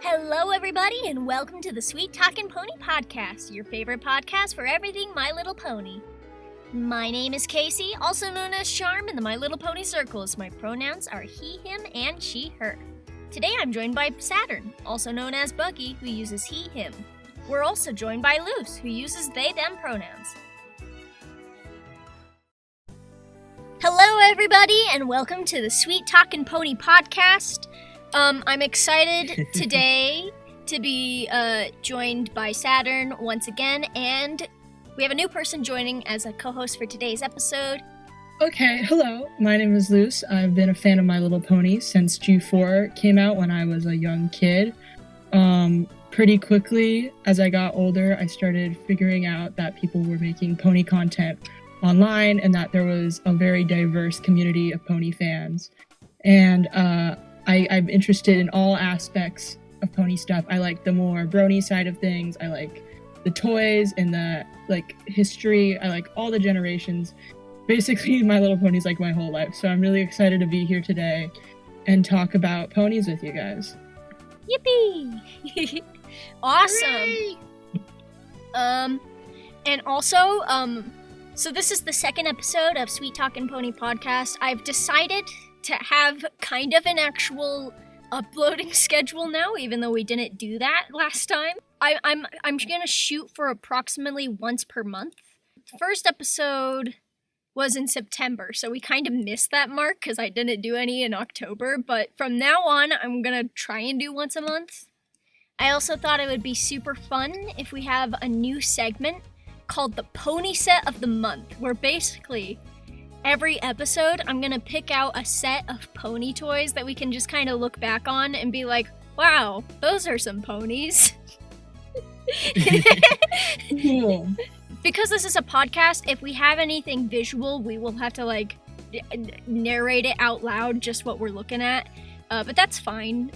Hello, everybody, and welcome to the Sweet Talkin Pony Podcast, your favorite podcast for everything My Little Pony. My name is Casey, also known as Charm in the My Little Pony circles. My pronouns are he, him, and she, her. Today I'm joined by Saturn, also known as Buggy, who uses he, him. We're also joined by Luce, who uses they, them pronouns. Hello, everybody, and welcome to the Sweet Talkin Pony Podcast. I'm excited today to be joined by Saturn once again, and we have a new person joining as a co-host for today's episode. Okay, hello. My name is Luce. I've been a fan of My Little Pony since G4 came out when I was a young kid. Pretty quickly, as I got older, I started figuring out that people were making pony content online and that there was a very diverse community of pony fans. And I'm interested in all aspects of pony stuff. I like the more brony side of things. I like the toys and the history. I like all the generations. Basically, My Little Pony's like my whole life. So I'm really excited to be here today and talk about ponies with you guys. Yippee! Awesome. Hooray! And also, so this is the second episode of Sweet Talkin Pony Podcast. I've decided to have kind of an actual uploading schedule now, even though we didn't do that last time. I'm gonna shoot for approximately once per month. The first episode was in September, so we kind of missed that mark because I didn't do any in October, but from now on, I'm gonna try and do once a month. I also thought it would be super fun if we have a new segment called the Pony Set of the Month, where basically every episode, I'm gonna pick out a set of pony toys that we can just kind of look back on and be like, wow, those are some ponies. Cool. Because this is a podcast, if we have anything visual, we will have to narrate it out loud, just what we're looking at. But that's fine.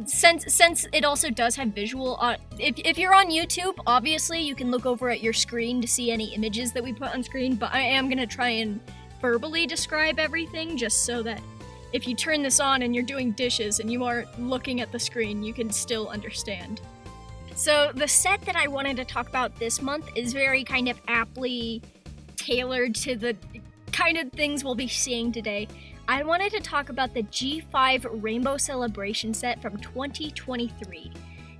Since it also does have visual, if you're on YouTube, obviously you can look over at your screen to see any images that we put on screen, but I am gonna try and verbally describe everything just so that if you turn this on and you're doing dishes and you aren't looking at the screen, you can still understand. So the set that I wanted to talk about this month is very kind of aptly tailored to the kind of things we'll be seeing today. I wanted to talk about the G5 Rainbow Celebration set from 2023.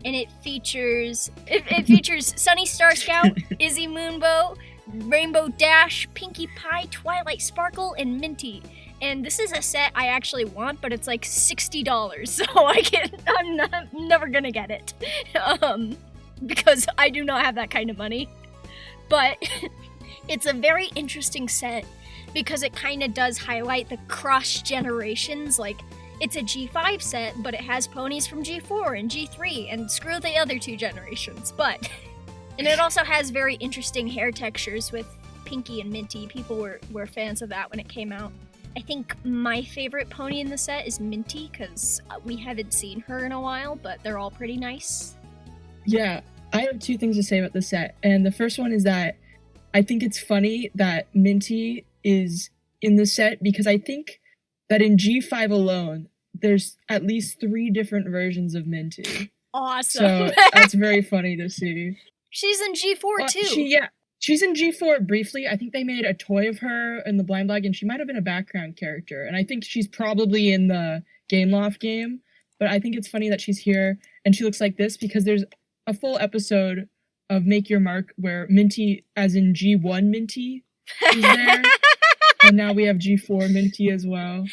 And it features Sunny Star Scout, Izzy Moonbow, Rainbow Dash, Pinkie Pie, Twilight Sparkle, and Minty. And this is a set I actually want, but it's like $60, so I'm never gonna get it. Because I do not have that kind of money. But it's a very interesting set because it kind of does highlight the cross generations. Like, it's a G5 set, but it has ponies from G4 and G3, and screw the other two generations, but... And it also has very interesting hair textures with Pinkie and Minty. People were fans of that when it came out. I think my favorite pony in the set is Minty, because we haven't seen her in a while, but they're all pretty nice. Yeah, I have two things to say about the set. And the first one is that I think it's funny that Minty is in the set because I think that in G5 alone, there's at least 3 different versions of Minty. Awesome. So that's very funny to see. She's in G4 too. She's in G4 briefly. I think they made a toy of her in the Blind Bag, and she might have been a background character. And I think she's probably in the Game Loft game. But I think it's funny that she's here, and she looks like this because there's a full episode of Make Your Mark where Minty, as in G1 Minty, is there. And now we have G4 Minty as well.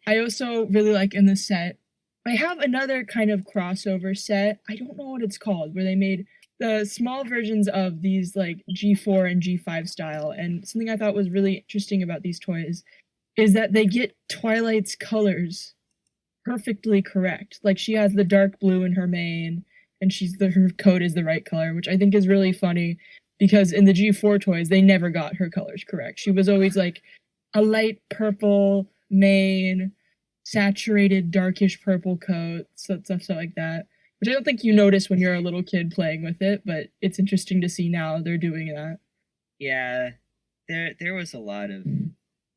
I also really like in this set, I have another kind of crossover set. I don't know what it's called, where they made the small versions of these G4 and G5 style. And something I thought was really interesting about these toys is that they get Twilight's colors perfectly correct. Like, she has the dark blue in her mane, and her coat is the right color, which I think is really funny because in the G4 toys, they never got her colors correct. She was always like a light purple mane, saturated darkish purple coat, stuff like that. Which I don't think you notice when you're a little kid playing with it, but it's interesting to see now they're doing that. Yeah, there was a lot of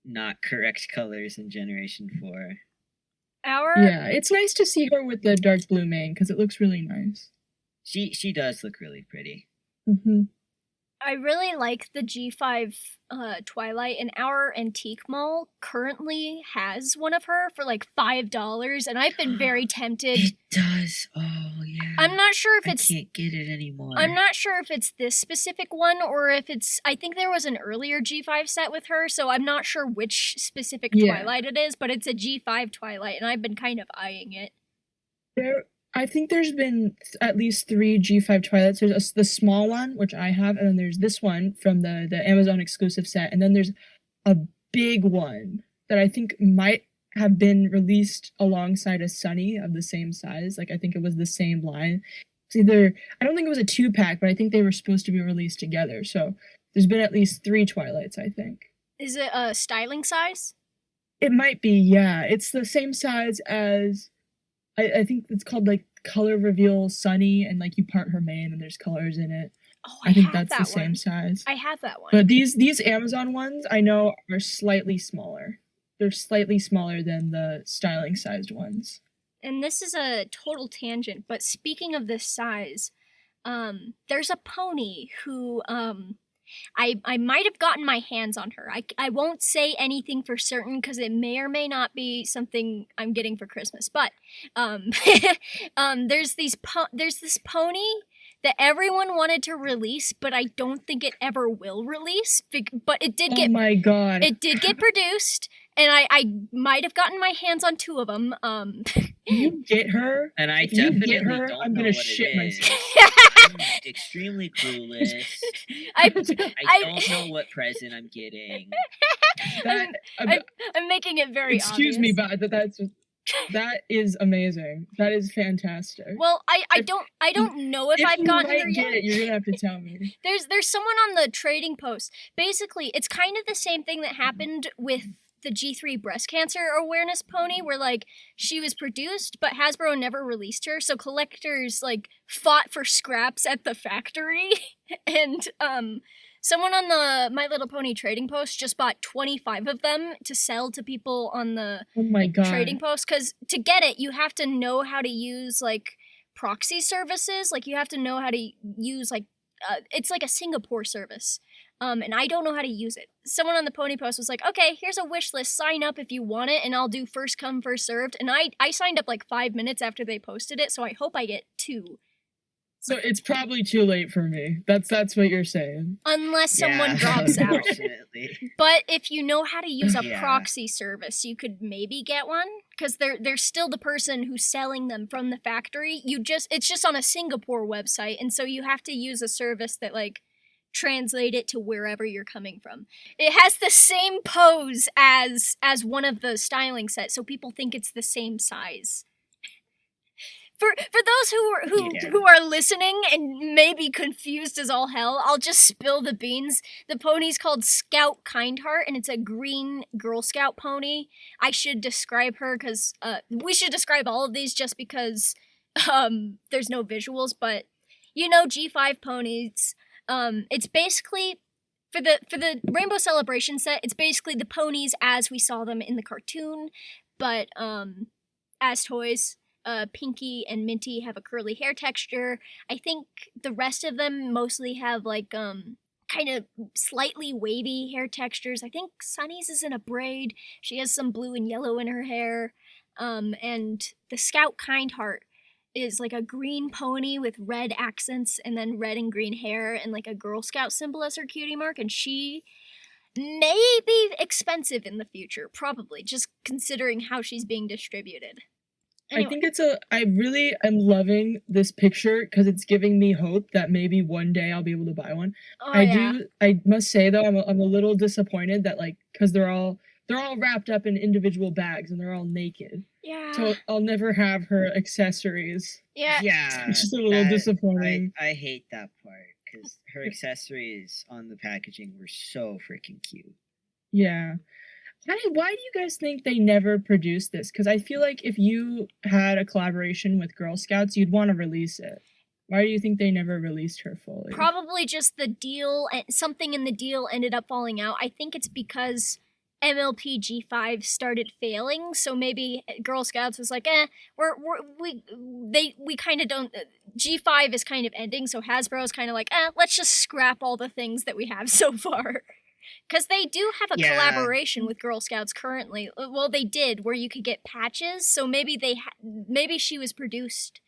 not correct colors in Generation 4. Yeah, it's nice to see her with the dark blue mane because it looks really nice. She does look really pretty. Mm-hmm. I really like the G5 Twilight, and our antique mall currently has one of her for like $5, and I've been very tempted. It does. Oh yeah. I'm not sure if I can't get it anymore. I'm not sure if it's this specific one or if it's. I think there was an earlier G5 set with her, so I'm not sure which specific Twilight it is, but it's a G5 Twilight, and I've been kind of eyeing it. I think there's been at least 3 G5 Twilights. There's the small one, which I have, and then there's this one from the Amazon exclusive set, and then there's a big one that I think might have been released alongside a Sunny of the same size. Like, I think it was the same line. It's either, I don't think it was a 2-pack, but I think they were supposed to be released together. So there's been at least 3 Twilights, I think. Is it a styling size? It might be, yeah. It's the same size as... I think it's called like Color Reveal Sunny, and like you part her mane and there's colors in it. Oh, I think that's the same size. I have that one. But these Amazon ones I know are slightly smaller. They're slightly smaller than the styling sized ones. And this is a total tangent, but speaking of this size, there's a pony who I might have gotten my hands on her. I won't say anything for certain because it may or may not be something I'm getting for Christmas. But there's this pony that everyone wanted to release, but I don't think it ever will release. But it did get. Oh my god! It did get produced, and I might have gotten my hands on 2 of them. You get her, and I if definitely you get her, don't I'm know gonna what shit it is. myself. I'm extremely clueless. I don't know what present I'm getting. I'm making it very excuse obvious. me, but that is amazing. That is fantastic. Well, I don't know if I've gotten her yet. It, you're gonna have to tell me. There's someone on the trading post. Basically, it's kind of the same thing that happened with the G3 breast cancer awareness pony, where like she was produced, but Hasbro never released her, so collectors like fought for scraps at the factory, and someone on the My Little Pony trading post just bought 25 of them to sell to people on the trading post, because to get it, you have to know how to use like proxy services, like you have to know how to use like it's like a Singapore service. And I don't know how to use it. Someone on the pony post was like, okay, here's a wish list, sign up if you want it, and I'll do first come, first served. And I signed up like 5 minutes after they posted it, so I hope I get 2. So it's probably too late for me. That's what you're saying. Unless someone drops out. But if you know how to use a proxy service, you could maybe get one, because they're still the person who's selling them from the factory. It's just on a Singapore website, and so you have to use a service that like translate it to wherever you're coming from. It has the same pose as one of the styling sets, so people think it's the same size. For those who are listening and may be confused as all hell, I'll just spill the beans. The pony's called Scout Kindheart, and it's a green Girl Scout pony. I should describe her because we should describe all of these just because there's no visuals, but you know G5 ponies. It's basically for the Rainbow Celebration set, it's basically the ponies as we saw them in the cartoon, but as toys. Pinky and Minty have a curly hair texture. I think the rest of them mostly have like kind of slightly wavy hair textures. I think Sunny's is in a braid. She has some blue and yellow in her hair. And the Scout Kindheart is like a green pony with red accents and then red and green hair and like a Girl Scout symbol as her cutie mark, and she may be expensive in the future, probably, just considering how she's being distributed. Anyway. I think I really am loving this picture because it's giving me hope that maybe one day I'll be able to buy one. I must say though, I'm a little disappointed that like, because they're all wrapped up in individual bags and they're all naked. Yeah. So I'll never have her accessories. Yeah. Yeah. Which is a little disappointing. I hate that part because her accessories on the packaging were so freaking cute. Yeah. Why do you guys think they never produced this? Because I feel like if you had a collaboration with Girl Scouts, you'd want to release it. Why do you think they never released her fully? Probably just the deal, something in the deal ended up falling out. I think it's because MLP G5 started failing, so maybe Girl Scouts was like, we kind of don't. G5 is kind of ending, so Hasbro is kind of like, let's just scrap all the things that we have so far. Because they do have a collaboration with Girl Scouts currently. Well, they did, where you could get patches. So maybe maybe she was produced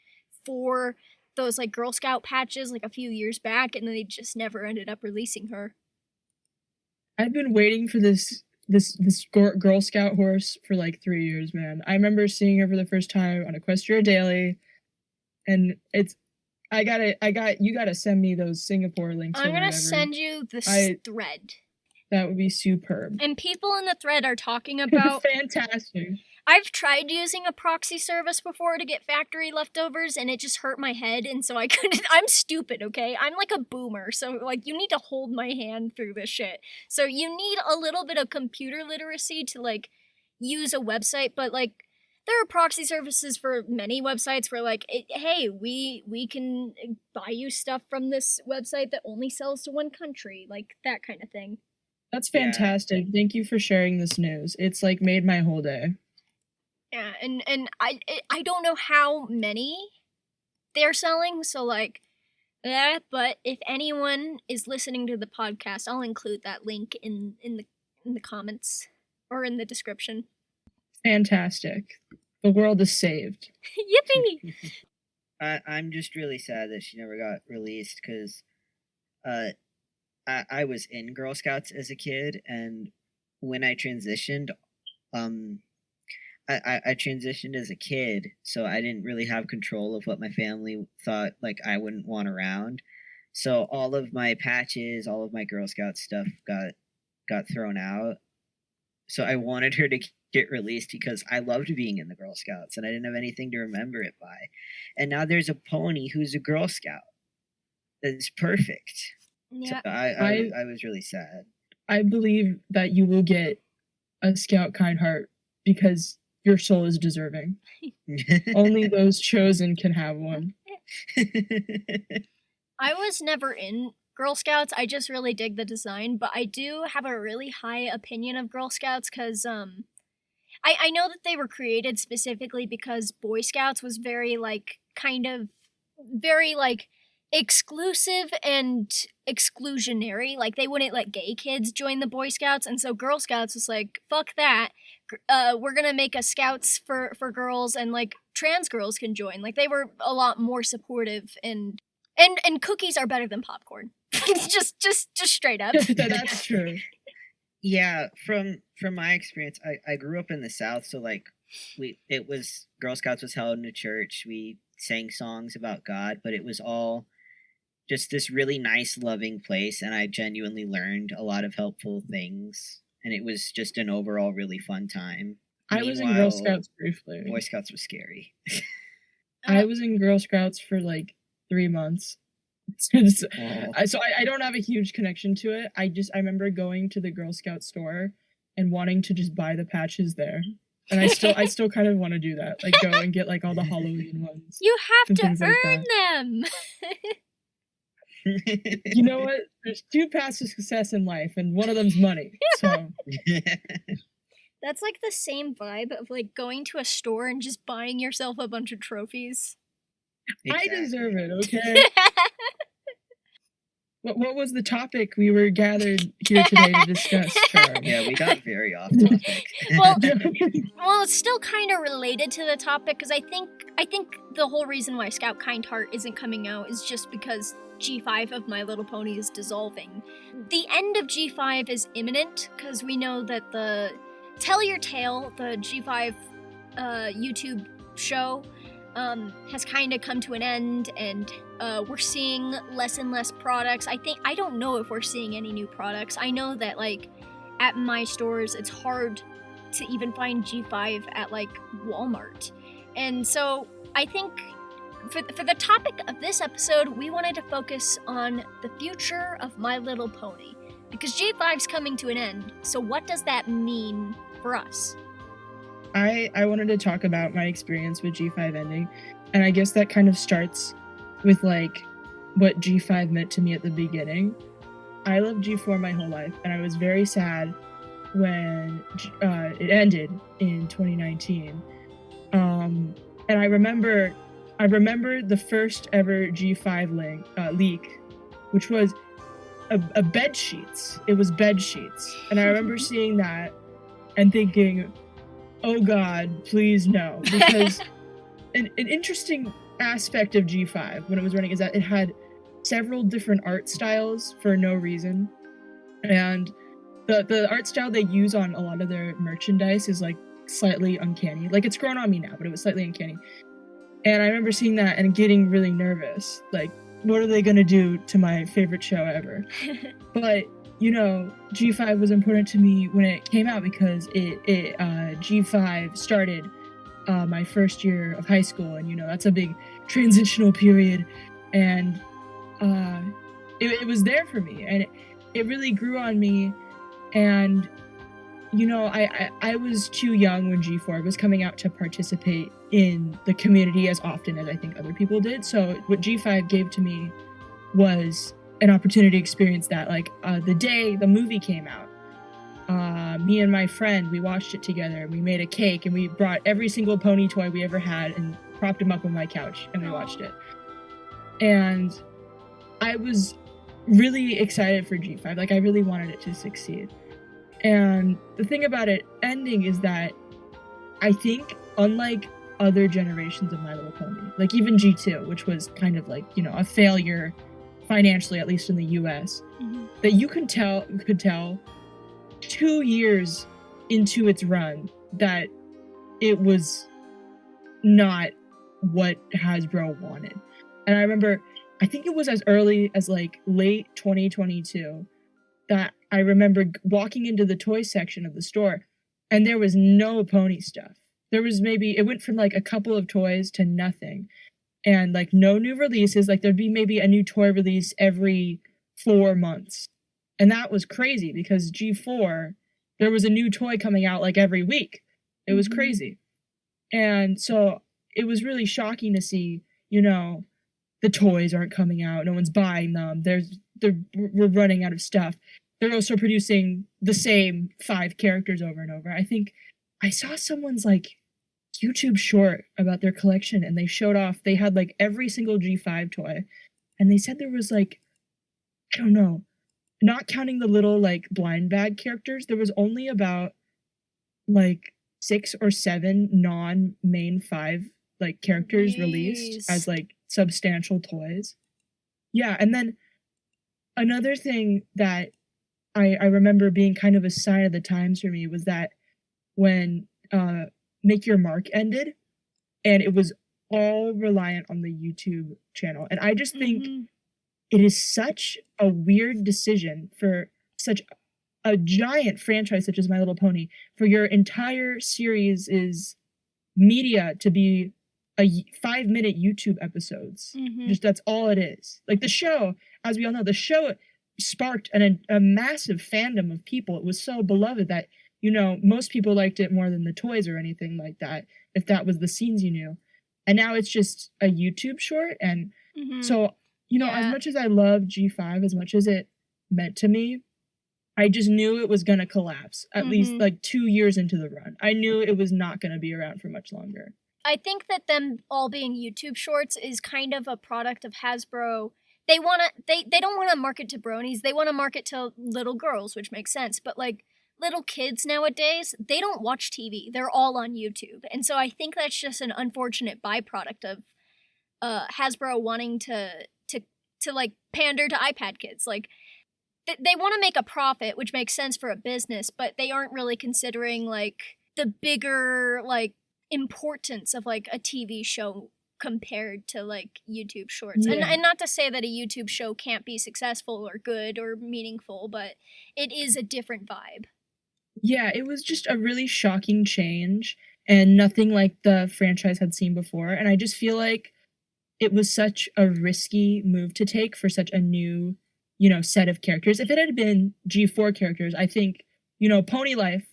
for those like Girl Scout patches like a few years back, and they just never ended up releasing her. I've been waiting for this Girl Scout horse for like 3 years, man. I remember seeing her for the first time on Equestria Daily, and you gotta send me those Singapore links. I'm gonna send you the thread. That would be superb. And people in the thread are talking about... Fantastic. I've tried using a proxy service before to get factory leftovers, and it just hurt my head, and so I couldn't... I'm stupid, okay? I'm like a boomer, so, like, you need to hold my hand through this shit. So you need a little bit of computer literacy to, like, use a website, but, like, there are proxy services for many websites where, like, hey, we can buy you stuff from this website that only sells to one country, like, that kind of thing. That's fantastic. Yeah. Thank you for sharing this news. It's like made my whole day. Yeah, and I don't know how many they're selling, so like, but if anyone is listening to the podcast, I'll include that link in the comments or in the description. Fantastic. The world is saved. Yippee! I'm just really sad that she never got released because I was in Girl Scouts as a kid, and when I transitioned, I transitioned as a kid, so I didn't really have control of what my family thought like I wouldn't want around. So all of my patches, all of my Girl Scout stuff got thrown out. So I wanted her to get released because I loved being in the Girl Scouts, and I didn't have anything to remember it by. And now there's a pony who's a Girl Scout. That's perfect. Yeah. So I was really sad. I believe that you will get a Scout Kindheart because your soul is deserving. Only those chosen can have one. I was never in Girl Scouts. I just really dig the design, but I do have a really high opinion of Girl Scouts because I know that they were created specifically because Boy Scouts was very like exclusive and exclusionary. Like, they wouldn't let gay kids join the Boy Scouts, and so Girl Scouts was like, fuck that. We're gonna make a Scouts for girls, and like trans girls can join. Like, they were a lot more supportive, and cookies are better than popcorn. just straight up. That's true. Yeah, from my experience, I grew up in the South, so like Girl Scouts was held in a church. We sang songs about God, but it was all just this really nice, loving place, and I genuinely learned a lot of helpful things, and it was just an overall really fun time. I was in Girl Scouts briefly. Boy Scouts was scary. I was in Girl Scouts for like 3 months. So I don't have a huge connection to it. I remember going to the Girl Scout store and wanting to just buy the patches there. And I still kind of want to do that. Like, go and get like all the Halloween ones. You have to earn them. You know what? There's 2 paths to success in life, and one of them's money. So that's like the same vibe of like going to a store and just buying yourself a bunch of trophies. Exactly. I deserve it, okay? What was the topic we were gathered here today to discuss, Charm? Yeah, we got very off topic. Well, it's still kind of related to the topic, because I think the whole reason why Scout Kindheart isn't coming out is just because G5 of My Little Pony is dissolving. The end of G5 is imminent, because we know that the Tell Your Tale, the G5 YouTube show, has kind of come to an end, and we're seeing less and less products. I don't know if we're seeing any new products. I know that, like, at my stores, it's hard to even find G5 at, like, Walmart. And so I think for the topic of this episode, we wanted to focus on the future of My Little Pony, because G5's coming to an end. So what does that mean for us? I wanted to talk about my experience with G5 ending, and I guess that kind of starts with like what G5 meant to me at the beginning. I loved G4 my whole life, and I was very sad when it ended in 2019. And I remember the first ever G5 leak, which was a bed sheets. It was bed sheets, and I remember seeing that and thinking, "Oh God, please no!" Because an interesting aspect of G5 when it was running is that it had several different art styles for no reason, and the art style they use on a lot of their merchandise is like slightly uncanny. Like, it's grown on me now, but it was slightly uncanny. And I remember seeing that and getting really nervous. Like, what are they gonna do to my favorite show ever? But, you know, G5 was important to me when it came out because G5 started my first year of high school, and, you know, that's a big transitional period. And it was there for me, and it really grew on me. And, you know, I was too young when G4 was coming out to participate in the community as often as I think other people did. So what G5 gave to me was an opportunity to experience that. Like, the day the movie came out, me and my friend, we watched it together, and we made a cake, and we brought every single pony toy we ever had and propped them up on my couch, and we watched it. And I was really excited for G5. Like, I really wanted it to succeed. And the thing about it ending is that I think, unlike other generations of My Little Pony, like even G2, which was kind of like, you know, a failure financially, at least in the US, that you could tell 2 years into its run that it was not what Hasbro wanted. And I remember, I think it was as early as like late 2022 that I remember walking into the toy section of the store, and there was no pony stuff. There was it went from like a couple of toys to nothing, and like no new releases. Like, there'd be maybe a new toy release every 4 months. And that was crazy because G4, there was a new toy coming out like every week. It was crazy. And so it was really shocking to see, you know, the toys aren't coming out. No one's buying them. We're running out of stuff. They're also producing the same 5 characters over and over. I think I saw someone's like YouTube short about their collection, and they showed off, they had like every single G5 toy, and they said there was like, I don't know, not counting the little like blind bag characters, there was only about like 6 or 7 non-main 5 like characters released as like substantial toys. Yeah, and then another thing that I remember being kind of a sign of the times for me was that when Make Your Mark ended, and it was all reliant on the YouTube channel. And I just think it is such a weird decision for such a giant franchise such as My Little Pony, for your entire series is media to be a 5-minute YouTube episodes. Just that's all it is. Like, the show, as we all know, the show sparked a massive fandom of people. It was so beloved that, you know, most people liked it more than the toys or anything like that, if that was the scenes you knew. And now it's just a YouTube short. And so, you know, as much as I love G5, as much as it meant to me, I just knew it was going to collapse at least like 2 years into the run. I knew it was not going to be around for much longer. I think that them all being YouTube shorts is kind of a product of Hasbro. They don't want to market to bronies. They want to market to little girls, which makes sense. But like, little kids nowadays, they don't watch TV. They're all on YouTube. And so I think that's just an unfortunate byproduct of Hasbro wanting to like pander to iPad kids. Like, they want to make a profit, which makes sense for a business, but they aren't really considering like the bigger like importance of like a TV show compared to like YouTube shorts. And not to say that a YouTube show can't be successful or good or meaningful, but it is a different vibe. Yeah, it was just a really shocking change and nothing like the franchise had seen before. And I just feel like it was such a risky move to take for such a new, you know, set of characters. If it had been G4 characters, I think, you know, Pony Life,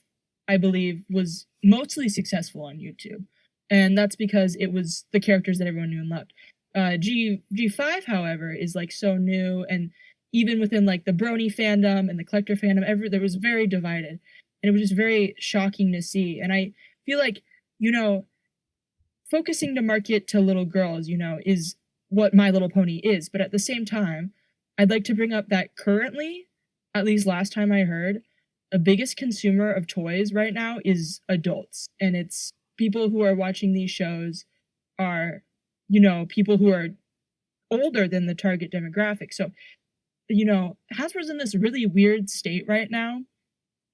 I believe, was mostly successful on YouTube. And that's because it was the characters that everyone knew and loved. G5, however, is like so new, and even within like the brony fandom and the collector fandom, there was very divided. And it was just very shocking to see. And I feel like, you know, focusing to market to little girls, you know, is what My Little Pony is. But at the same time, I'd like to bring up that currently, at least last time I heard, the biggest consumer of toys right now is adults. And it's people who are watching these shows are, you know, people who are older than the target demographic. So, you know, Hasbro's in this really weird state right now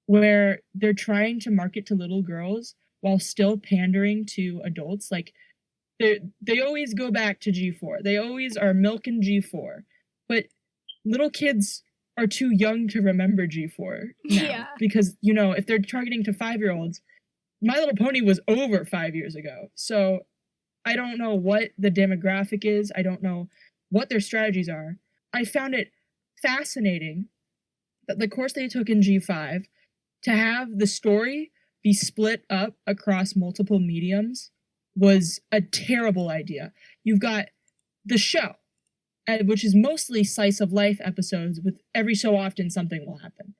where they're trying to market to little girls while still pandering to adults. Like, they always go back to G4. They always are milking G4. But little kids are too young to remember G4 now. Yeah. Because, you know, if they're targeting to 5-year-olds, My Little Pony was over 5 years ago. So I don't know what the demographic is. I don't know what their strategies are. I found it fascinating that the course they took in G5 to have the story be split up across multiple mediums was a terrible idea. You've got the show, which is mostly slice of life episodes with every so often something will happen.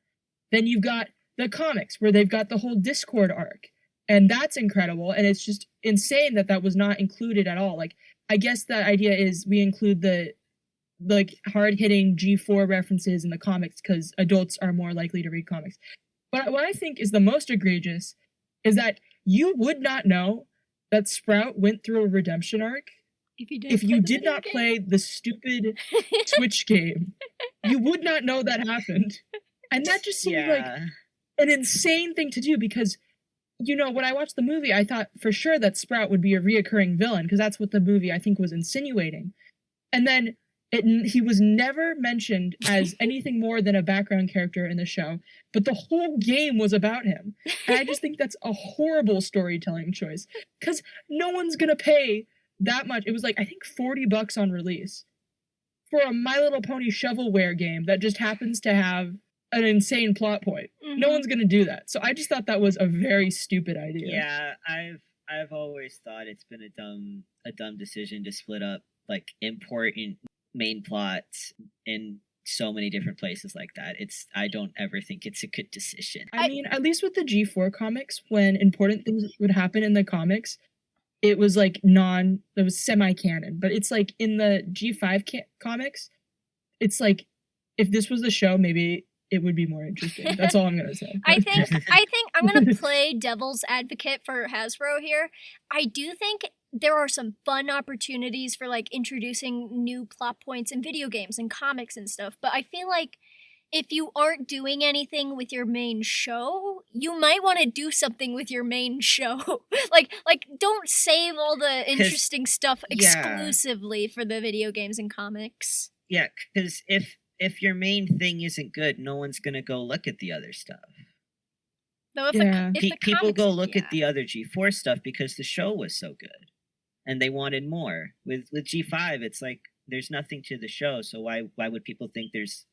Then you've got the comics where they've got the whole Discord arc. And that's incredible. And it's just insane that that was not included at all. Like, I guess the idea is we include the like hard-hitting G4 references in the comics because adults are more likely to read comics. But what I think is the most egregious is that you would not know that Sprout went through a redemption arc if you did not play the stupid Twitch game. You would not know that happened. And that just seems like an insane thing to do because, you know, when I watched the movie, I thought for sure that Sprout would be a reoccurring villain because that's what the movie, I think, was insinuating. And then he was never mentioned as anything more than a background character in the show, but the whole game was about him. And I just think that's a horrible storytelling choice because no one's going to pay that much. It was like, I think $40 on release for a My Little Pony shovelware game that just happens to have an insane plot point. Mm-hmm. No one's going to do that. So I just thought that was a very stupid idea. Yeah, I've always thought it's been a dumb decision to split up like important main plots in so many different places like that. I don't ever think it's a good decision. I mean, at least with the G4 comics, when important things would happen in the comics, it was like it was semi-canon. But it's like in the G5 comics, it's like if this was the show, maybe it would be more interesting. That's all I'm gonna say. I think I'm gonna play devil's advocate for Hasbro here. I do think there are some fun opportunities for like introducing new plot points in video games and comics and stuff, but I feel like if you aren't doing anything with your main show, you might want to do something with your main show. like don't save all the interesting stuff exclusively for the video games and comics. Yeah, because if your main thing isn't good, no one's gonna go look at the other stuff. Though if People go look at the other G4 stuff because the show was so good, and they wanted more. With G5, it's like there's nothing to the show, so why would people think there's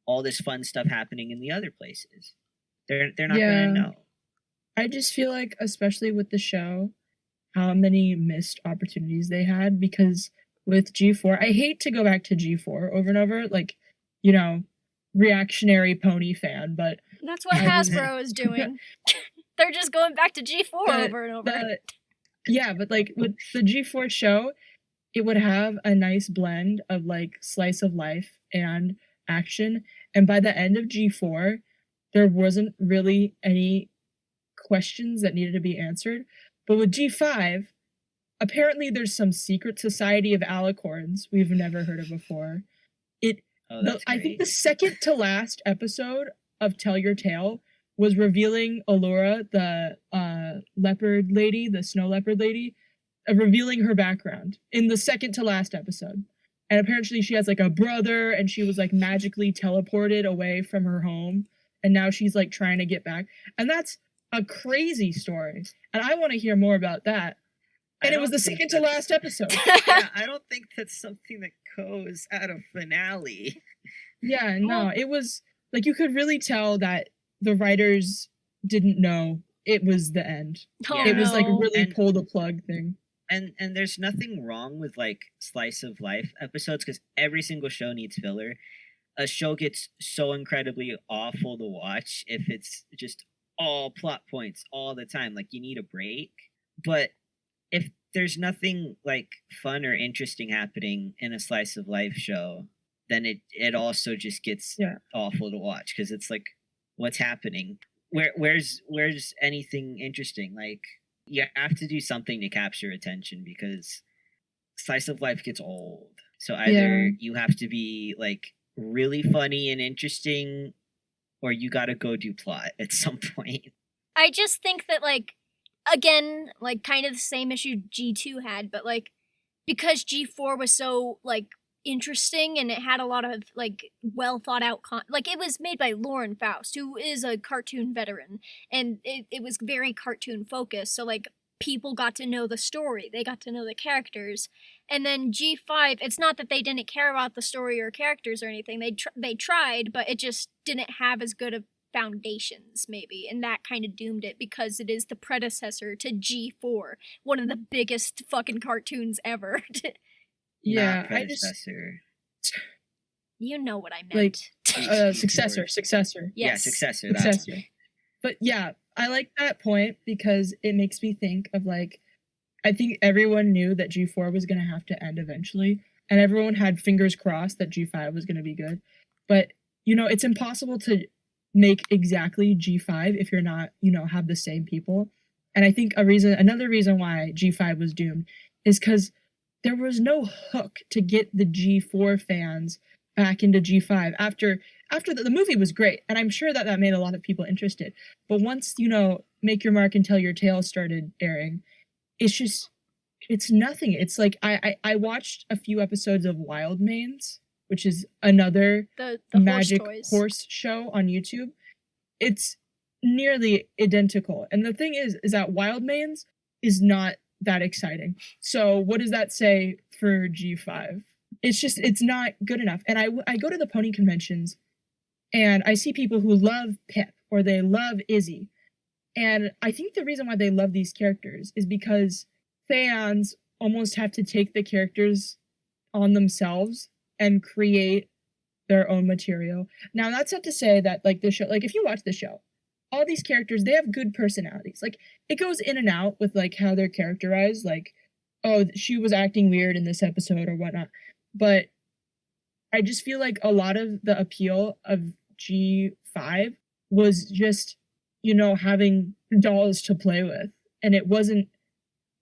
all this fun stuff happening in the other places? They're not gonna know. I just feel like, especially with the show, how many missed opportunities they had because with G4, I hate to go back to G4 over and over, like, you know, reactionary pony fan, but that's what Hasbro is doing. They're just going back to G4 over and over. But like with the G4 show, it would have a nice blend of like slice of life and action. And by the end of G4, there wasn't really any questions that needed to be answered. But with G5, apparently there's some secret society of alicorns we've never heard of before. I think the second to last episode of Tell Your Tale was revealing Allura, the leopard lady, the snow leopard lady, revealing her background in the second to last episode. And apparently she has like a brother and she was like magically teleported away from her home. And now she's like trying to get back. And that's a crazy story. And I want to hear more about that. And it was the second to last episode. Yeah, I don't think that's something that goes at a finale. Yeah, no, it was like you could really tell that the writers didn't know it was the end. It was like really pull the plug thing. And there's nothing wrong with like slice of life episodes because every single show needs filler. A show gets so incredibly awful to watch if it's just all plot points all the time. Like, you need a break. But if there's nothing like fun or interesting happening in a slice of life show, then it also just gets awful to watch, because it's like, what's happening? Where's anything interesting? Like, you have to do something to capture attention, because slice of life gets old. So either you have to be like really funny and interesting, or you got to go do plot at some point. I just think that, like, again, like, kind of the same issue G2 had, but, like, because G4 was so, like, interesting and it had a lot of, like, well thought out like, it was made by Lauren Faust, who is a cartoon veteran, and it was very cartoon focused, so, like, people got to know the story, they got to know the characters. And then G5, it's not that they didn't care about the story or characters or anything, they tried, but it just didn't have as good of foundations, maybe, and that kind of doomed it, because it is the predecessor to G4, one of the biggest fucking cartoons ever. Yeah, predecessor. You know what I meant. Like, successor. Yes. Yeah, successor. But yeah, I like that point, because it makes me think of, like, I think everyone knew that G4 was going to have to end eventually, and everyone had fingers crossed that G5 was going to be good. But, you know, it's impossible to make exactly G5 if you're not, you know, have the same people. And I think another reason why G5 was doomed is because there was no hook to get the G4 fans back into G5 after the movie was great, and I'm sure that made a lot of people interested. But once, you know, Make Your Mark and Tell Your Tale started airing, it's nothing. It's like I watched a few episodes of Wild Mains, which is another the magic horse show on YouTube. It's nearly identical, and the thing is that Wild Mains is not that exciting. So what does that say for G5? It's not good enough. And I go to the pony conventions, and I see people who love Pip or they love Izzy. And I think the reason why they love these characters is because fans almost have to take the characters on themselves and create their own material. Now, that's not to say that, like, the show, like, if you watch the show, all these characters, they have good personalities. Like, it goes in and out with, like, how they're characterized. Like, oh, she was acting weird in this episode or whatnot. But I just feel like a lot of the appeal of G5 was just, you know, having dolls to play with. And it wasn't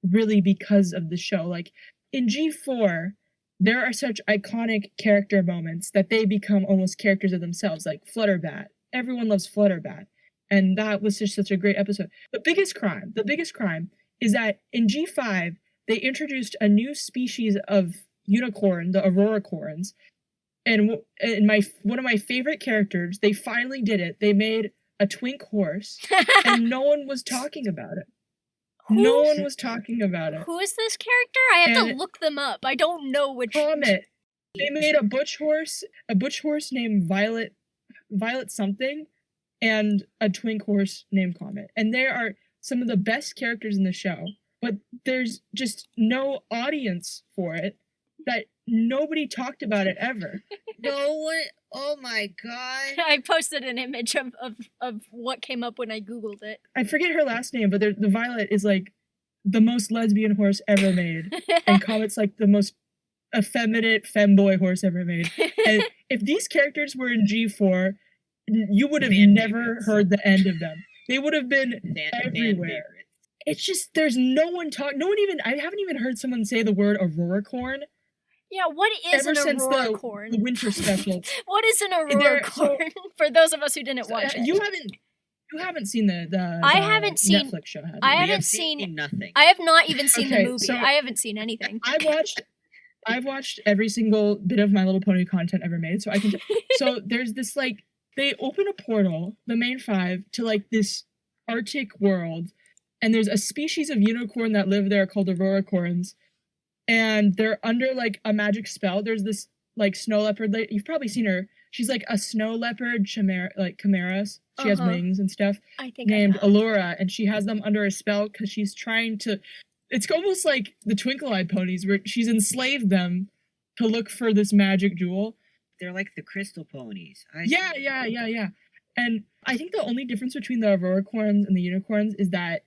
really because of the show. Like, in G4, there are such iconic character moments that they become almost characters of themselves, like Flutterbat. Everyone loves Flutterbat. And that was just such a great episode. The biggest crime is that in G5, they introduced a new species of unicorn, the Auroracorns. And one of my favorite characters, they finally did it. They made a twink horse, and no one was talking about it. No one was talking about it. Who is this character? I have to look them up. I don't know which. Comet. They made a butch horse named Violet something, and a twink horse named Comet. And they are some of the best characters in the show, but there's just no audience for it, that nobody talked about it ever. No one. Oh my god. I posted an image of what came up when I Googled it. I forget her last name, but the Violet is like the most lesbian horse ever made. And Comet's like the most effeminate femboy horse ever made. And if these characters were in G4, you would have never heard the end of them. They would have been everywhere. It's just, there's no one I haven't even heard someone say the word Auroracorn. Yeah, what is ever an since Auroracorn? the winter special. What is an Auroracorn? For those of us who didn't watch it. You haven't seen the I haven't seen Netflix show, have you? I haven't seen nothing. I have not even seen the movie. So I haven't seen anything. I've watched every single bit of My Little Pony content ever made, so I can. So there's this, like, they open a portal, the main five, to, like, this Arctic world, and there's a species of unicorn that live there called Auroracorns, and they're under, like, a magic spell. There's this, like, snow leopard. You've probably seen her. She's like a snow leopard chimera. She has wings and stuff. I think named Allura, and she has them under a spell because she's trying to. It's almost like the Twinkle-Eyed Ponies, where she's enslaved them to look for this magic jewel. They're like the crystal ponies. Yeah. And I think the only difference between the Auroracorns and the unicorns is that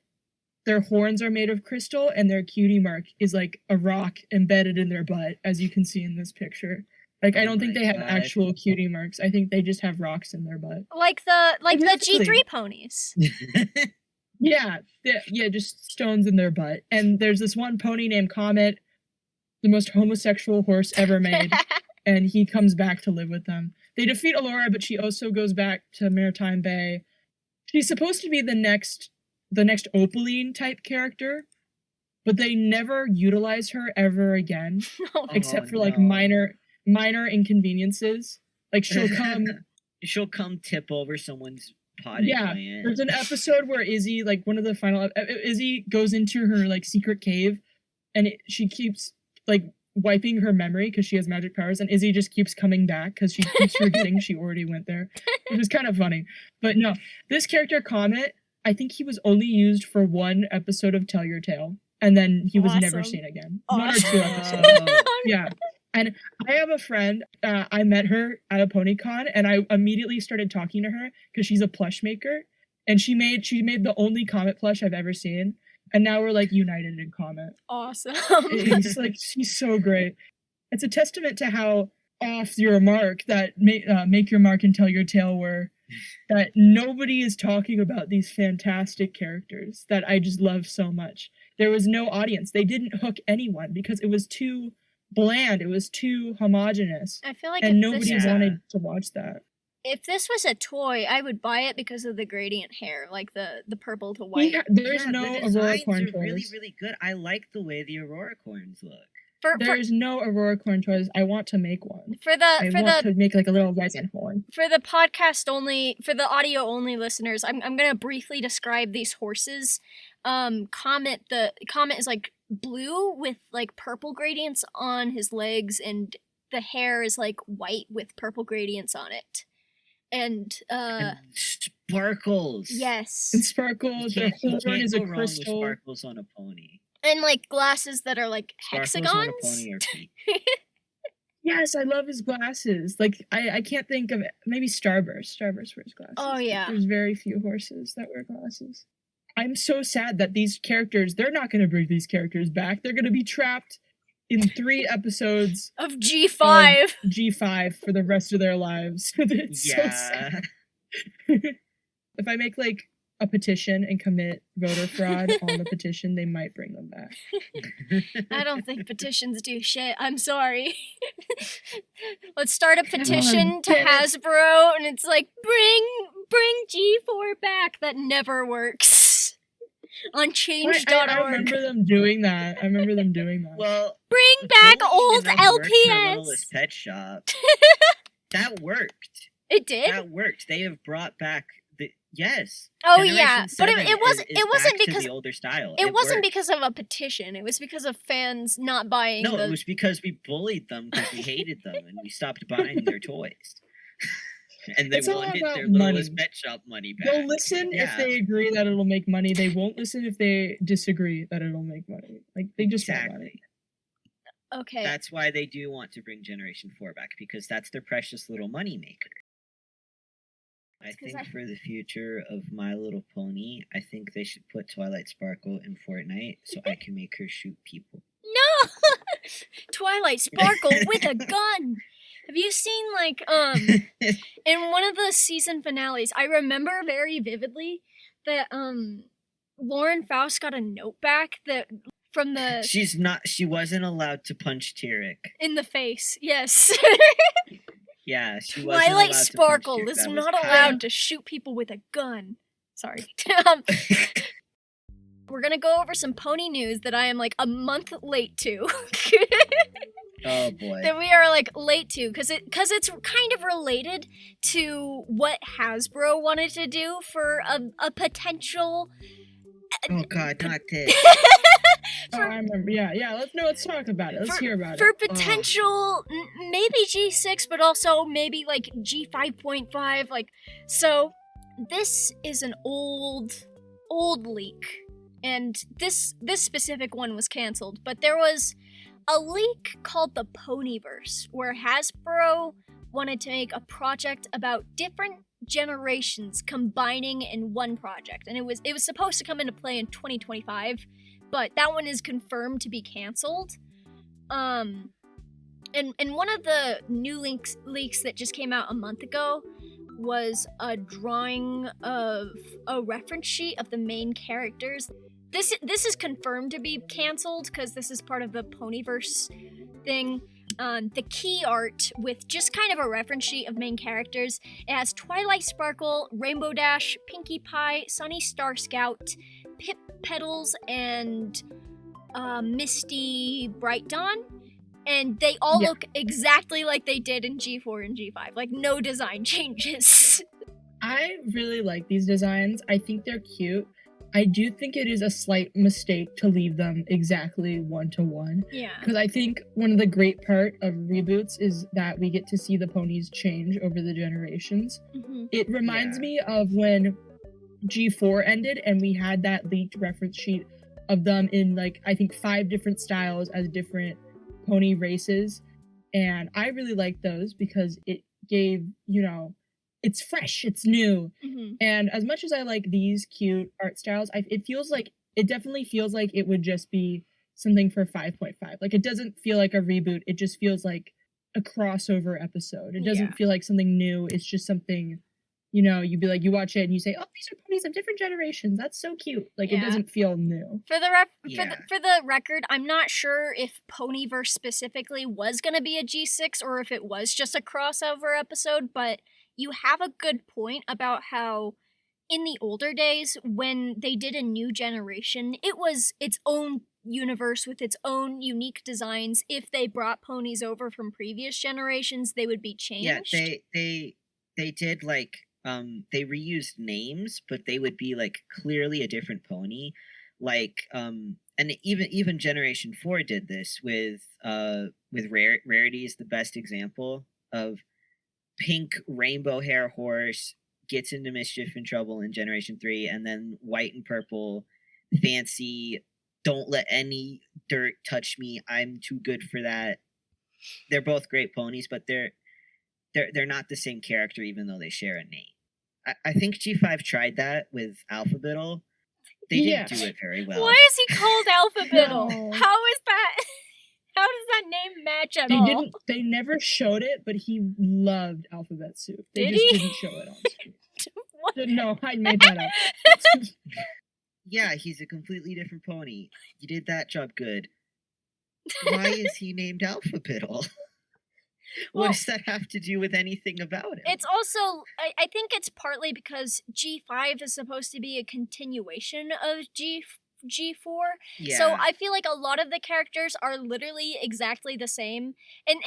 their horns are made of crystal and their cutie mark is like a rock embedded in their butt, as you can see in this picture. Like, I don't think they have actual cutie marks. I think they just have rocks in their butt. Like the G3 ponies. Yeah, just stones in their butt. And there's this one pony named Comet, the most homosexual horse ever made, and he comes back to live with them. They defeat Allura, but she also goes back to Maritime Bay. She's supposed to be the next Opaline type character, but they never utilize her ever again, except for like minor inconveniences. Like she'll come tip over someone's potty plant. There's an episode where Izzy, like one of the final, Izzy goes into her like secret cave, and she keeps like wiping her memory because she has magic powers, and Izzy just keeps coming back because she keeps forgetting she already went there, which is kind of funny. But no, this character Comet, I think he was only used for one episode of Tell Your Tale, and then he was never seen again. One or two episodes. Yeah. And I have a friend, I met her at a PonyCon, and I immediately started talking to her because she's a plush maker, and she made the only Comet plush I've ever seen, and now we're like united in Comet. Awesome. It's like, she's so great. It's a testament to how off your mark that Make Your Mark and Tell Your Tale were, that nobody is talking about these fantastic characters that I just love so much. There was no audience. They didn't hook anyone because it was too bland. It was too homogenous. I feel like nobody wanted to watch that. If this was a toy, I would buy it because of the gradient hair, like the purple to white. There's no Auroracorn toys. Really, really good. I like the way the Auroracorns look. There's no Auroracorn toys. I want to make one. I want to make like a little resin horn. For the podcast only, for the audio only listeners, I'm gonna briefly describe these horses. Comet is like blue with like purple gradients on his legs, and the hair is like white with purple gradients on it. And sparkles. Yes. And sparkles. The horn is a crystal. Sparkles on a pony. And like glasses that are like hexagons. On a pony or feet. Yes, I love his glasses. Like I can't think of it. Maybe Starburst. Starburst wears glasses. Oh yeah. There's very few horses that wear glasses. I'm so sad that these characters, they're not going to bring these characters back. They're going to be trapped in 3 episodes of G5. G5 for the rest of their lives. It's so sad. If I make like a petition and commit voter fraud on the petition, they might bring them back. I don't think petitions do shit. I'm sorry. Let's start a petition to Hasbro, and it's like, bring G4 back. That never works. On change.org. I remember them doing that. Well, bring back old LPS. Pet Shop. That worked. It did? That worked. They have brought back yes. Oh yeah, but it wasn't because the older style. It wasn't because of a petition. It was because of fans not buying. No, it was because we bullied them because we hated them and we stopped buying their toys. And they wanted their Littlest Pet Shop money back. They'll listen if they agree that it'll make money. They won't listen if they disagree that it'll make money. Like they just want money. Okay. That's why they do want to bring Generation 4 back, because that's their precious little money maker. I think for the future of My Little Pony, I think they should put Twilight Sparkle in Fortnite so I can make her shoot people. No! Twilight Sparkle with a gun! Have you seen, like, in one of the season finales, I remember very vividly that, Lauren Faust got a note back from the... She wasn't allowed to punch Tyrek. In the face, yes. Yeah, she wasn't Twilight allowed Sparkle to punch Tyrek. is not allowed to shoot people with a gun. Sorry. We're gonna go over some pony news that I am, like, a month late to. Oh boy. That we are like late to, because it's kind of related to what Hasbro wanted to do for a potential. Oh God, not this. I remember. Yeah. Let's talk about it. Let's hear about it. For potential, maybe G6, but also maybe like G5.5. Like, so this is an old leak, and this specific one was canceled, but there was a leak called the Ponyverse, where Hasbro wanted to make a project about different generations combining in one project, and it was supposed to come into play in 2025, but that one is confirmed to be canceled. And one of the new leaks that just came out a month ago was a drawing of a reference sheet of the main characters. This is confirmed to be canceled because this is part of the Ponyverse thing. The key art with just kind of a reference sheet of main characters. It has Twilight Sparkle, Rainbow Dash, Pinkie Pie, Sunny Star Scout, Pip Petals, and Misty Bright Dawn. And they all look exactly like they did in G4 and G5. Like, no design changes. I really like these designs. I think they're cute. I do think it is a slight mistake to leave them exactly 1-to-1. Yeah. Because I think one of the great part of reboots is that we get to see the ponies change over the generations. Mm-hmm. It reminds me of when G4 ended and we had that leaked reference sheet of them in, like, I think 5 different styles as different pony races. And I really like those because it gave, it's fresh, it's new. Mm-hmm. And as much as I like these cute art styles, it definitely feels like it would just be something for 5.5. Like, it doesn't feel like a reboot. It just feels like a crossover episode. It doesn't feel like something new. It's just something, you'd be like, you watch it and you say, oh, these are ponies of different generations. That's so cute. Like, it doesn't feel new. For the record, I'm not sure if Ponyverse specifically was going to be a G6 or if it was just a crossover episode, but you have a good point about how in the older days, when they did a new generation, it was its own universe with its own unique designs. If they brought ponies over from previous generations, they would be changed. Yeah, they did, like, they reused names, but they would be, like, clearly a different pony. Like, and even Generation 4 did this with Rarity is the best example of pink rainbow hair horse gets into mischief and trouble in Generation 3, and then white and purple fancy, don't let any dirt touch me, I'm too good for that. They're both great ponies, but they're not the same character even though they share a name. I think G5 tried that with Alphabeetle. They didn't do it very well. Why is he called Alphabeetle? No. How is that? How does that name match at all? They never showed it, but he loved Alphabet Soup. They didn't show it on screen. What? No, I made that up. Yeah, he's a completely different pony. You did that job good. Why is he named Alphabeetle? What does that have to do with anything about him? It's also, I think it's partly because G5 is supposed to be a continuation of G4. Yeah. So I feel like a lot of the characters are literally exactly the same. And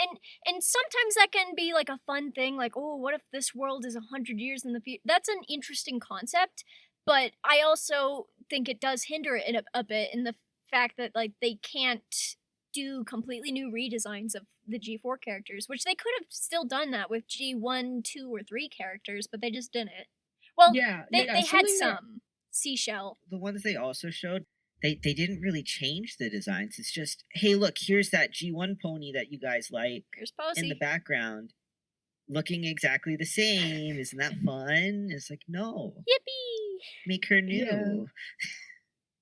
sometimes that can be like a fun thing, like, oh, what if this world is 100 years in the future? That's an interesting concept, but I also think it does hinder it a bit in the fact that, like, they can't do completely new redesigns of the G4 characters, which they could have still done that with G1, 2, or 3 characters, but they just didn't. Well, they had some. Seashell. The ones they also showed, they didn't really change the designs. It's just, hey, look, here's that G1 pony that you guys like. Here's Posey in the background, looking exactly the same. Isn't that fun? It's like, no. Yippee! Make her new.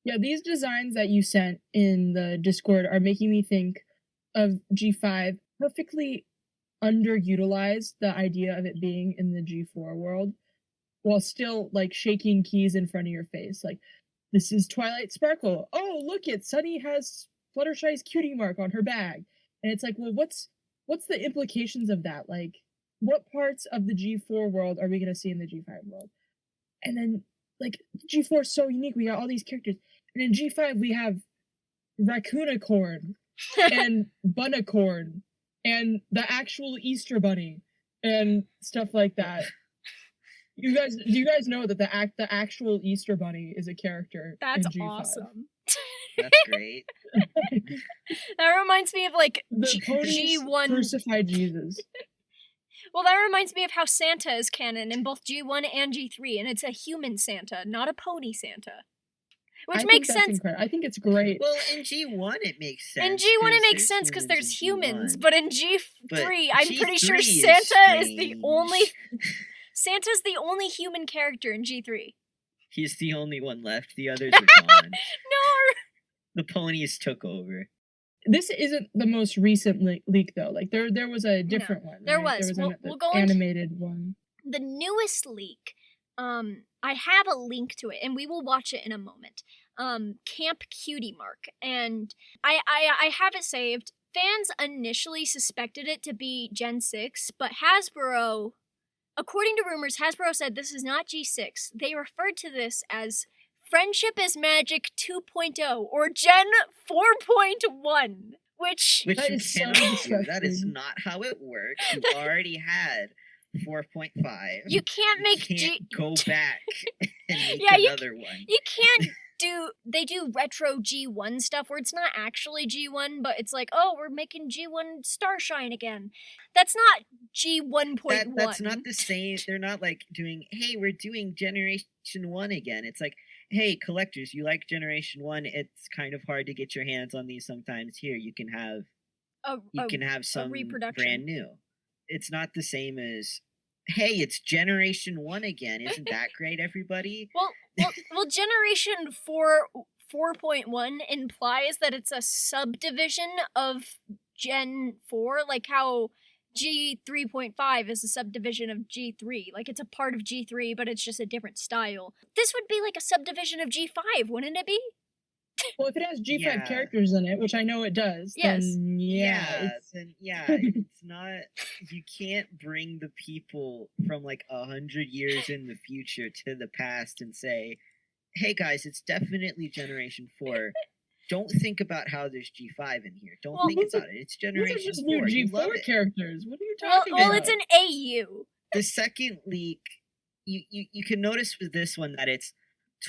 Yeah, these designs that you sent in the Discord are making me think of G5 perfectly underutilized the idea of it being in the G4 world, while still, like, shaking keys in front of your face. Like, this is Twilight Sparkle. Oh, look, Sunny has Fluttershy's cutie mark on her bag. And it's like, well, what's the implications of that? Like, what parts of the G4 world are we going to see in the G5 world? And then, like, G4 is so unique. We got all these characters. And in G5, we have Raccoonicorn and Bunicorn and the actual Easter Bunny and stuff like that. Do you guys know that the actual Easter Bunny is a character? That's in G5? awesome. That's great. That reminds me of, like, The ponies G1 crucified Jesus. Well, that reminds me of how Santa is canon in both G1 and G3, and it's a human Santa, not a pony Santa. Which makes sense. I think it's great. Well, in G1 it makes sense. In G1 it makes sense because there's humans, but in G3 I'm pretty sure Santa is the only Santa's the only human character in G3. He's the only one left. The others are gone. No! The ponies took over. This isn't the most recent leak though. Like there was a different one. There right? was. We'll go animated one. The newest leak. I have a link to it, and we will watch it in a moment. Camp Cutie Mark, and I have it saved. Fans initially suspected it to be Gen 6, but Hasbro, according to rumors, Hasbro said this is not G6. They referred to this as Friendship is Magic 2.0 or Gen 4.1, which you is cannot so do. That is not how it works. You already had 4.5. You can't make you can't go back and make another one. You can't they do retro G1 stuff where it's not actually G1, but it's like, oh, we're making G1 Starshine again. That's not G1.1. That's not the same. They're not like doing, hey, we're doing Generation 1 again. It's like, hey, collectors, you like Generation 1. It's kind of hard to get your hands on these sometimes. Here, you can have some reproduction. Brand new. It's not the same as, hey, it's Generation 1 again. Isn't that great, everybody? Well, Generation 4.1 implies that it's a subdivision of Gen 4, like how G3.5 is a subdivision of G3. Like, it's a part of G3, but it's just a different style. This would be like a subdivision of G5, wouldn't it be? Well, if it has G5 characters in it, which I know it does, yes. then it's not. You can't bring the people from like 100 years in the future to the past and say, "Hey guys, it's definitely Generation 4." Don't think about how there's G5 in here. Don't think about it. It's Generation 4. Just new G4 characters. What are you talking about? Well, it's an AU. The second leak, you can notice with this one that it's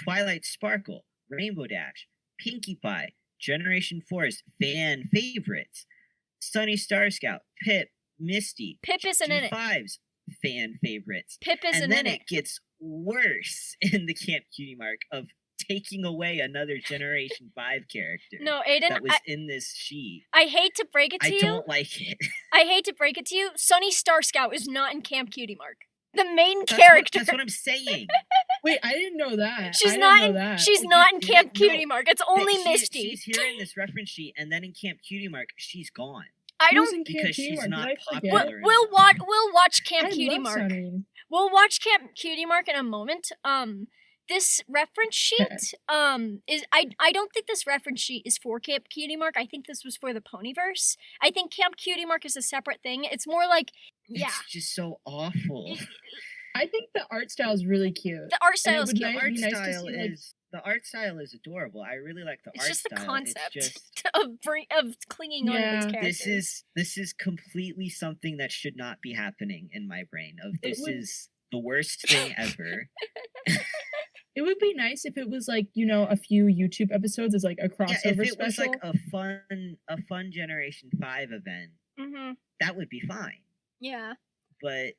Twilight Sparkle, Rainbow Dash, Pinkie Pie, Generation 4's fan favorites, Sunny Star Scout, Pip, Misty, Pip isn't in it. G5's fan favorites. Pip isn't in it. And then it gets worse in the Camp Cutie Mark of taking away another Generation 5 character. No, Aiden, that was in this sheet. I hate to break it to you. I don't like it. I hate to break it to you. Sunny Star Scout is not in Camp Cutie Mark. The main character. That's what I'm saying. Wait, I didn't know that. She's not in Camp Cutie Mark. It's only Misty. She's here in this reference sheet, and then in Camp Cutie Mark, she's gone. I don't because she's not popular. We'll watch Camp Cutie Mark. Sunny. We'll watch Camp Cutie Mark in a moment. This reference sheet is I don't think this reference sheet is for Camp Cutie Mark. I think this was for the Ponyverse. I think Camp Cutie Mark is a separate thing. It's more like it's just so awful. I think the art style is really cute. The art style is cute. The art style is adorable. I really like the art style. It's just the concept of clinging on to its characters. This is completely something that should not be happening in my brain. Is the worst thing ever. It would be nice if it was like, a few YouTube episodes as like a crossover if it special. was like a fun Generation 5 event, that would be fine. Yeah. But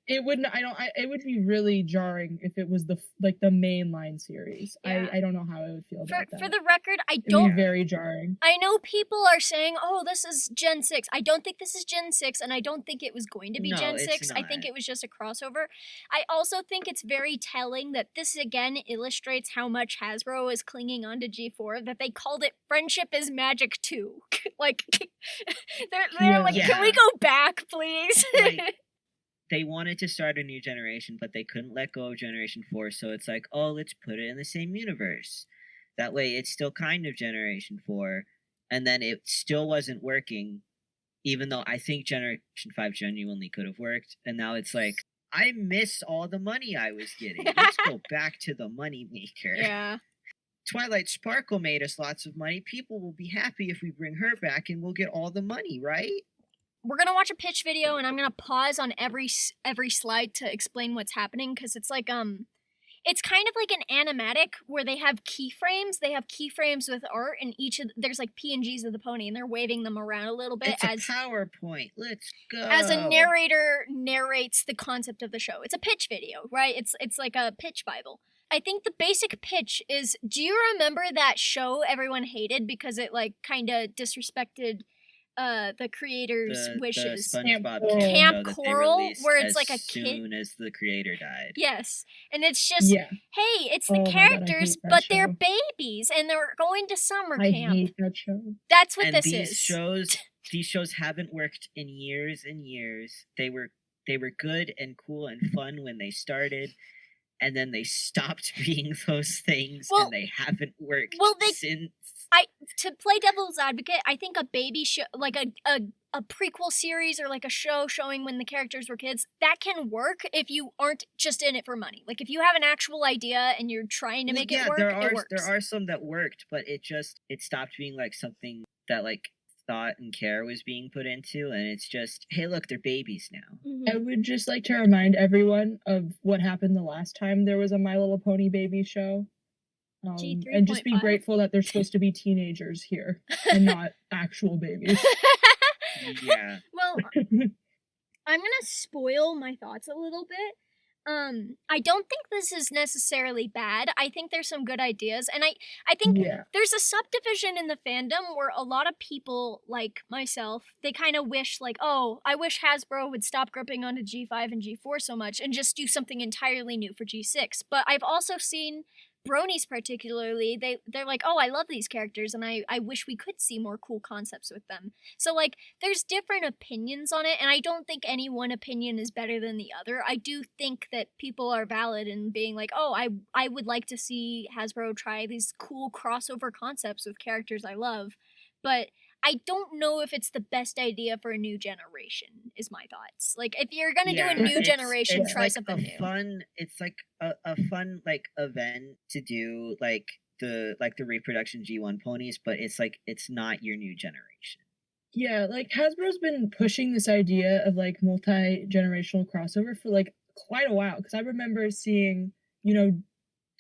it wouldn't. It would be really jarring if it was the mainline series. Yeah. I don't know how I would feel about that. For the record, It'd be very jarring. I know people are saying, "Oh, this is Gen 6." I don't think this is Gen 6, and I don't think it was going to be Gen 6. I think it was just a crossover. I also think it's very telling that this again illustrates how much Hasbro is clinging on to G4. That they called it "Friendship is Magic 2." Like they're like, "Can we go back, please?" They wanted to start a new generation, but they couldn't let go of Generation 4, so it's like, oh, let's put it in the same universe. That way it's still kind of Generation 4, and then it still wasn't working, even though I think Generation 5 genuinely could have worked, and now it's like, I miss all the money I was getting. Let's go back to the money maker. Yeah. Twilight Sparkle made us lots of money. People will be happy if we bring her back, and we'll get all the money, right? We're gonna watch a pitch video, and I'm gonna pause on every slide to explain what's happening, because it's like it's kind of like an animatic where they have keyframes. They have keyframes with art, and there's like PNGs of the pony, and they're waving them around a little bit. It's a PowerPoint. Let's go. As a narrator narrates the concept of the show. It's a pitch video, right? It's like a pitch Bible. I think the basic pitch is: do you remember that show everyone hated because it like kind of disrespected the creator's The wishes. SpongeBob Camp Camp show that they Coral, released where it's as like a kid. soon as the creator died. Yes, and it's just, Yeah. hey, it's the Oh my God, I characters, hate that but they're show. babies, and they're going to summer I camp. hate that show. That's what And this these is. shows haven't worked in years and years. They were good and cool and fun when they started, and then they stopped being those things, Well- and they haven't worked since. To play devil's advocate, I think a baby show, like a prequel series or like a show showing when the characters were kids, that can work if you aren't just in it for money. Like if you have an actual idea and you're trying to make it work, it works. There are some that worked, but it stopped being like something that like thought and care was being put into, and it's just, hey, look, they're babies now. I would just like to remind everyone of what happened the last time there was a My Little Pony baby show. And just be 3.5. grateful that they're supposed to be teenagers here and not actual babies. Yeah. Well, I'm gonna spoil my thoughts a little bit. I don't think this is necessarily bad. I think there's some good ideas, and I think Yeah. there's a subdivision in the fandom where a lot of people, like myself, they kind of wish, like, oh, I wish Hasbro would stop gripping onto G5 and G4 so much and just do something entirely new for G6. But I've also seen bronies particularly, they're like, oh, I love these characters, and I wish we could see more cool concepts with them. So, like, there's different opinions on it, and I don't think any one opinion is better than the other. I do think that people are valid in being like, oh, I would like to see Hasbro try these cool crossover concepts with characters I love, but I don't know if it's the best idea for a new generation, is my thoughts. Like, if you're gonna do a new generation, try like something new. It's like a fun like event to do like the reproduction G1 ponies, but it's like it's not your new generation. Yeah, like Hasbro's been pushing this idea of like multi-generational crossover for like quite a while, because I remember seeing, you know,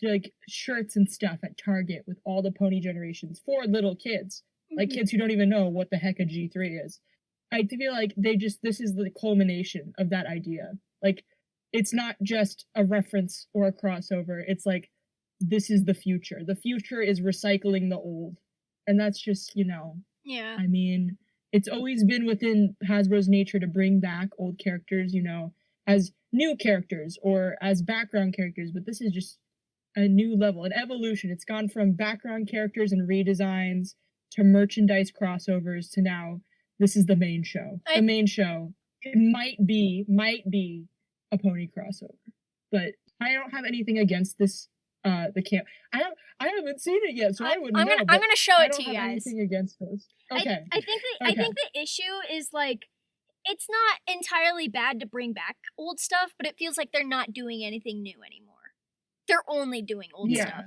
like shirts and stuff at Target with all the pony generations for little kids. Like kids who don't even know what the heck a G3 is. I feel like this is the culmination of that idea. Like, it's not just a reference or a crossover. It's like, this is the future. The future is recycling the old. And that's just, Yeah. I mean, it's always been within Hasbro's nature to bring back old characters, as new characters or as background characters. But this is just a new level, an evolution. It's gone from background characters and redesigns to merchandise crossovers to now this is the main show. The main show, it might be a pony crossover, but I don't have anything against this. The camp. I haven't seen it yet, so I wouldn't know. I'm gonna show it to you guys. Anything against this? Okay. I think the issue is like, it's not entirely bad to bring back old stuff, but it feels like they're not doing anything new anymore. They're only doing old stuff.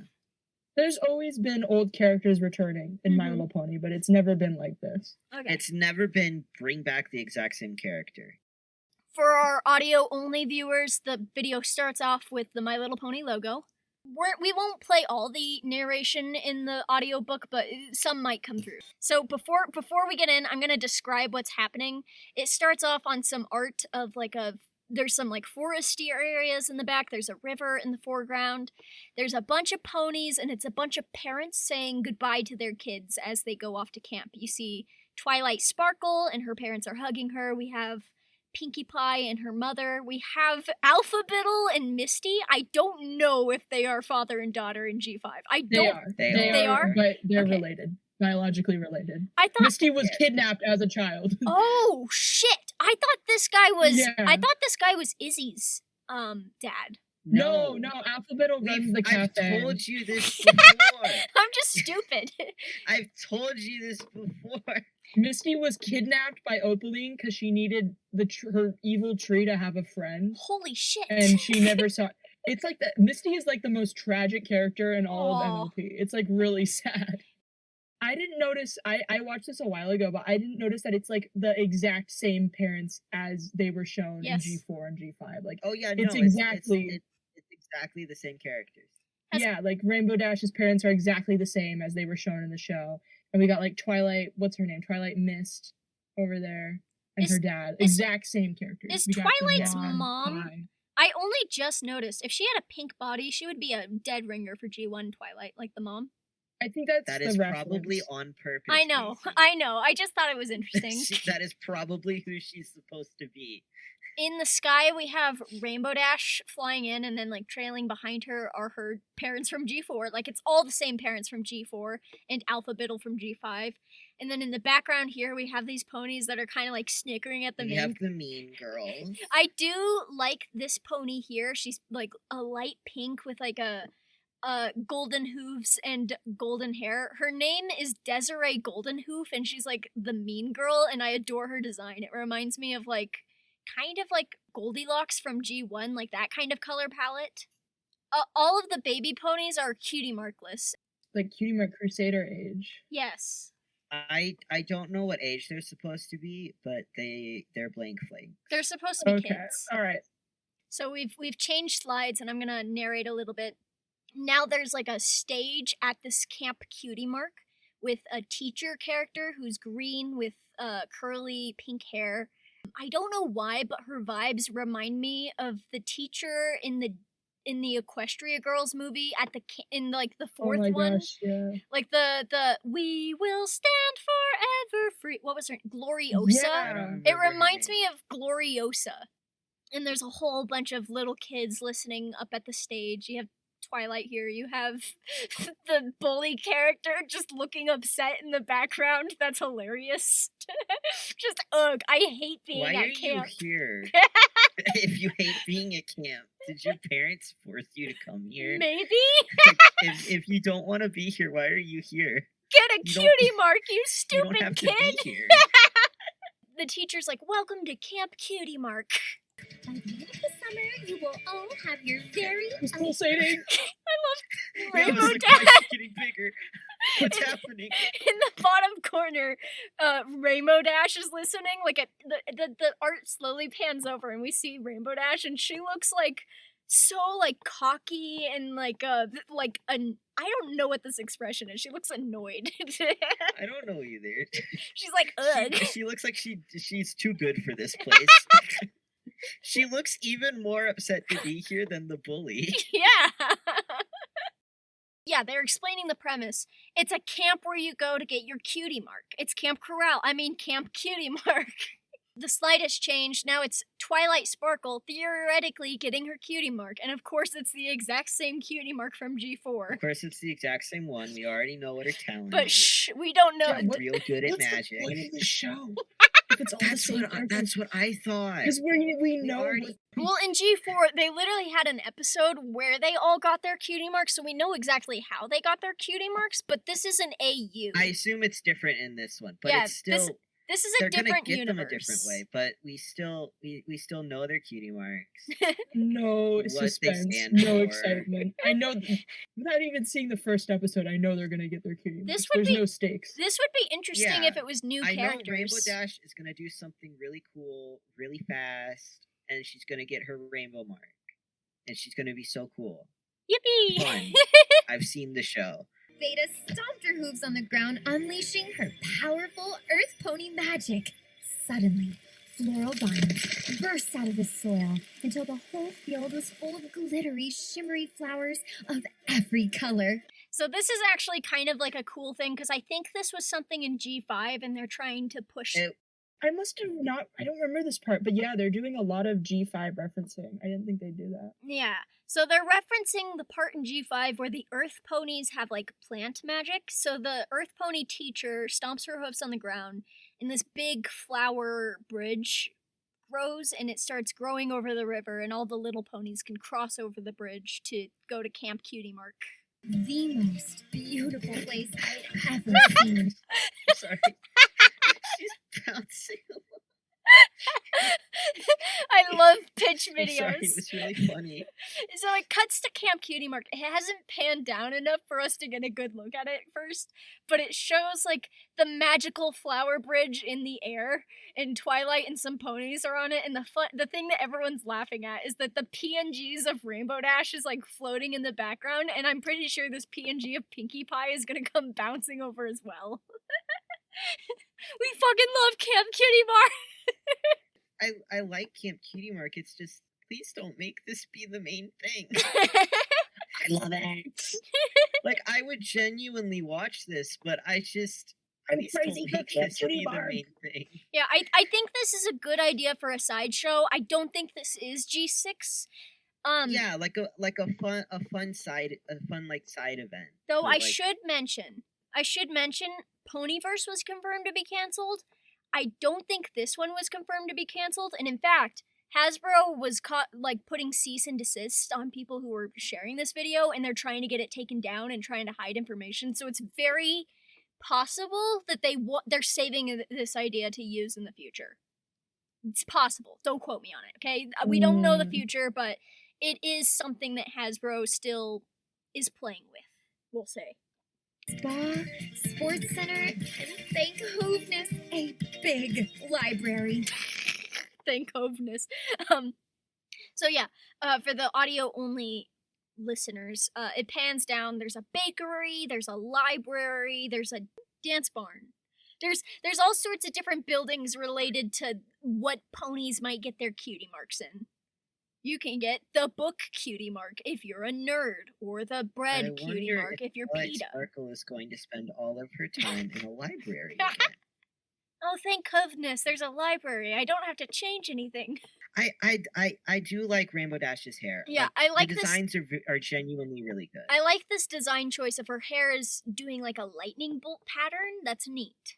There's always been old characters returning in My Little Pony, but it's never been like this. Okay. It's never been bring back the exact same character. For our audio-only viewers, the video starts off with the My Little Pony logo. We won't play all the narration in the audiobook, but some might come through. So before we get in, I'm going to describe what's happening. It starts off on some art of there's some like foresty areas in the back. There's a river in the foreground. There's a bunch of ponies, and it's a bunch of parents saying goodbye to their kids as they go off to camp. You see Twilight Sparkle, and her parents are hugging her. We have Pinkie Pie and her mother. We have Alpha Biddle and Misty. I don't know if they are father and daughter in G5. They are, but they're Okay. related. Biologically related. I thought Misty was kidnapped as a child. Oh shit! I thought this guy was. Yeah. I thought this guy was Izzy's dad. No, Alpha Biddle runs the cafe. I've told you this before. I'm just stupid. I've told you this before. Misty was kidnapped by Opaline because she needed her evil tree to have a friend, Holy shit! and she never saw. It's like that. Misty is like the most tragic character in all of MLP. It's like really sad. I didn't notice. I watched this a while ago, but I didn't notice that it's like the exact same parents as they were shown in G4 and G5. Like, oh yeah, it's no, exactly. It's exactly the same characters. Yeah, like Rainbow Dash's parents are exactly the same as they were shown in the show. And we got like Twilight, what's her name? Twilight Mist over there. And her dad. Exact same characters. Is Twilight's mom? I only just noticed. If she had a pink body, she would be a dead ringer for G1 Twilight, like the mom. I think that's That the is reference. probably on purpose. I know. Casey. I know. I just thought it was interesting. That is probably who she's supposed to be. In the sky, we have Rainbow Dash flying in, and then, like, trailing behind her are her parents from G4. Like, it's all the same parents from G4, and Alpha Biddle from G5. And then in the background here, we have these ponies that are kind of, like, snickering at the We have the mean girls. I do like this pony here. She's, like, a light pink with, like, a golden hooves and golden hair. Her name is Desiree Goldenhoof, and she's, like, the mean girl, and I adore her design. It reminds me of, like, kind of like Goldilocks from G1, like that kind of color palette. All of the baby ponies are cutie markless. Like Cutie Mark Crusader age. Yes. I don't know what age they're supposed to be, but they're blank flake. They're supposed to be Okay, kids. all right. So we've changed slides, and I'm gonna narrate a little bit. Now there's like a stage at this Camp Cutie Mark with a teacher character who's green with curly pink hair. I don't know why, but her vibes remind me of the teacher in the Equestria Girls movie in like the fourth oh my one. Gosh, yeah. Like the we will stand forever free. What was her Gloriosa? Yeah. It reminds me of Gloriosa. And there's a whole bunch of little kids listening up at the stage. You have Twilight here. You have the bully character just looking upset in the background. That's hilarious. Just ugh. I hate being Why at are camp. you here? If you hate being at camp, did your parents force you to come here? Maybe. if you don't want to be here, why are you here? Get a You don't- cutie mark, you You stupid don't have to kid. be here. The teacher's like, "Welcome to Camp Cutie Mark." By the end of the summer, you will all have your very It's pulsating. Rainbow That was Dash. like getting bigger. What's happening? In the bottom corner, Rainbow Dash is listening. Like the art slowly pans over, and we see Rainbow Dash, and she looks like so like cocky and like an I don't know what this expression is. She looks annoyed. I don't know either. She's like, ugh. She looks like she's too good for this place. She looks even more upset to be here than the bully. Yeah. Yeah, they're explaining the premise. It's a camp where you go to get your cutie mark. It's Camp Camp Cutie Mark. The slide has changed. Now it's Twilight Sparkle theoretically getting her cutie mark. And of course, it's the exact same cutie mark from G4. Of course, it's the exact same one. We already know what her talent But is. shh, we don't know. Yeah, what- Real good at What's magic. the point of the show? If it's all the same That's what I thought. Because we know already- Well, in G4, they literally had an episode where they all got their cutie marks, so we know exactly how they got their cutie marks, but this is an AU. I assume it's different in this one, but Yeah, it's still this is a they're gonna different get universe. them a different way. But we still know their cutie marks. no What they suspense, stand no for. excitement. I know, without even seeing the first episode, I know they're gonna get their cutie. This marks. would There's be- no stakes. This would be interesting Yeah, if it was new I know characters. Rainbow Dash is gonna do something really cool, really fast, and she's gonna get her rainbow mark, and she's gonna be so cool. Yippee! Fun. I've seen the show. Beta stomped her hooves on the ground, unleashing her powerful earth pony magic. Suddenly, floral vines burst out of the soil until the whole field was full of glittery, shimmery flowers of every color. So this is actually kind of like a cool thing, because I think this was something in G5, and they're trying to push... I must have not. I don't remember this part, but yeah, they're doing a lot of G5 referencing. I didn't think they'd do that. Yeah, so they're referencing the part in G5 where the earth ponies have, like, plant magic. So the earth pony teacher stomps her hoofs on the ground, and this big flower bridge grows, and it starts growing over the river, and all the little ponies can cross over the bridge to go to Camp Cutie Mark. The most beautiful place I'd ever seen. Sorry. She's bouncing. I love pitch I'm videos. sorry, it was really funny. So it cuts to Camp Cutie Mark. It hasn't panned down enough for us to get a good look at it first, but it shows like the magical flower bridge in the air, and Twilight and some ponies are on it. And the thing that everyone's laughing at is that the PNGs of Rainbow Dash is like floating in the background, and I'm pretty sure this PNG of Pinkie Pie is gonna come bouncing over as well. We fucking love Camp Cutie Mark. I like Camp Cutie Mark. It's just, please don't make this be the main thing. I love it. Like, I would genuinely watch this, but I just I'm please crazy don't for make Camp this be Cutie the Mark. main thing. Yeah, I think this is a good idea for a sideshow. I don't think this is G6. Yeah, like a fun side event. Though with, I like- should mention, Ponyverse was confirmed to be canceled. I don't think this one was confirmed to be canceled, and in fact, Hasbro was caught putting cease and desist on people who were sharing this video, and they're trying to get it taken down and trying to hide information. So it's very possible that they're saving this idea to use in the future. It's possible. Don't quote me on it, okay? We don't know the future, but it is something that Hasbro still is playing with, we'll say. Spa, sports center, and thank hoveness, a big library. Thank hoveness. So yeah, for the audio only listeners, it pans down. There's a bakery, there's a library, there's a dance barn. There's all sorts of different buildings related to what ponies might get their cutie marks in. You can get the book cutie mark if you're a nerd, or the bread cutie mark if you're PETA. Sparkle is going to spend all of her time in a library again. Oh, thank goodness, there's a library. I don't have to change anything. I do like Rainbow Dash's hair. Yeah, I like the this. designs are genuinely really good. I like this design choice of her hair is doing like a lightning bolt pattern. That's neat.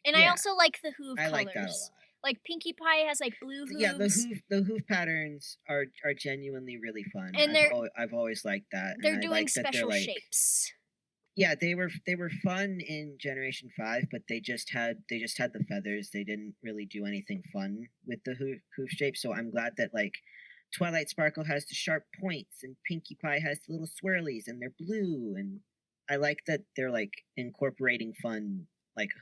And I Yeah, also like the hoof I colors. like that a lot. Like Pinkie Pie has like blue hooves. Yeah, the hoof patterns are genuinely really fun. And I've always liked that. They're and I doing like that special they're, shapes. Yeah, they were fun in Generation 5, but they just had the feathers. They didn't really do anything fun with the hoof shape. So I'm glad that Twilight Sparkle has the sharp points and Pinkie Pie has the little swirlies and they're blue, and I like that they're incorporating fun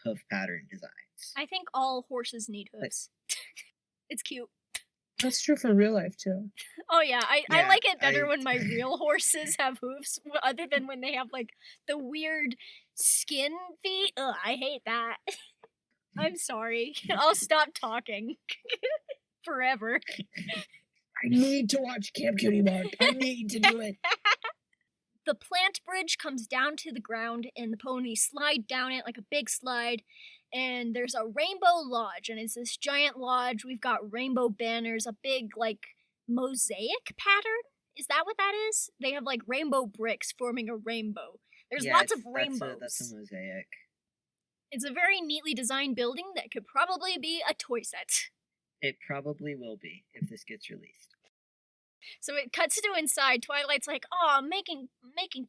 hoof pattern designs. I think all horses need hooves. It's cute. That's true for real life too. Oh yeah, I Yeah, like it better when my real horses have hooves, other than when they have the weird skin feet. Ugh, I hate that. I'm sorry. I'll stop talking. Forever. I need to watch Camp Cutie Mark. I need to do it. The plant bridge comes down to the ground, and the ponies slide down it like a big slide. And there's a rainbow lodge, and it's this giant lodge. We've got rainbow banners, a big mosaic pattern. Is that what that is? They have rainbow bricks forming a rainbow. There's lots of rainbows. That's a mosaic. It's a very neatly designed building that could probably be a toy set. It probably will be if this gets released. So it cuts to inside. Twilight's like, "Oh, making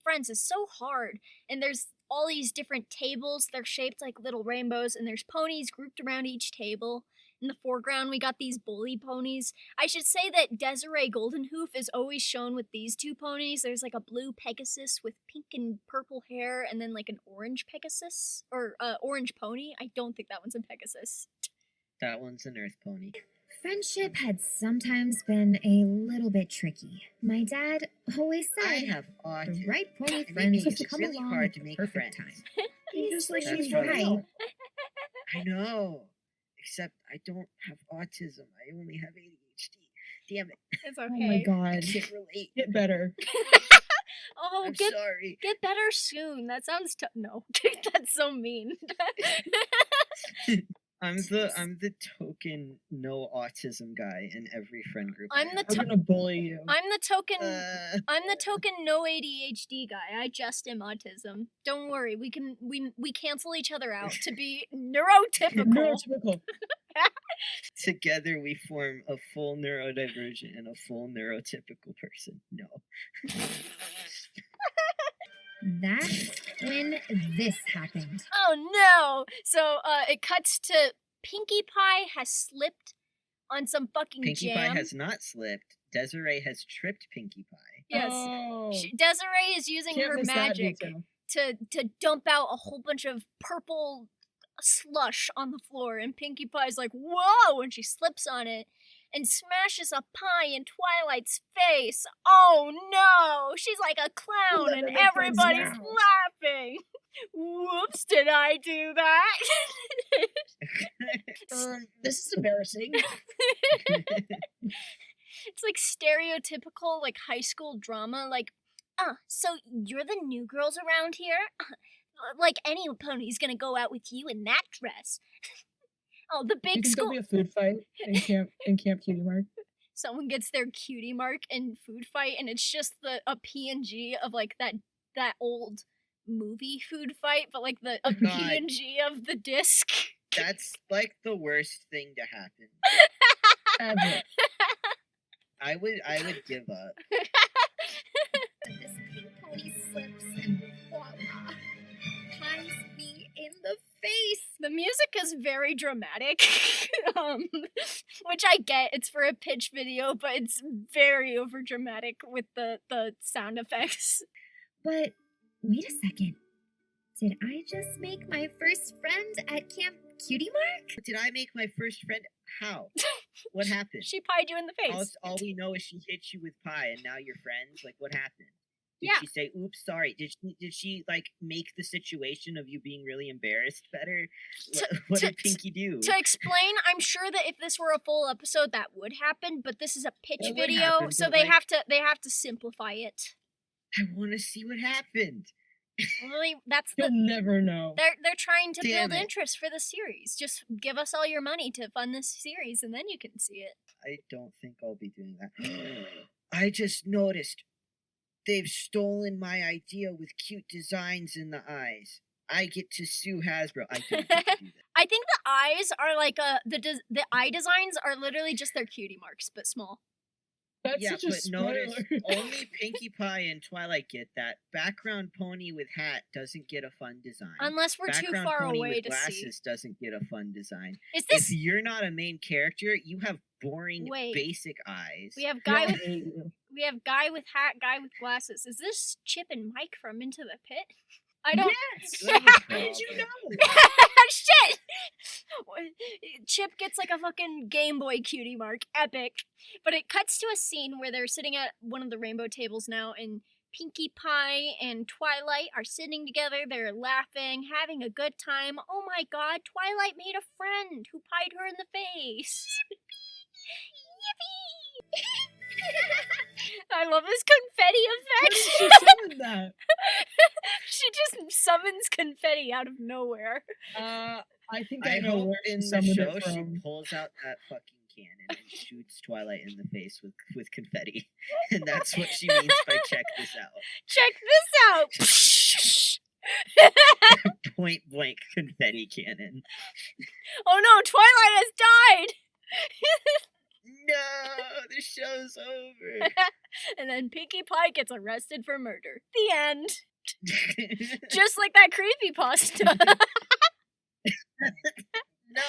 friends is so hard." And there's all these different tables. They're shaped like little rainbows, and there's ponies grouped around each table. In the foreground, we got these bully ponies. I should say that Desiree Goldenhoof is always shown with these two ponies. There's a blue Pegasus with pink and purple hair, and then an orange Pegasus, or orange pony. I don't think that one's a Pegasus. That one's an Earth pony. Friendship had sometimes been a little bit tricky. My dad always I said have autism. the right pony It friends makes it come really along hard at to the make perfect friends. time. Just like That's she's right. right. I know. Except I don't have autism. I only have ADHD. Damn it. It's Oh okay. my I god. can't relate. Get better. Oh, I'm get sorry. better soon. That sounds no. That's so mean. I'm the token no autism guy in every friend group. I'm the I'm gonna bully you. I'm the token Uh, no ADHD guy. I just am autism. Don't worry. We cancel each other out to be neurotypical. Neurotypical. together we form a full neurodivergent and a full neurotypical person. No. That's when this happened. Oh no! So it cuts to Pinkie Pie has slipped on some fucking Pinkie jam. Pie has not slipped. Desiree has tripped Pinkie Pie. Yes. Oh. Desiree is using Can't her miss that magic detail. to dump out a whole bunch of purple slush on the floor, and Pinkie Pie's like, "Whoa!" and she slips on it and smashes a pie in Twilight's face. Oh no! She's like a clown, We'll and never make friends everybody's now. laughing. Whoops! Did I do that? This is embarrassing. It's like stereotypical high school drama. So you're the new girls around here? Like any pony's gonna go out with you in that dress. Oh, the You big think there'll school. be a food fight in Camp Cutie Mark? Someone gets their cutie mark in food fight, and it's just a PNG of like that old movie food fight, but like a God. PNG of the disc. That's like the worst thing to happen. Ever. I would give up. This pink pony slips and voila, pies me in the face. The music is very dramatic, which I get. It's for a pitch video, but it's very over dramatic with the sound effects. But wait a second. Did I just make my first friend at Camp Cutie Mark? Did I make my first friend? How? What happened? She pied you in the face. All we know is she hit you with pie, and now you're friends. Like, what happened? Did Yeah. she say, "Oops, sorry"? Did she like make the situation of you being really embarrassed better? What did Pinky do? To explain, I'm sure that if this were a full episode, that would happen. But this is a pitch That would video, happen, so but, they like- have to simplify it. I want to see what happened. Really, that's You'll the. never know. They're trying to Damn build it. interest for the series. Just give us all your money to fund this series, and then you can see it. I don't think I'll be doing that. I just noticed they've stolen my idea with cute designs in the eyes. I get to sue Hasbro. I don't get to do that. I think the eyes are like the eye designs are literally just their cutie marks, but small. That's Yeah, such a but spoiler. notice only Pinkie Pie and Twilight get that. Background pony with hat doesn't get a fun design. Unless we're too Background far pony away with to glasses see. doesn't get a fun design. Is If this? you're not a main character, you have boring, Wait. basic eyes. We have They all guy with hate you. hat, guy with glasses. Is this Chip and Mike from Into the Pit? I don't. Yes! Good How did you job. know? Shit! Chip gets like a fucking Game Boy cutie mark. Epic. But it cuts to a scene where they're sitting at one of the rainbow tables now, and Pinkie Pie and Twilight are sitting together. They're laughing, having a good time. Oh my god, Twilight made a friend who pied her in the face. Yippee! I love this confetti Where effect. did she summon that? She just summons confetti out of nowhere. I think I I know hope where in she the summoned show it she from. pulls out that fucking cannon and shoots Twilight in the face with confetti. And that's what she means by check this out. Check this out. Point blank confetti cannon. Oh no, Twilight has died. No, the show's over. And then Pinkie Pie gets arrested for murder. The end. Just like that creepypasta. No.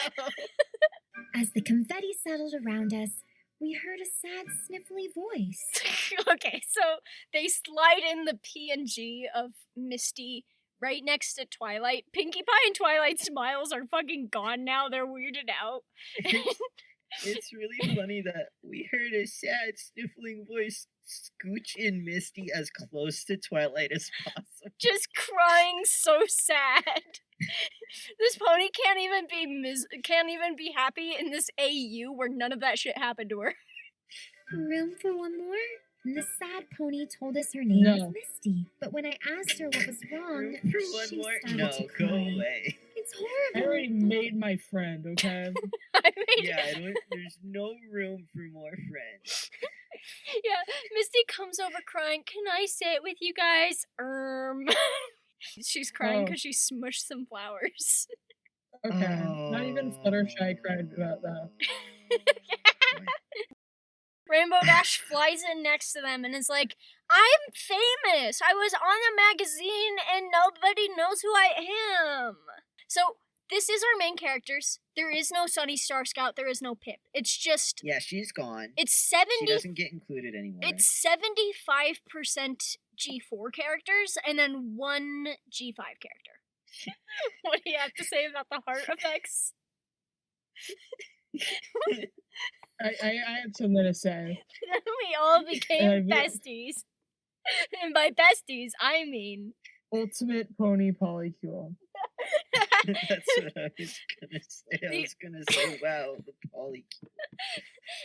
As the confetti settled around us, we heard a sad, sniffly voice. Okay, so they slide in the PNG of Misty right next to Twilight. Pinkie Pie and Twilight's smiles are fucking gone now. They're weirded out. It's really funny that we heard a sad, sniffling voice scooch in Misty as close to Twilight as possible. Just crying so sad. This pony can't even be happy in this AU where none of that shit happened to her. Room for one more? And the sad pony told us her name No. was Misty. But when I asked her what was wrong, Room for one she more? started No, to go cry. away. It's I horrible. already made my friend, okay? I mean, Yeah, there's no room for more friends. yeah, Misty comes over crying. Can I sit with you guys? She's crying Oh. because she smushed some flowers. Okay. Not even Fluttershy cried about that. Rainbow Dash flies in next to them and is like, I'm famous! I was on a magazine and nobody knows who I am! So, this is our main characters. There is no Sunny Star Scout, there is no Pip. It's just, Yeah, she's gone. it's She 70, doesn't get included anymore. it's 75% G4 characters and then one G5 character. What do you have to say about the heart effects? I have something to say. We all became will. besties. And by besties, I mean... Ultimate Pony Polycule. That's what I was gonna say. I was gonna say, wow, the polycule.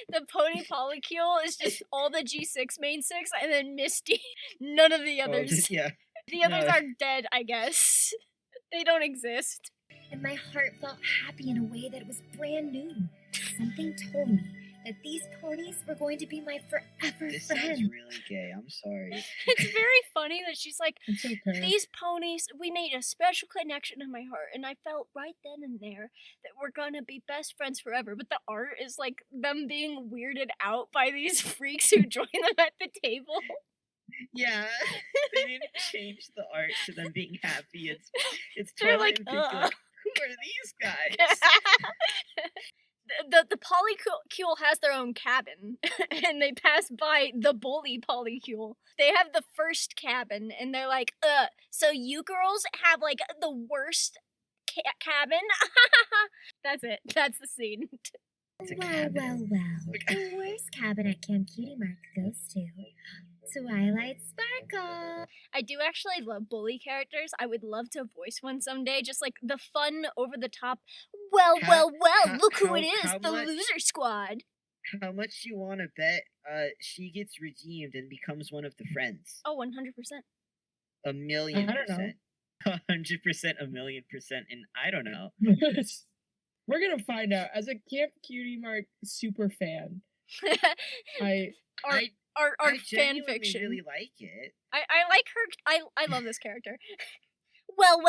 The pony polycule is just all the G6 main 6 and then Misty. None of the others. Yeah. The others No. are dead, I guess. They don't exist. And my heart felt happy in a way that was brand new. Something told me that these ponies were going to be my forever This sounds friends. really gay. I'm sorry. It's very funny that she's like, It's okay. these ponies, we made a special connection in my heart, and I felt right then and there that we're gonna be best friends forever. But the art is like them being weirded out by these freaks who join them at the table. Yeah, they didn't change the art to them being happy. It's They're Twilight like, and Pink. Like, who are these guys? The polycule has their own cabin, and they pass by the bully polycule. They have the first cabin, and they're like, so you girls have, like, the worst cabin? That's it. That's the scene. It's a Well, cabin. The worst cabin at Camp Cutie Mark goes to Twilight Sparkle. I do actually love bully characters. I would love to voice one someday. Just, like, the fun, over-the-top, well, look who it is, how the much- loser squad. How much you want to bet she gets redeemed and becomes one of the friends? Oh, 100%. 1,000,000%. I don't know. 100%, 1,000,000%, and I don't know. We're gonna find out. As a Camp Cutie Mark super fan, I Our I fan genuinely fiction. really like it. I like her. I love this character. Well,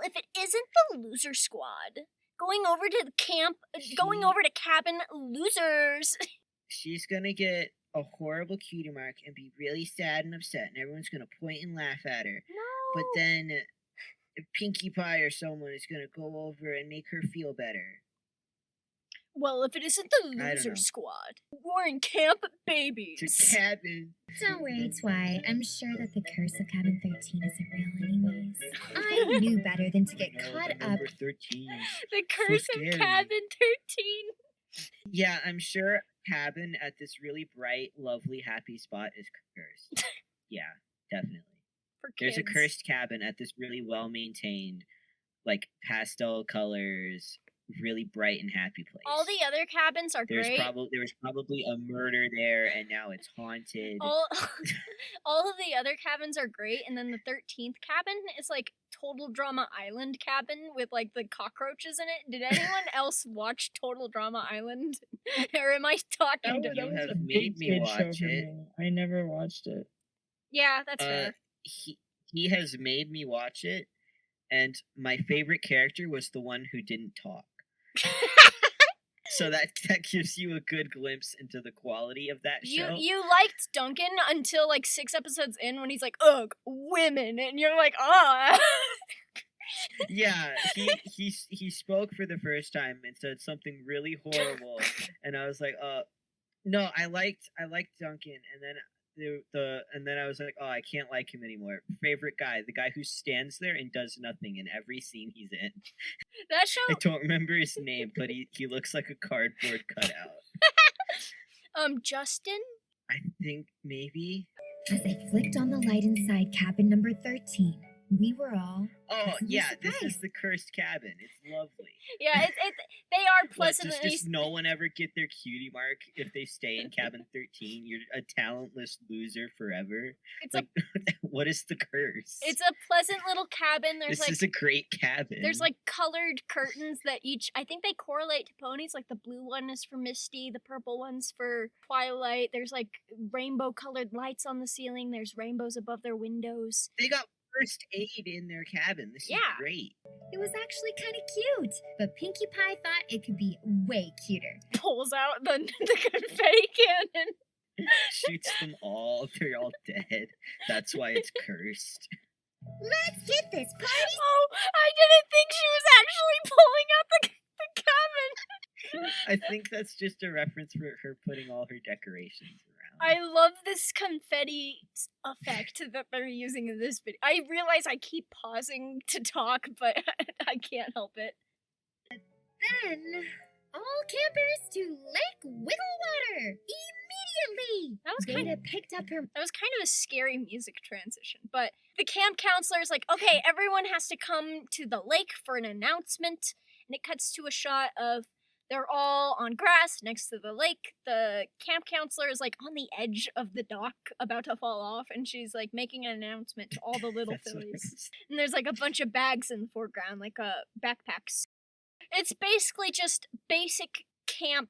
if it isn't the loser squad. Going over to the camp, going over to cabin losers. She's gonna get a horrible cutie mark and be really sad and upset, and everyone's gonna point and laugh at her. No. But then Pinkie Pie or someone is gonna go over and make her feel better. Well, if it isn't the don't know. loser squad, we're in Camp To Babies. cabin. Don't worry, Twi. I'm sure that the curse of Cabin 13 isn't real anyways. I knew better than to get No, caught the up. number 13. The curse of scary. Cabin 13. Yeah, I'm sure cabin at this really bright, lovely, happy spot is cursed. Yeah, definitely. For kids. There's a cursed cabin at this really well maintained, like pastel colors, really bright and happy place. All the other cabins are there great. was probably a murder there, and now it's haunted. All of the other cabins are great, and then the 13th cabin is like Total Drama Island cabin with like the cockroaches in it. Did anyone else watch Total Drama Island? Or am I talking to You was have a made big me kid watch show for it. me. I never watched it. Yeah, that's fair. He has made me watch it, and my favorite character was the one who didn't talk. So that gives you a good glimpse into the quality of that show. You liked Duncan until like 6 episodes in when he's like, ugh, women, and you're like, ah. Yeah, he spoke for the first time and said something really horrible, and I was like, no, I liked Duncan, and then and then I was like, oh, I can't like him anymore. Favorite guy, the guy who stands there and does nothing in every scene he's in. That show. I don't remember his name, but he looks like a cardboard cutout. Justin. I think maybe. As I flicked on the light inside cabin number 13, we were all Oh pleasantly yeah, this is surprised. the cursed cabin. It's lovely. Yeah, they are What, does pleasantly. just no one ever get their cutie mark if they stay in cabin 13? You're a talentless loser forever. It's Like, what is the curse? It's a pleasant little cabin. There's This like is a great cabin. there's like colored curtains that each I think they correlate to ponies. Like the blue one is for Misty, the purple one's for Twilight. There's like rainbow colored lights on the ceiling. There's rainbows above their windows. They got first aid in their cabin. This Yeah. is great. It was actually kind of cute, but Pinkie Pie thought it could be way cuter. Pulls out the confetti cannon. Shoots them all. They're all dead. That's why it's cursed. Let's get this party. Oh, I didn't think she was actually pulling out the cabin. I think that's just a reference for her putting all her decorations around. I love this confetti effect that they're using in this video. I realize I keep pausing to talk, but I can't help it. Then All campers to Lake Wigglewater immediately. Beta picked up her. That was kind of a scary music transition, but the camp counselor is like, okay, everyone has to come to the lake for an announcement, and it cuts to a shot of they're all on grass next to the lake. The camp counselor is like on the edge of the dock about to fall off, and she's like making an announcement to all the little fillies. And there's like a bunch of bags in the foreground, like backpacks. It's basically just basic camp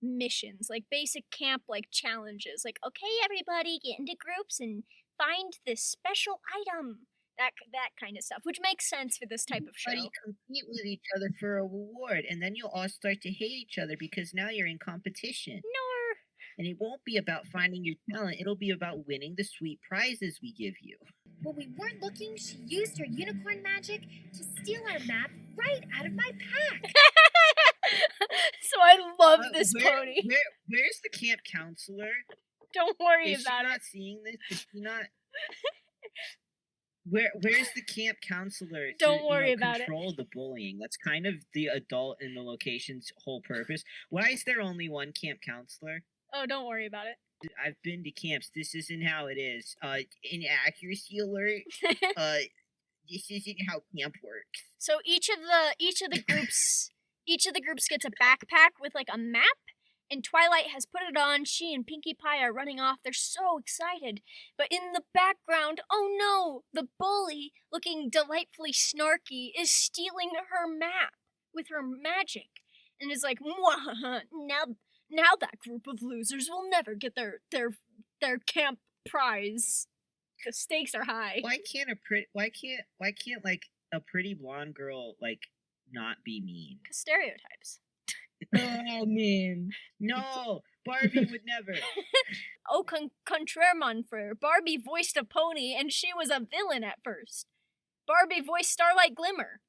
missions, like basic camp like challenges. Like, okay, everybody get into groups and find this special item. That kind of stuff, which makes sense for this type of show. Everybody compete with each other for a reward, and then you'll all start to hate each other because now you're in competition. No. And it won't be about finding your talent, it'll be about winning the sweet prizes we give you. When we weren't looking, she used her unicorn magic to steal our map right out of my pack. So I love this pony. Where's the camp counselor? Don't worry Is about she it. not seeing this? Is she not? Where's the camp counselor to Don't worry about control the bullying? That's kind of the adult in the location's whole purpose. Why is there only one camp counselor? Oh, don't worry about it. I've been to camps. This isn't how it is. Inaccuracy alert. This isn't how camp works. So each of the groups gets a backpack with like a map. And Twilight has put it on. She and Pinkie Pie are running off. They're so excited. But in the background, oh no, the bully, looking delightfully snarky, is stealing her map with her magic. And is like, "Mwahaha, now that group of losers will never get their camp prize. The stakes are high." Why can't like a pretty blonde girl like not be mean? 'Cause stereotypes. Oh, mean. No, Barbie would never. Au contraire, for Barbie voiced a pony, and she was a villain at first. Barbie voiced Starlight Glimmer.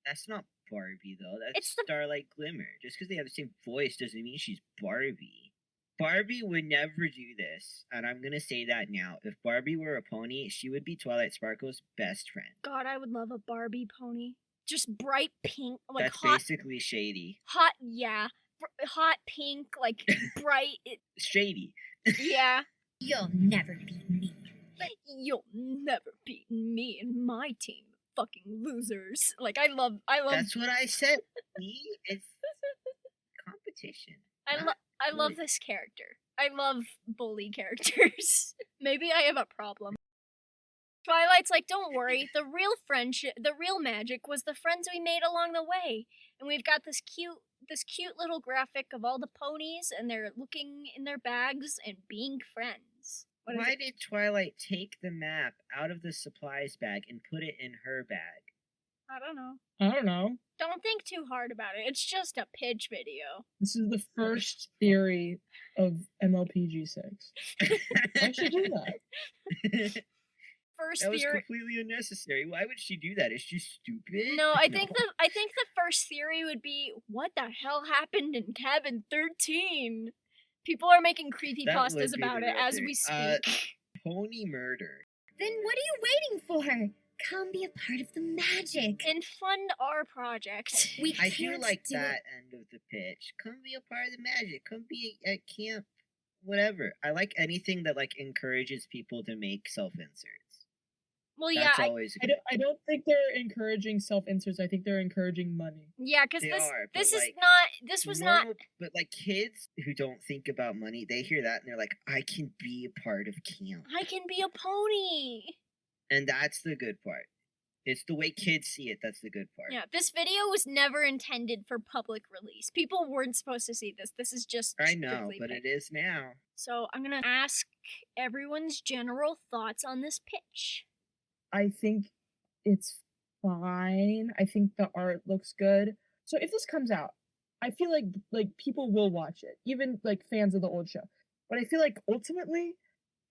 That's not Barbie though. That's It's the- Starlight Glimmer. Just because they have the same voice doesn't mean she's Barbie. Barbie would never do this, and I'm gonna say that now. If Barbie were a pony, she would be Twilight Sparkle's best friend. God, I would love a Barbie pony. Just bright pink, like That's hot, basically shady. hot, yeah, hot pink, like bright. Shady. Yeah. You'll never beat me. You'll never beat me and my team, fucking losers. Like I love. That's what I said. See? It's competition. I love this character. I love bully characters. Maybe I have a problem. Twilight's like, don't worry, the real magic was the friends we made along the way. And we've got this cute little graphic of all the ponies, and they're looking in their bags and being friends. Why did Twilight take the map out of the supplies bag and put it in her bag? I don't know. Don't think too hard about it. It's just a pitch video. This is the first theory of MLPG6. Why should she do that? That was completely unnecessary. Why would she do that? Is she stupid? No, I think the first theory would be, what the hell happened in cabin 13? People are making creepypastas about it as we speak. Pony murder. Then what are you waiting for? Come be a part of the magic. And fund our project. I do like that end of the pitch. Come be a part of the magic. Come be at camp. Whatever. I like anything that like encourages people to make self-inserts. Well, That's yeah, always I don't think they're encouraging self-inserts. I think they're encouraging money. Yeah, because this was not. But like kids who don't think about money, they hear that and they're like, I can be a part of camp. I can be a pony. And that's the good part. It's the way kids see it. That's the good part. Yeah, this video was never intended for public release. People weren't supposed to see this. This is just. I know, but it is now. So I'm gonna ask everyone's general thoughts on this pitch. I think it's fine. I think the art looks good. So if this comes out, I feel like people will watch it, even like fans of the old show. But I feel like ultimately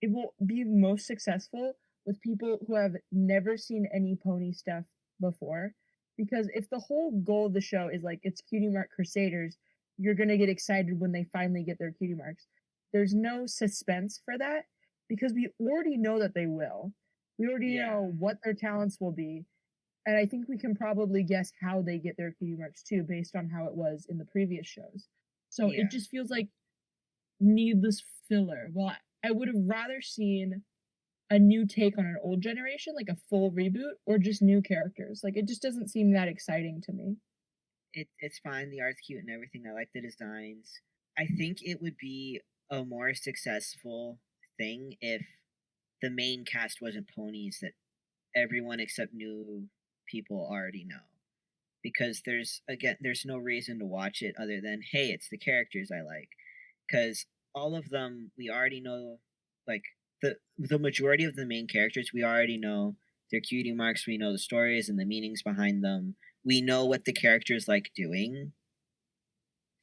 it will be most successful with people who have never seen any pony stuff before. Because if the whole goal of the show is like it's Cutie Mark Crusaders, you're gonna get excited when they finally get their cutie marks. There's no suspense for that because we already know that they will. We already know what their talents will be. And I think we can probably guess how they get their cutie marks too, based on how it was in the previous shows. So Yeah. it just feels like needless filler. Well, I would have rather seen a new take on an old generation, like a full reboot, or just new characters. Like, it just doesn't seem that exciting to me. It's fine. The art's cute and everything. I like the designs. I think it would be a more successful thing if the main cast wasn't ponies that everyone except new people already know. Because there's no reason to watch it other than, hey, it's the characters I like. Because all of them we already know, like the majority of the main characters we already know their cutie marks, we know the stories and the meanings behind them. We know what the characters like doing.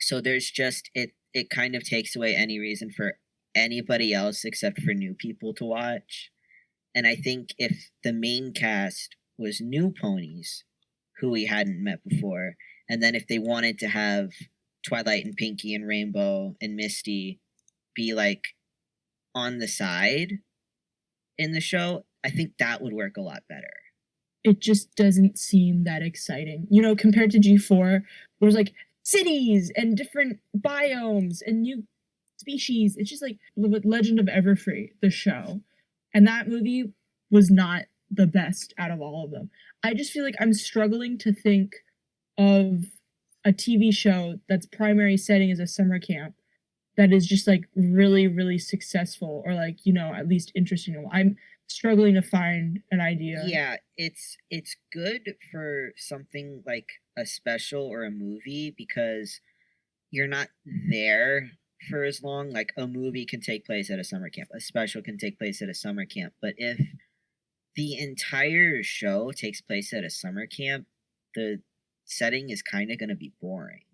So there's just it kind of takes away any reason for anybody else except for new people to watch. And I think if the main cast was new ponies who we hadn't met before, and then if they wanted to have Twilight and Pinkie and Rainbow and Misty be like on the side in the show, I think that would work a lot better. It just doesn't seem that exciting. You know, compared to G4, there's like cities and different biomes and new species. It's just like Legend of Everfree, the show. And that movie was not the best out of all of them. I just feel like I'm struggling to think of a TV show that's primary setting is a summer camp that is just like really, really successful or like, you know, at least interesting. I'm struggling to find an idea. Yeah, it's good for something like a special or a movie because you're not there for as long. Like a movie can take place at a summer camp, a special can take place at a summer camp. But if the entire show takes place at a summer camp, the setting is kind of going to be boring.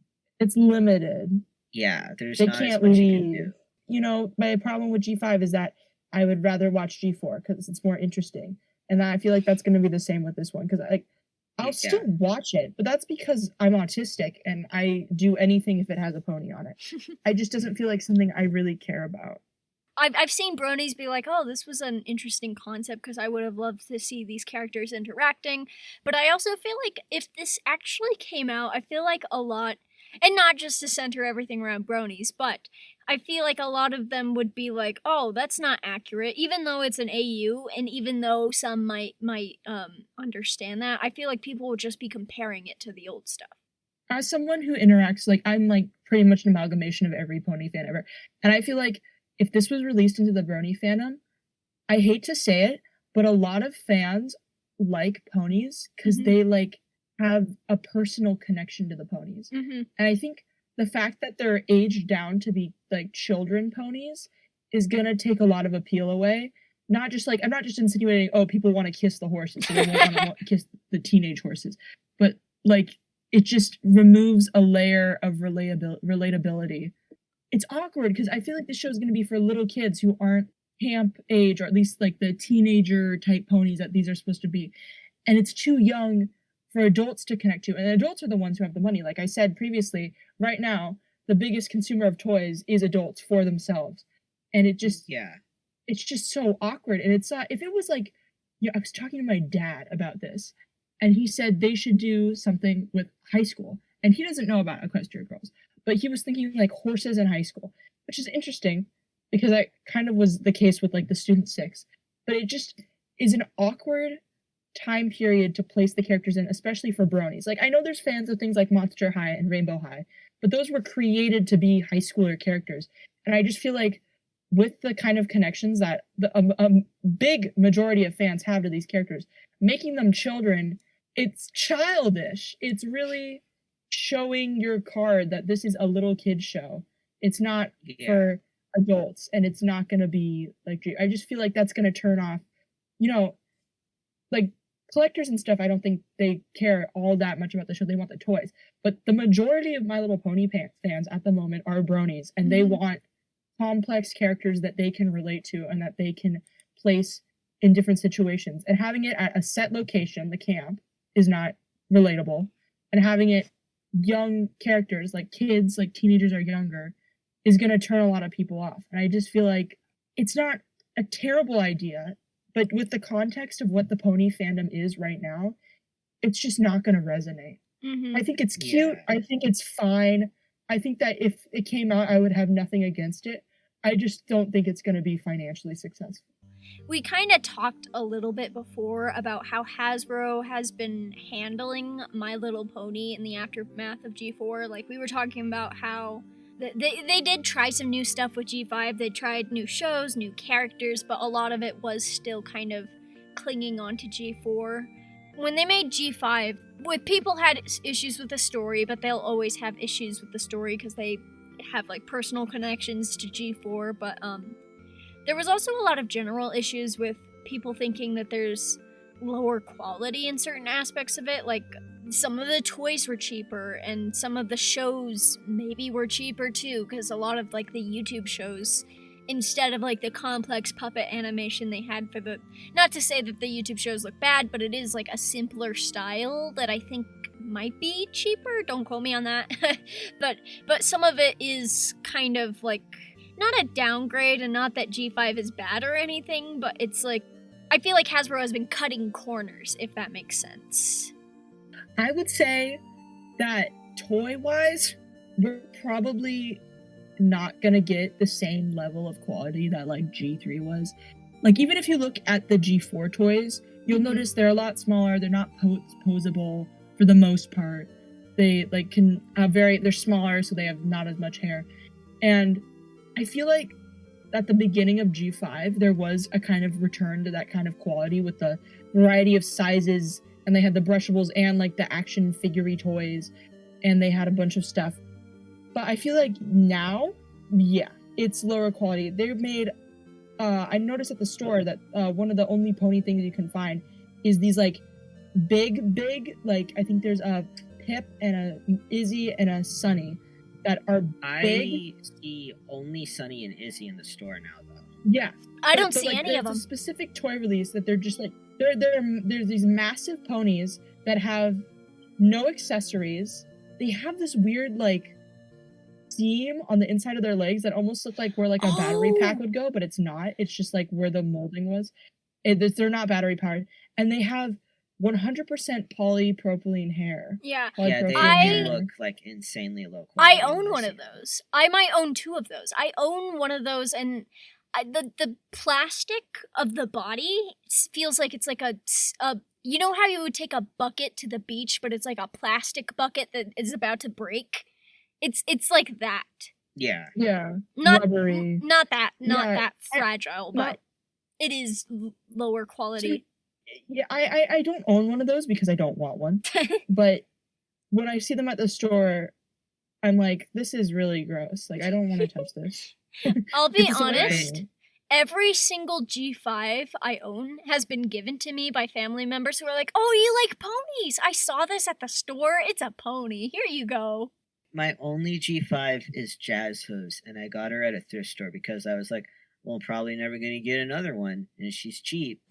It's limited. Yeah, there's they not can't as much leave. you can do. You know, my problem with G5 is that I would rather watch G4 because it's more interesting. And I feel like that's going to be the same with this one because I'll still watch it, but that's because I'm autistic and I do anything if it has a pony on it. I just doesn't feel like something I really care about. I've seen bronies be like, oh, this was an interesting concept because I would have loved to see these characters interacting. But I also feel like if this actually came out, I feel like a lot, and not just to center everything around bronies, but I feel like a lot of them would be like, oh, that's not accurate, even though it's an AU, and even though some might understand that, I feel like people would just be comparing it to the old stuff. As someone who interacts, like, I'm like pretty much an amalgamation of every pony fan ever, and I feel like if this was released into the brony fandom, I hate to say it, but a lot of fans like ponies because they like have a personal connection to the ponies. And I think the fact that they're aged down to be like children ponies is gonna take a lot of appeal away. Not just like, I'm not just insinuating, oh, people want to kiss the horses, so they won't want to kiss the teenage horses, but like it just removes a layer of relatability. It's awkward because I feel like this show is going to be for little kids who aren't camp age, or at least like the teenager type ponies that these are supposed to be. And it's too young for adults to connect to. And adults are the ones who have the money. Like I said previously, right now, the biggest consumer of toys is adults for themselves. And it just, it's just so awkward. And it's if it was like, you know, I was talking to my dad about this, and he said they should do something with high school. And he doesn't know about Equestria Girls, but he was thinking like horses in high school, which is interesting because that kind of was the case with like the Student 6. But it just is an awkward time period to place the characters in, especially for bronies. Like I know there's fans of things like Monster High and Rainbow High, but those were created to be high schooler characters. And I just feel like with the kind of connections that a big majority of fans have to these characters, making them children, it's childish. It's really showing your card that this is a little kid show. It's not for adults, and it's not going to be like, I just feel like that's going to turn off, you know, like collectors and stuff. I don't think they care all that much about the show. They want the toys, but the majority of My Little Pony fans at the moment are bronies, and they want complex characters that they can relate to and that they can place in different situations. And having it at a set location, the camp, is not relatable, and having it young characters, like kids, like teenagers or younger, is going to turn a lot of people off. And I just feel like it's not a terrible idea, but with the context of what the pony fandom is right now, it's just not going to resonate. Mm-hmm. I think it's cute. Yeah. I think it's fine. I think that if it came out, I would have nothing against it. I just don't think it's going to be financially successful. We kind of talked a little bit before about how Hasbro has been handling My Little Pony in the aftermath of G4. Like, we were talking about how they did try some new stuff with G5. They tried new shows, new characters, but a lot of it was still kind of clinging on to G4. When they made G5, people had issues with the story, but they'll always have issues with the story because they have like personal connections to G4, but there was also a lot of general issues with people thinking that there's lower quality in certain aspects of it. Like, some of the toys were cheaper, and some of the shows maybe were cheaper too, because a lot of like the YouTube shows, instead of like the complex puppet animation they had for the, not to say that the YouTube shows look bad, but it is like a simpler style that I think might be cheaper. Don't quote me on that. but some of it is kind of like not a downgrade, and not that G5 is bad or anything, but it's like, I feel like Hasbro has been cutting corners, if that makes sense. I would say that toy-wise, we're probably not gonna get the same level of quality that like G3 was. Like, even if you look at the G4 toys, you'll notice they're a lot smaller. They're not posable for the most part. They like can have they're smaller, so they have not as much hair. And I feel like at the beginning of G5, there was a kind of return to that kind of quality with the variety of sizes, and they had the brushables and like the action figure toys, and they had a bunch of stuff. But I feel like now, yeah, it's lower quality. They've made, I noticed at the store that one of the only pony things you can find is these like big, like I think there's a Pip and a Izzy and a Sunny that are big. I see only Sunny and Izzy in the store now, though. Yeah. I don't see like, any of them. There's a specific toy release that they're just like, there's these massive ponies that have no accessories. They have this weird like seam on the inside of their legs that almost look like where like a battery pack would go, but it's not. It's just like where the molding was. They're not battery powered, and they have 100% polypropylene hair. Yeah. Yeah, they look like insanely low quality. I own one of those. I might own two of those. I own one of those, and the plastic of the body feels like it's like a you know how you would take a bucket to the beach, but it's like a plastic bucket that is about to break? It's like that. Yeah. Yeah. Not rubbery. Not that fragile, but it is lower quality. Yeah, I don't own one of those because I don't want one. But when I see them at the store, I'm like, this is really gross. Like, I don't want to touch this. I'll be honest, every single G5 I own has been given to me by family members who are like, oh, you like ponies? I saw this at the store. It's a pony. Here you go. My only G5 is Jazz Hooves, and I got her at a thrift store because I was like, well, I'm probably never going to get another one, and she's cheap.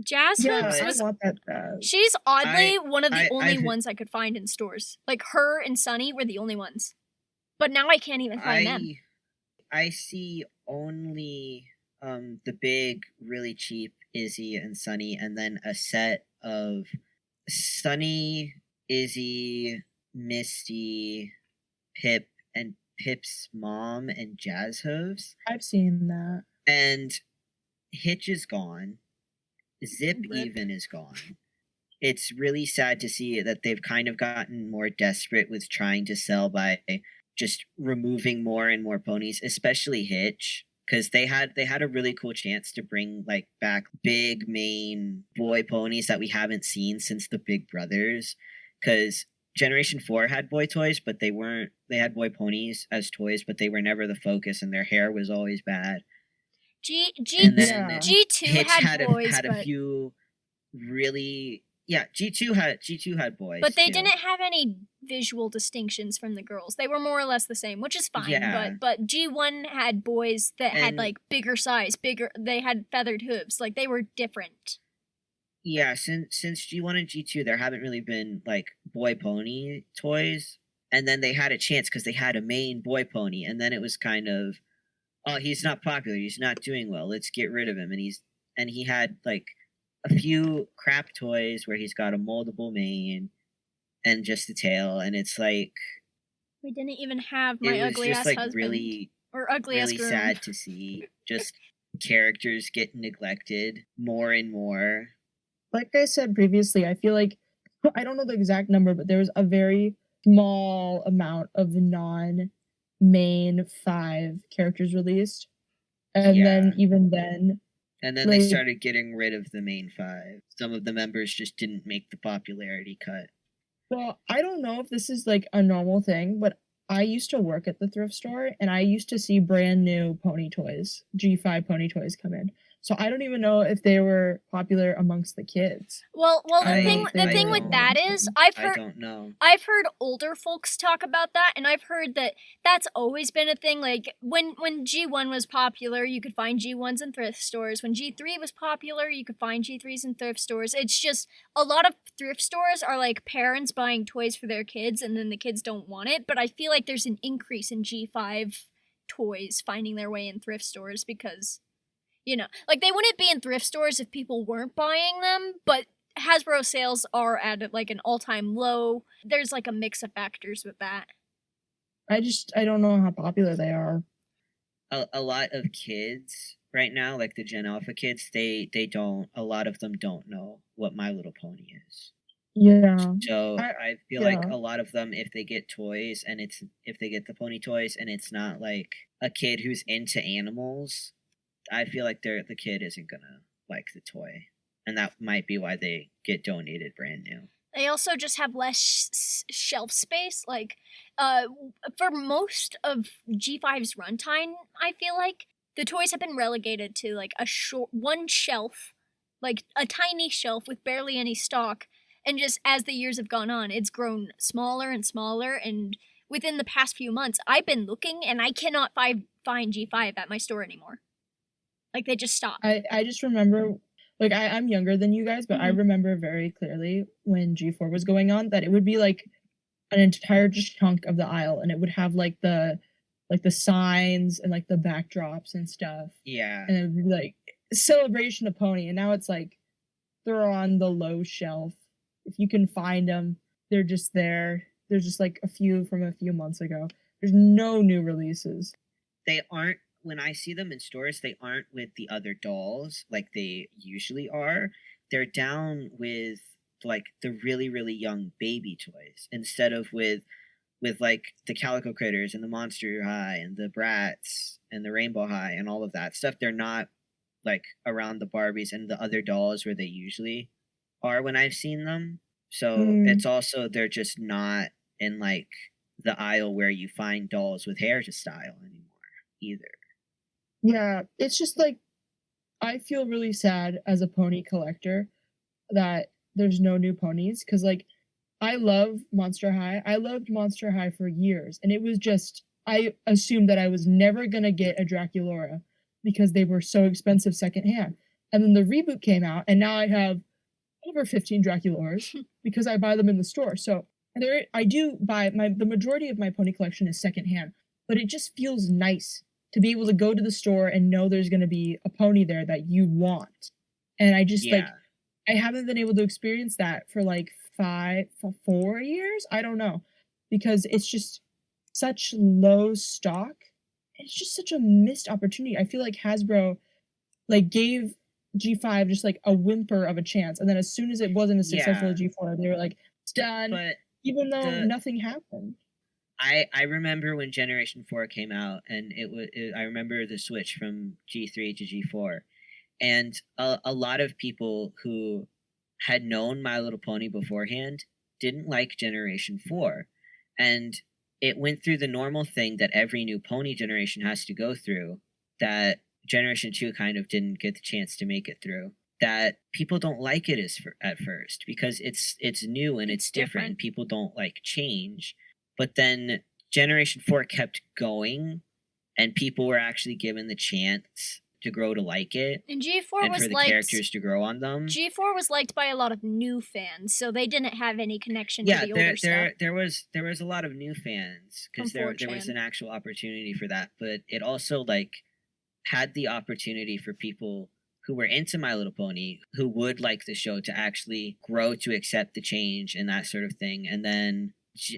Jazz Hooves I want that. She's oddly one of the only ones I could find in stores. Like, her and Sunny were the only ones. But now I can't even find them. I see only the big, really cheap Izzy and Sunny, and then a set of Sunny, Izzy, Misty, Pip, and Pip's mom and Jazz Hooves. I've seen that. And Hitch is gone. Zip even is gone. It's really sad to see that they've kind of gotten more desperate with trying to sell by just removing more and more ponies, especially Hitch, because they had a really cool chance to bring like back big main boy ponies that we haven't seen since the Big Brothers, because Generation 4 had boy toys, but they had boy ponies as toys, but they were never the focus, and their hair was always bad. G2 Hitch had boys, had a few really, G2 had boys, but they didn't have any visual distinctions from the girls. They were more or less the same, which is fine. Yeah. But G1 had boys that had like bigger size, they had feathered hooves, like they were different. Yeah, since G1 and G2, there haven't really been like boy pony toys, and then they had a chance because they had a main boy pony, and then it was kind of, oh, he's not popular, he's not doing well, let's get rid of him. And he had like a few crap toys where he's got a moldable mane and just a tail, and it's like We didn't even have my it was ugly just ass like husband really or ugly ass really groom. sad to see just characters get neglected more and more. Like I said previously, I feel like, I don't know the exact number, but there was a very small amount of non-main 5 characters released. And then, even then, And then they like, started getting rid of the main 5. Some of the members just didn't make the popularity cut. well, I don't know if this is like a normal thing, but I used to work at the thrift store and I used to see brand new pony toys, G5 pony toys come in. So I don't even know if they were popular amongst the kids. Well, I the thing with don't that know. is, I don't know. I've heard older folks talk about that, and I've heard that that's always been a thing. Like when G1 was popular, you could find G1s in thrift stores. When G3 was popular, you could find G3s in thrift stores. It's just a lot of thrift stores are like parents buying toys for their kids, and then the kids don't want it. But I feel like there's an increase in G5 toys finding their way in thrift stores because, you know, like they wouldn't be in thrift stores if people weren't buying them, but Hasbro sales are at like an all-time low. There's like a mix of factors with that. I don't know how popular they are. A lot of kids right now, like the Gen Alpha kids, a lot of them don't know what My Little Pony is. Yeah. So I feel like yeah. a lot of them, if they get toys and if they get the pony toys and it's not like a kid who's into animals, I feel like the kid isn't gonna like the toy. And that might be why they get donated brand new. They also just have less shelf space. Like, for most of G5's runtime, I feel like the toys have been relegated to like one shelf, like a tiny shelf with barely any stock. And just as the years have gone on, it's grown smaller and smaller. And within the past few months, I've been looking and I cannot find G5 at my store anymore. Like, they just stopped. I just remember, like, I'm younger than you guys, but I remember very clearly when G4 was going on that it would be like an entire just chunk of the aisle, and it would have like the signs and like the backdrops and stuff. Yeah. And it would be like celebration of pony, and now it's like they're on the low shelf. If you can find them, they're just there. There's just like a few from a few months ago. There's no new releases. They aren't, when I see them in stores, they aren't with the other dolls like they usually are. They're down with like the really, really young baby toys instead of with like the Calico Critters and the Monster High and the Bratz and the Rainbow High and all of that stuff. They're not like around the Barbies and the other dolls where they usually are when I've seen them. So it's also, they're just not in like the aisle where you find dolls with hair to style anymore either. Yeah, it's just like, I feel really sad as a pony collector that there's no new ponies, because like I love Monster High. I loved Monster High for years, and it was just, I assumed that I was never gonna get a Draculaura because they were so expensive secondhand. And then the reboot came out, and now I have over 15 Draculauras because I buy them in the store. So I do buy the majority of my pony collection is secondhand, but it just feels nice to be able to go to the store and know there's going to be a pony there that you want. And I just like, I haven't been able to experience that for like 4 years. I don't know, because it's just such low stock. It's just such a missed opportunity. I feel like Hasbro like gave G5 just like a whimper of a chance, and then as soon as it wasn't as successful as G4, they were like, it's done. But even though nothing happened. I remember when Generation 4 came out, and I remember the switch from G3 to G4, and a lot of people who had known My Little Pony beforehand didn't like Generation 4, and it went through the normal thing that every new pony generation has to go through, that Generation 2 kind of didn't get the chance to make it through. That people don't like it at first because it's new and it's different. People don't like change. But then Generation 4 kept going, and people were actually given the chance to grow to like it. And G4 was for the liked, characters to grow on them. G4 was liked by a lot of new fans, so they didn't have any connection to the older stuff. There was a lot of new fans because there was an actual opportunity for that, but it also like had the opportunity for people who were into My Little Pony, who would like the show to actually grow to accept the change and that sort of thing. And then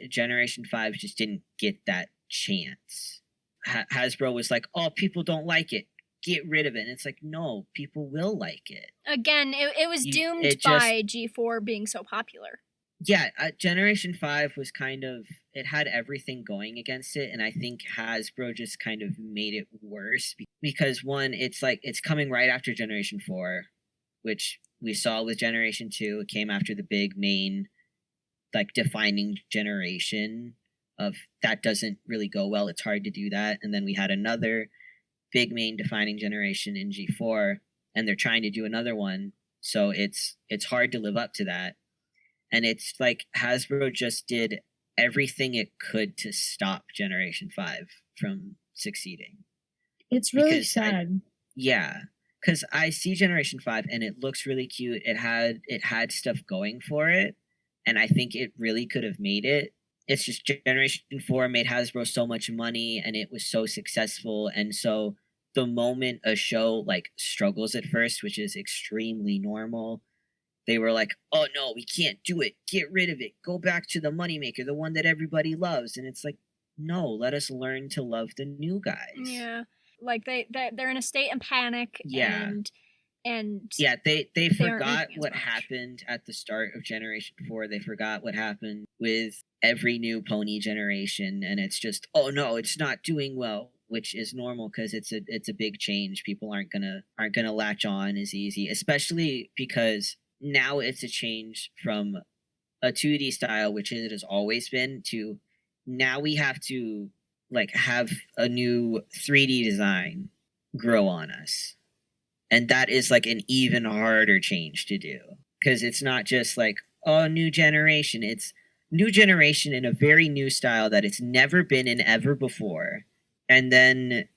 Generation 5 just didn't get that chance. Hasbro was like, oh, people don't like it. Get rid of it. And it's like, no, people will like it. Again, it was doomed by G4 being so popular. Yeah, Generation 5 was kind of, it had everything going against it, and I think Hasbro just kind of made it worse because, one, it's like, it's coming right after Generation 4, which we saw with Generation 2. It came after the big main, like, defining generation of that doesn't really go well. It's hard to do that. And then we had another big main defining generation in G4, and they're trying to do another one, so it's hard to live up to that. And it's like Hasbro just did everything it could to stop Generation 5 from succeeding. It's really sad. Because I see Generation 5 and it looks really cute. It had stuff going for it, and I think it really could have made it. It's just Generation 4 made Hasbro so much money and it was so successful. And so the moment a show like struggles at first, which is extremely normal, they were like, oh no, we can't do it. Get rid of it. Go back to the moneymaker, the one that everybody loves. And it's like, no, let us learn to love the new guys. Yeah. Like they're in a state of panic. Yeah. And yeah, they forgot what happened at the start of Generation 4. They forgot what happened with every new pony generation, and it's just, oh no, it's not doing well, which is normal because it's a big change. People aren't gonna latch on as easy, especially because now it's a change from a 2D style, which it has always been, to now we have to like have a new 3D design grow on us. And that is like an even harder change to do because it's not just like, oh, new generation. It's new generation in a very new style that it's never been in ever before. And then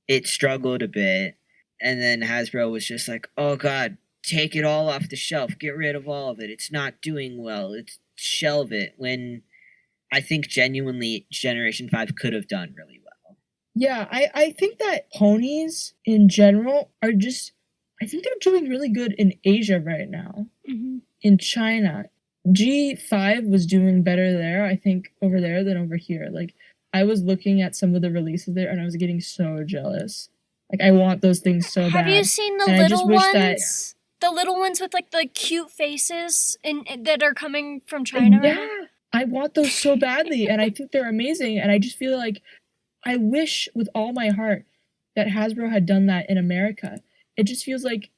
it struggled a bit. And then Hasbro was just like, oh, God, take it all off the shelf. Get rid of all of it. It's not doing well. It's shelve it. When I think genuinely Generation 5 could have done really well. Yeah, I think that ponies in general are just, I think they're doing really good in Asia right now. Mm-hmm. In China. G5 was doing better there, I think, over there than over here. Like, I was looking at some of the releases there and I was getting so jealous. Like, I want those things so bad. Have you seen the little ones? The little ones with, like, the cute faces that are coming from China right now? I want those so badly, and I think they're amazing, and I just feel like I wish with all my heart that Hasbro had done that in America. It just feels like,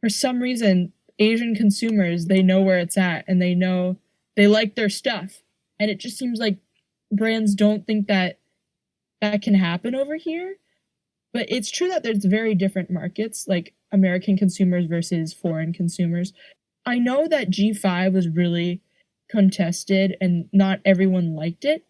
for some reason, Asian consumers, they know where it's at, and they know they like their stuff. And it just seems like brands don't think that that can happen over here. But it's true that there's very different markets, like American consumers versus foreign consumers. I know that G5 was really contested and not everyone liked it,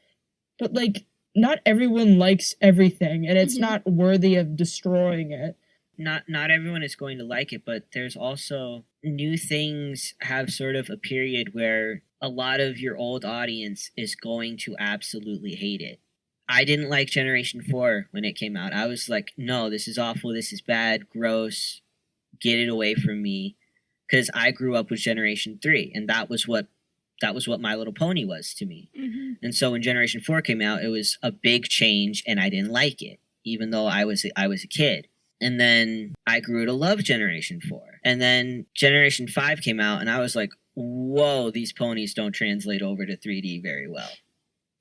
but like not everyone likes everything, and it's not worthy of destroying it. Not everyone is going to like it, but there's also new things have sort of a period where a lot of your old audience is going to absolutely hate it. I didn't like Generation 4 when it came out. I was like, no, this is awful, this is bad, gross, get it away from me. Because I grew up with Generation 3, and that was what My Little Pony was to me. Mm-hmm. And so when Generation 4 came out, it was a big change, and I didn't like it, even though I was a kid. And then I grew to love Generation 4. And then Generation 5 came out, and I was like, whoa, these ponies don't translate over to 3D very well.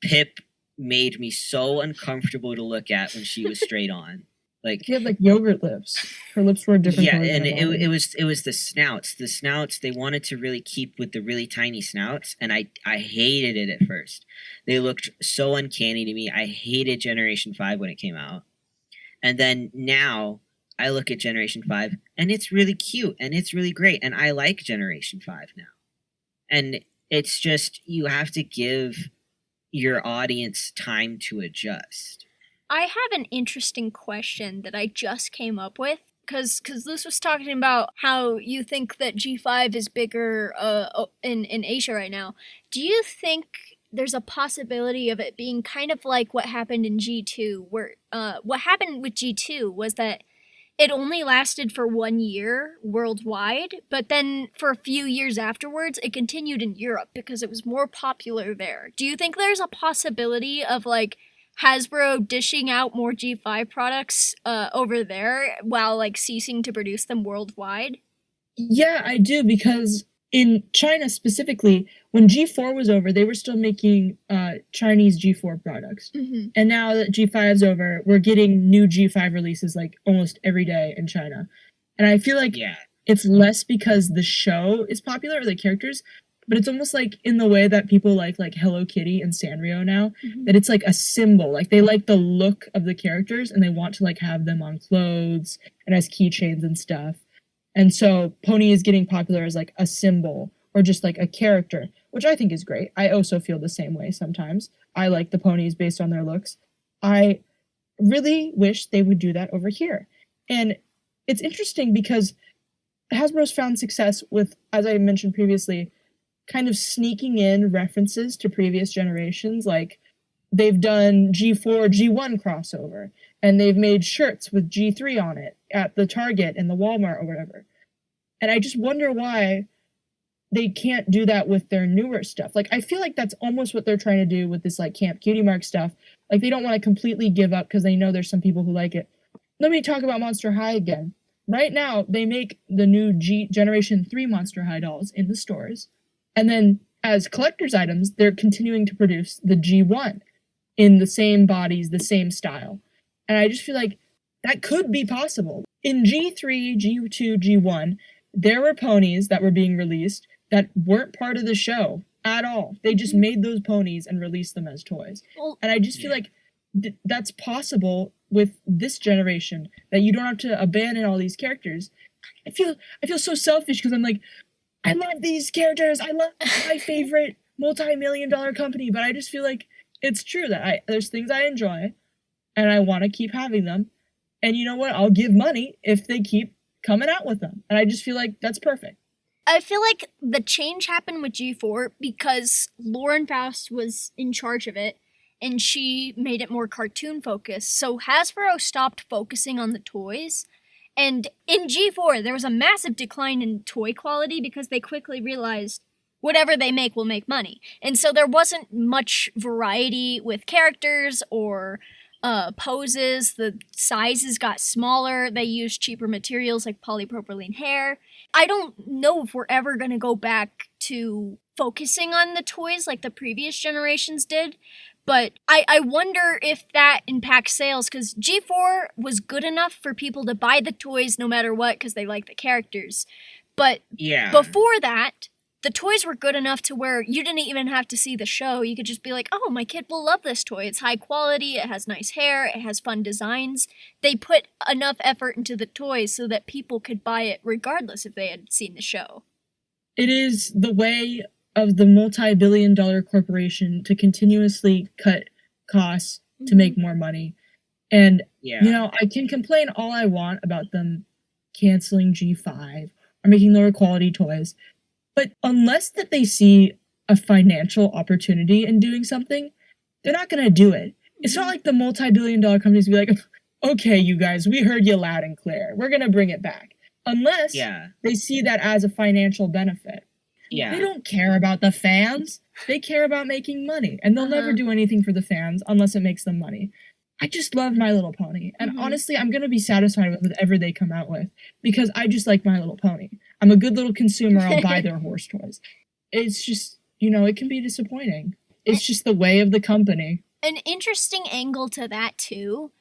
Pip made me so uncomfortable to look at when she was straight on. Like, she had like yogurt lips. Her lips were different. Yeah, and it was the snouts. The snouts, they wanted to really keep with the really tiny snouts, and I hated it at first. They looked so uncanny to me. I hated Generation 5 when it came out. And then now I look at Generation 5 and it's really cute and it's really great, and I like Generation 5 now. And it's just, you have to give your audience time to adjust. I have an interesting question that I just came up with, because Luce was talking about how you think that G5 is bigger in Asia right now. Do you think there's a possibility of it being kind of like what happened in G2, where what happened with G2 was that it only lasted for 1 year worldwide, but then for a few years afterwards, it continued in Europe because it was more popular there. Do you think there's a possibility of, like, Hasbro dishing out more G5 products over there while, like, ceasing to produce them worldwide? Yeah, I do, because in China specifically, when G4 was over, they were still making Chinese G4 products. Mm-hmm. And now that G5 is over, we're getting new G5 releases like almost every day in China. And I feel like it's less because the show is popular or the characters, but it's almost like in the way that people like Hello Kitty and Sanrio now, that it's like a symbol. Like they like the look of the characters and they want to like have them on clothes and as keychains and stuff. And so Pony is getting popular as like a symbol or just like a character, which I think is great. I also feel the same way sometimes. I like the ponies based on their looks. I really wish they would do that over here. And it's interesting because Hasbro's found success with, as I mentioned previously, kind of sneaking in references to previous generations. Like they've done G4, G1 crossover, and they've made shirts with G3 on it at the Target and the Walmart or whatever. And I just wonder why they can't do that with their newer stuff. Like, I feel like that's almost what they're trying to do with this, like, Camp Cutie Mark stuff. Like, they don't want to completely give up because they know there's some people who like it. Let me talk about Monster High again. Right now, they make the new Generation 3 Monster High dolls in the stores. And then, as collector's items, they're continuing to produce the G1 in the same bodies, the same style. And I just feel like that could be possible. In G3, G2, G1, there were ponies that were being released that weren't part of the show at all. They just made those ponies and released them as toys. And I just feel like that's possible with this generation, that you don't have to abandon all these characters. I feel so selfish because I'm like, I love these characters. I love my favorite multi-million-dollar company, but I just feel like it's true that there's things I enjoy and I want to keep having them. And you know what? I'll give money if they keep coming out with them. And I just feel like that's perfect. I feel like the change happened with G4 because Lauren Faust was in charge of it and she made it more cartoon focused. So Hasbro stopped focusing on the toys. And in G4, there was a massive decline in toy quality because they quickly realized whatever they make will make money. And so there wasn't much variety with characters or poses. The sizes got smaller. They used cheaper materials like polypropylene hair. I don't know if we're ever going to go back to focusing on the toys like the previous generations did, but I wonder if that impacts sales, because G4 was good enough for people to buy the toys no matter what because they like the characters. But before that, the toys were good enough to where you didn't even have to see the show. You could just be like, oh, my kid will love this toy. It's high quality, it has nice hair, it has fun designs. They put enough effort into the toys so that people could buy it regardless if they had seen the show. It is the way of the multi-billion-dollar corporation to continuously cut costs to make more money. And, you know, I can complain all I want about them canceling G5 or making lower quality toys. But unless that they see a financial opportunity in doing something, they're not going to do it. It's not like the multi-billion-dollar companies be like, okay, you guys, we heard you loud and clear. We're going to bring it back. Unless they see that as a financial benefit. They don't care about the fans. They care about making money. And they'll never do anything for the fans unless it makes them money. I just love My Little Pony. And honestly, I'm going to be satisfied with whatever they come out with because I just like My Little Pony. I'm a good little consumer. I'll buy their horse toys. It's just, you know, it can be disappointing. It's just the way of the company. An interesting angle to that, too,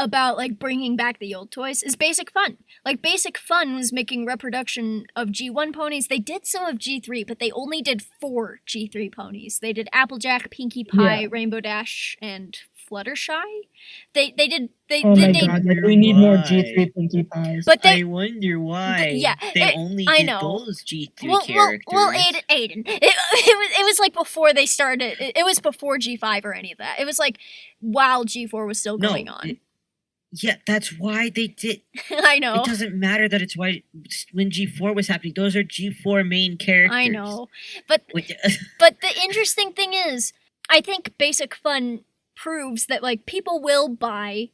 about, like, bringing back the old toys is Basic Fun. Like, Basic Fun was making reproduction of G1 ponies. They did some of G3, but they only did 4 G3 ponies. They did Applejack, Pinkie Pie, Rainbow Dash, and Fluttershy. They did. God, we need more G3 Pinkie Pies. But I wonder why. They only did those G3 characters. Well, Aiden. It was like before they started. It was before G5 or any of that. It was like while G4 was still going on. That's why they did. I know. It doesn't matter that it's why when G4 was happening. Those are G4 main characters. I know, but the interesting thing is, I think Basic Fun proves that, like, people will buy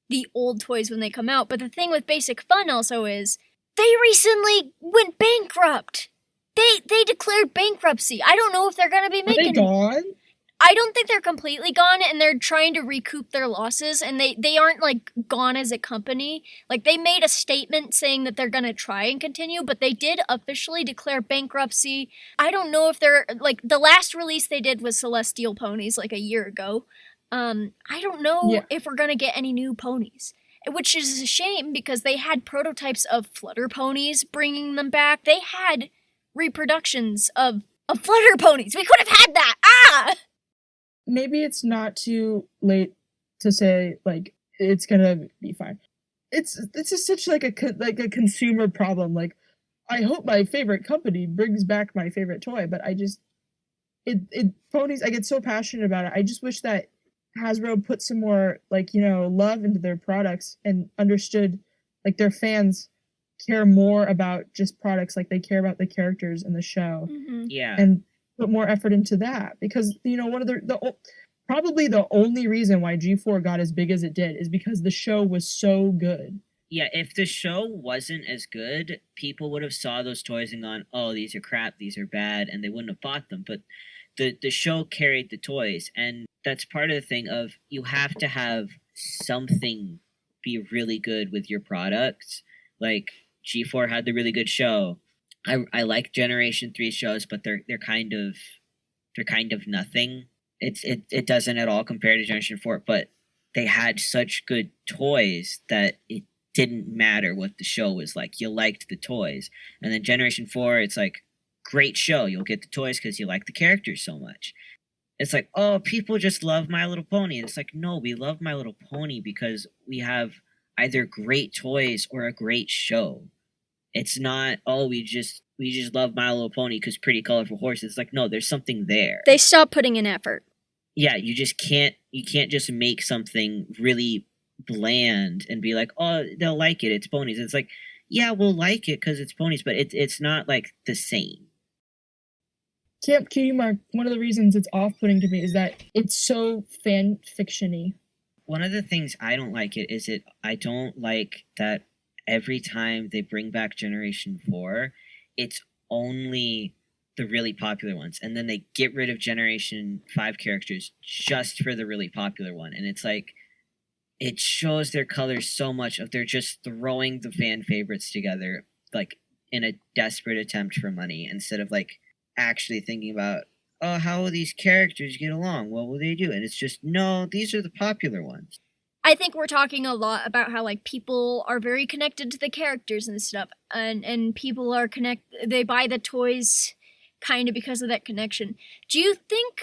the old toys when they come out. But the thing with Basic Fun also is they recently went bankrupt. They declared bankruptcy. I don't know if they're going to be making... Are they gone? I don't think they're completely gone, and they're trying to recoup their losses, and they aren't, like, gone as a company. Like, they made a statement saying that they're gonna try and continue, but they did officially declare bankruptcy. I don't know if they're, like, the last release they did was Celestial Ponies, like, a year ago. I don't know if we're gonna get any new ponies, which is a shame, because they had prototypes of Flutter Ponies bringing them back. They had reproductions of Flutter Ponies. We could have had that! Ah! Maybe it's not too late to say, like, it's gonna be fine. It's just such like a consumer problem. Like, I hope my favorite company brings back my favorite toy, but I just ponies. I get so passionate about it. I just wish that Hasbro put some more, like, you know, love into their products and understood, like, their fans care more about just products, like they care about the characters in the show. Mm-hmm. Yeah. And put more effort into that, because, you know, one of probably the only reason why G4 got as big as it did is because the show was so good. Yeah, if the show wasn't as good, people would have saw those toys and gone, oh, these are crap, these are bad, and they wouldn't have bought them. But the show carried the toys, and that's part of the thing of you have to have something be really good with your products. Like, G4 had the really good show. I like Generation 3 shows, but they're kind of nothing. It doesn't at all compare to Generation 4, but they had such good toys that it didn't matter what the show was like. You liked the toys. And then Generation 4, it's like, great show. You'll get the toys because you like the characters so much. It's like, oh, people just love My Little Pony. And it's like, no, we love My Little Pony because we have either great toys or a great show. It's not, oh, we just love My Little Pony because pretty colorful horses. It's like, no, there's something there. They stopped putting in effort. Yeah, you can't just make something really bland and be like, oh, they'll like it, it's ponies. It's like, yeah, we'll like it because it's ponies, but it's not like the same. Camp Cutie Mark, one of the reasons it's off-putting to me is that it's so fan fiction-y. One of the things I don't like it is I don't like that every time they bring back Generation 4, it's only the really popular ones. And then they get rid of Generation 5 characters just for the really popular one. And it's like, it shows their colors so much of they're just throwing the fan favorites together, like, in a desperate attempt for money, instead of, like, actually thinking about, oh, how will these characters get along? What will they do? And it's just, no, these are the popular ones. I think we're talking a lot about how, like, people are very connected to the characters and stuff, and people are they buy the toys kind of because of that connection. Do you think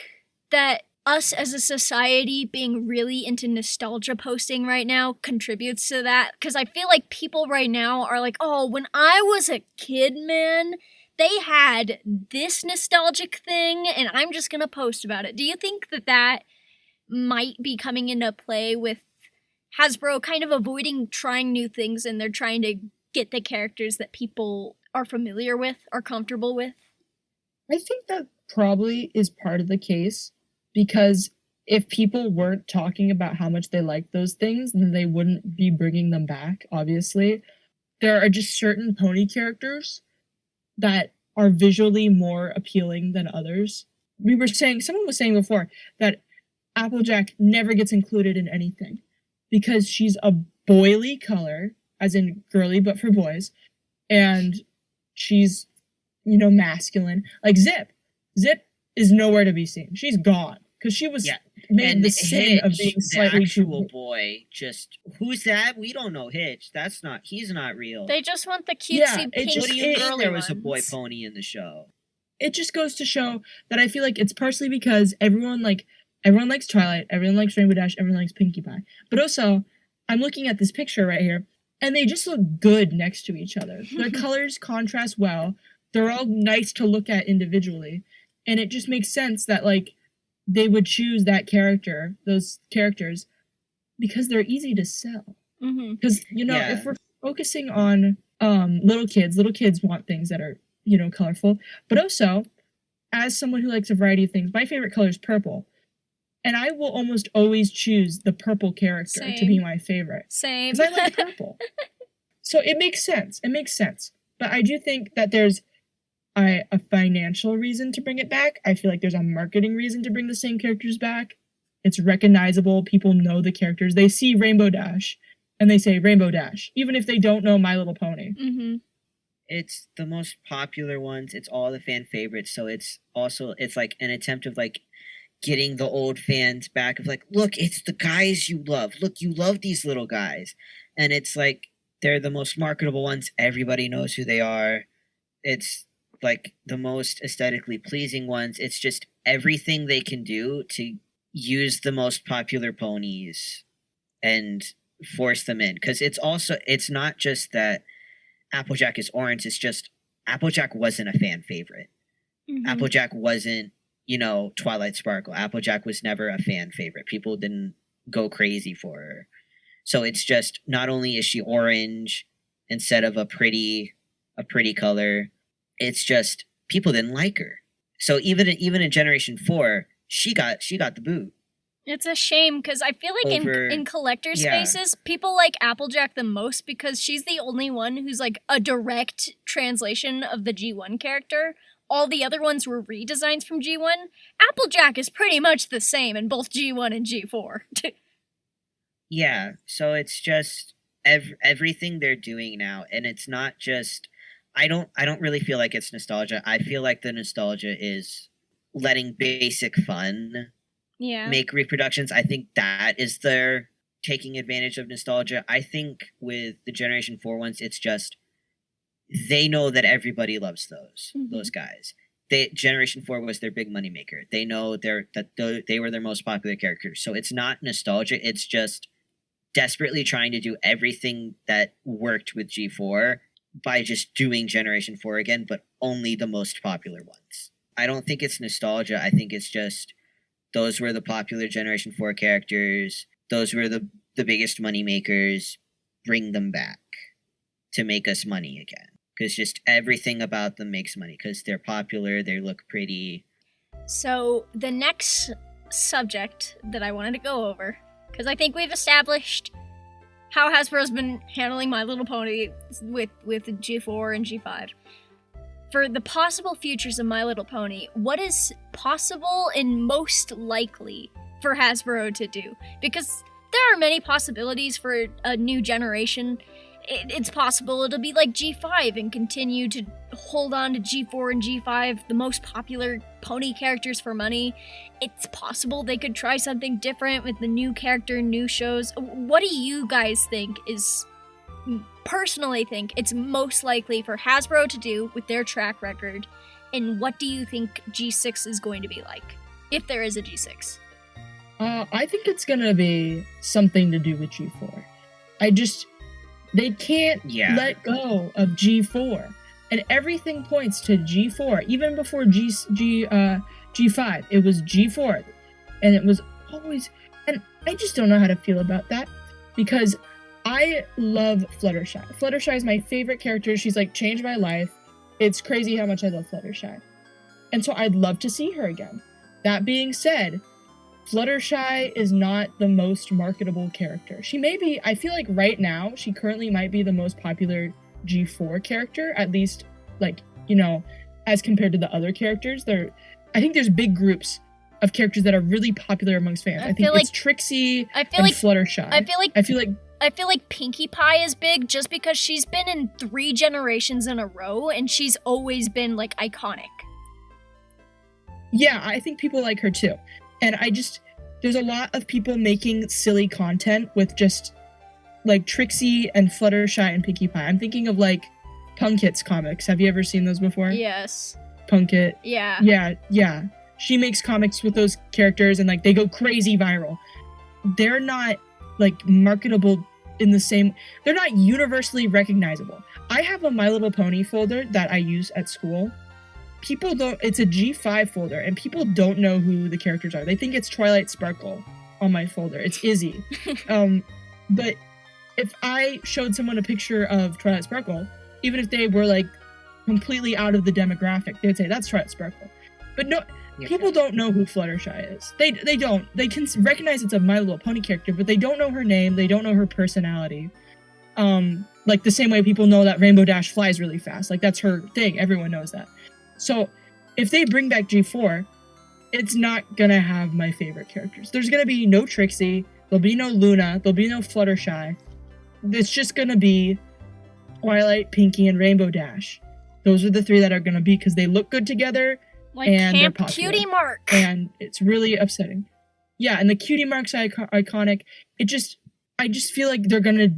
that us as a society being really into nostalgia posting right now contributes to that? Because I feel like people right now are like, oh, when I was a kid, man, they had this nostalgic thing, and I'm just gonna post about it. Do you think that might be coming into play with Hasbro kind of avoiding trying new things, and they're trying to get the characters that people are familiar with, are comfortable with? I think that probably is part of the case, because if people weren't talking about how much they like those things, then they wouldn't be bringing them back, obviously. There are just certain pony characters that are visually more appealing than others. Someone was saying before that Applejack never gets included in anything because she's a boily color, as in girly, but for boys, and she's, you know, masculine. Like Zip is nowhere to be seen. She's gone because she was made the sin of being slightly actual boy. Just who's that? We don't know Hitch. He's not real. They just want the cutesy pink What do you mean girly there was a boy ones. pony in the show? It just goes to show that I feel like it's partially because everyone likes Twilight, everyone likes Rainbow Dash, everyone likes Pinkie Pie. But also, I'm looking at this picture right here, and they just look good next to each other. Their colors contrast well. They're all nice to look at individually. And it just makes sense that, like, they would choose those characters, because they're easy to sell. Because, you know, if we're focusing on little kids want things that are, you know, colorful. But also, as someone who likes a variety of things, my favorite color is purple. And I will almost always choose the purple character to be my favorite. Same. Because I like purple. So it makes sense. It makes sense. But I do think that there's a financial reason to bring it back. I feel like there's a marketing reason to bring the same characters back. It's recognizable. People know the characters. They see Rainbow Dash and they say Rainbow Dash, even if they don't know My Little Pony. Mm-hmm. It's the most popular ones. It's all the fan favorites. So it's like an attempt of like getting the old fans back of like, look, it's the guys you love. Look, you love these little guys. And it's like, they're the most marketable ones. Everybody knows who they are. It's like the most aesthetically pleasing ones. It's just everything they can do to use the most popular ponies and force them in. Because it's not just that Applejack is orange. It's just Applejack wasn't a fan favorite. Mm-hmm. Applejack wasn't, Twilight Sparkle. Applejack was never a fan favorite. People didn't go crazy for her. So it's just, not only is she orange instead of a pretty color, it's just people didn't like her. So even in Generation 4, she got the boot. It's a shame because I feel like in collector spaces, people like Applejack the most because she's the only one who's like a direct translation of the G1 character. All the other ones were redesigns from G1. Applejack is pretty much the same in both G1 and G4. Yeah, so it's just everything they're doing now, and it's not just. I don't really feel like it's nostalgia. I feel like the nostalgia is letting basic fun make reproductions. I think that is their taking advantage of nostalgia. I think with the Generation 4 ones, it's just they know that everybody loves those guys. Generation 4 was their big moneymaker. They know they were their most popular characters. So it's not nostalgia. It's just desperately trying to do everything that worked with G4 by just doing Generation 4 again, but only the most popular ones. I don't think it's nostalgia. I think it's just those were the popular Generation 4 characters. Those were the biggest money makers. Bring them back to make us money again. Because just everything about them makes money. Because they're popular, they look pretty. So the next subject that I wanted to go over, because I think we've established how Hasbro's been handling My Little Pony with G4 and G5. For the possible futures of My Little Pony, what is possible and most likely for Hasbro to do? Because there are many possibilities for a new generation. It's possible it'll be like G5 and continue to hold on to G4 and G5, the most popular pony characters for money. It's possible they could try something different with the new character, new shows. What do you guys think personally think it's most likely for Hasbro to do with their track record? And what do you think G6 is going to be like, if there is a G6? I think it's going to be something to do with G4. They can't let go of G4. And everything points to G4. Even before G5, it was G4. And it was always... And I just don't know how to feel about that. Because I love Fluttershy. Fluttershy is my favorite character. She's like changed my life. It's crazy how much I love Fluttershy. And so I'd love to see her again. That being said, Fluttershy is not the most marketable character. She may be, I feel like right now, she currently might be the most popular G4 character, at least, as compared to the other characters. I think there's big groups of characters that are really popular amongst fans. I think it's Trixie and Fluttershy. I feel like Pinkie Pie is big just because she's been in 3 generations in a row, and she's always been, iconic. Yeah, I think people like her too. And there's a lot of people making silly content with just, Trixie and Fluttershy and Pinkie Pie. I'm thinking of, Punkit's comics. Have you ever seen those before? Yes. Punkit. Yeah. Yeah. She makes comics with those characters, and, they go crazy viral. They're not, marketable in the same... They're not universally recognizable. I have a My Little Pony folder that I use at school. People don't... It's a G5 folder, and people don't know who the characters are. They think it's Twilight Sparkle on my folder. It's Izzy. But if I showed someone a picture of Twilight Sparkle, even if they were, completely out of the demographic, they would say, that's Twilight Sparkle. But no, Yeah. people don't know who Fluttershy is. They don't. They can recognize it's a My Little Pony character, but they don't know her name. They don't know her personality. Like the same way people know that Rainbow Dash flies really fast. Like that's her thing. Everyone knows that. So if they bring back G4, it's not gonna have my favorite characters. There's gonna be no Trixie. There'll be no Luna. There'll be no Fluttershy. It's just gonna be Twilight, Pinkie, and Rainbow Dash. Those are the three that are gonna be because they look good together. Like And they're Camp popular. Cutie Mark. And it's really upsetting. Yeah, and the Cutie Mark's iconic. I just feel like they're gonna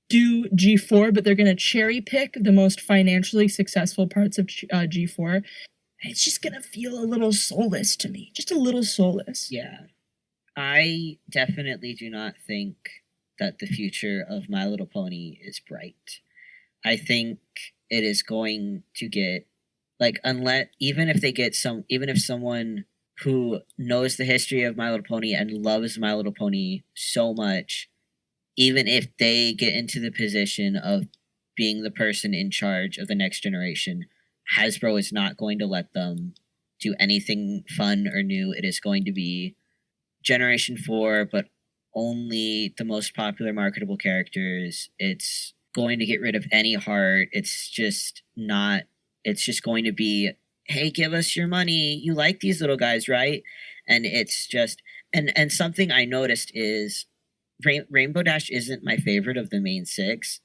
do G4, but they're gonna cherry pick the most financially successful parts of G4. It's just gonna feel a little soulless to me. Just a little soulless. Yeah. I definitely do not think that the future of My Little Pony is bright. I think it is going to get, like, even if someone who knows the history of My Little Pony and loves My Little Pony so much, even if they get into the position of being the person in charge of the next generation, Hasbro is not going to let them do anything fun or new. It is going to be Generation 4, but only the most popular marketable characters. It's going to get rid of any heart. It's just going to be, hey, give us your money. You like these little guys, right? And it's just, and something I noticed is Rainbow Dash isn't my favorite of the main 6.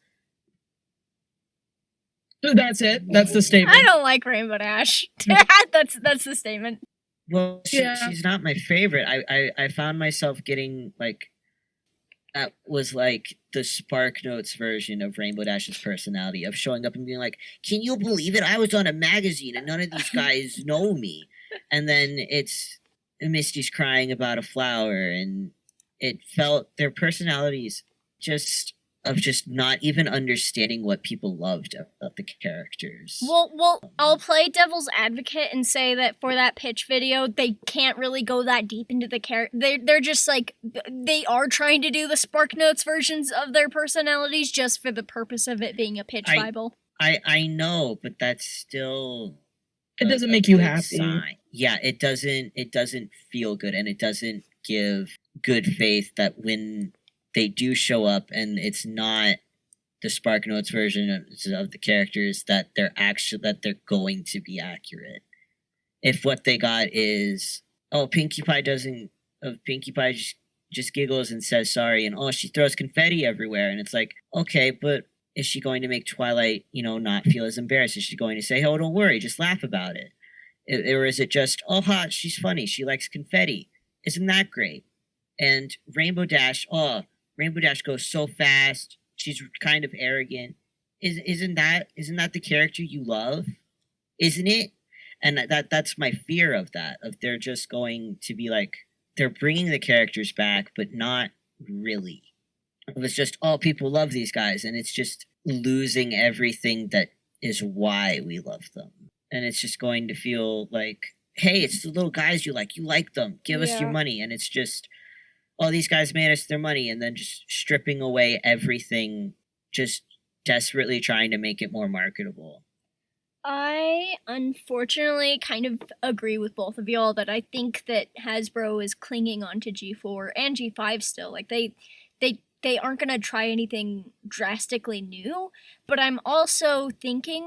That's it. That's the statement. I don't like Rainbow Dash. That's the statement. Well, Yeah. she's not my favorite. I found myself getting, like, that was like the Spark Notes version of Rainbow Dash's personality, of showing up and being like, can you believe it? I was on a magazine and none of these guys know me. And then it's Misty's crying about a flower, and it felt their personalities just not even understanding what people loved about the characters. Well, I'll play devil's advocate and say that for that pitch video, they can't really go that deep into the character. They're just like, they are trying to do the Spark Notes versions of their personalities just for the purpose of it being a pitch Bible. I know, but that's still... It doesn't make you happy. Sign. Yeah, it doesn't feel good, and it doesn't give good faith that when they do show up and it's not the Spark Notes version of the characters, that they're going to be accurate. If what they got is, oh, Pinkie Pie just giggles and says sorry, and oh, she throws confetti everywhere, and it's like, okay, but is she going to make Twilight, not feel as embarrassed? Is she going to say, oh, don't worry, just laugh about it? Or is it just, oh, hot, she's funny, she likes confetti. Isn't that great? And Rainbow Dash goes so fast. She's kind of arrogant. Isn't that the character you love? Isn't it? And that's my fear of that. Of they're just going to be like, they're bringing the characters back, but not really. It was just, oh, people love these guys, and it's just losing everything that is why we love them. And it's just going to feel like, hey, it's the little guys you like them. Give us your money. And it's just, oh, these guys made us their money, and then just stripping away everything, just desperately trying to make it more marketable. I unfortunately kind of agree with both of y'all that I think that Hasbro is clinging on to G4 and G5 still. Like they aren't gonna try anything drastically new, but I'm also thinking,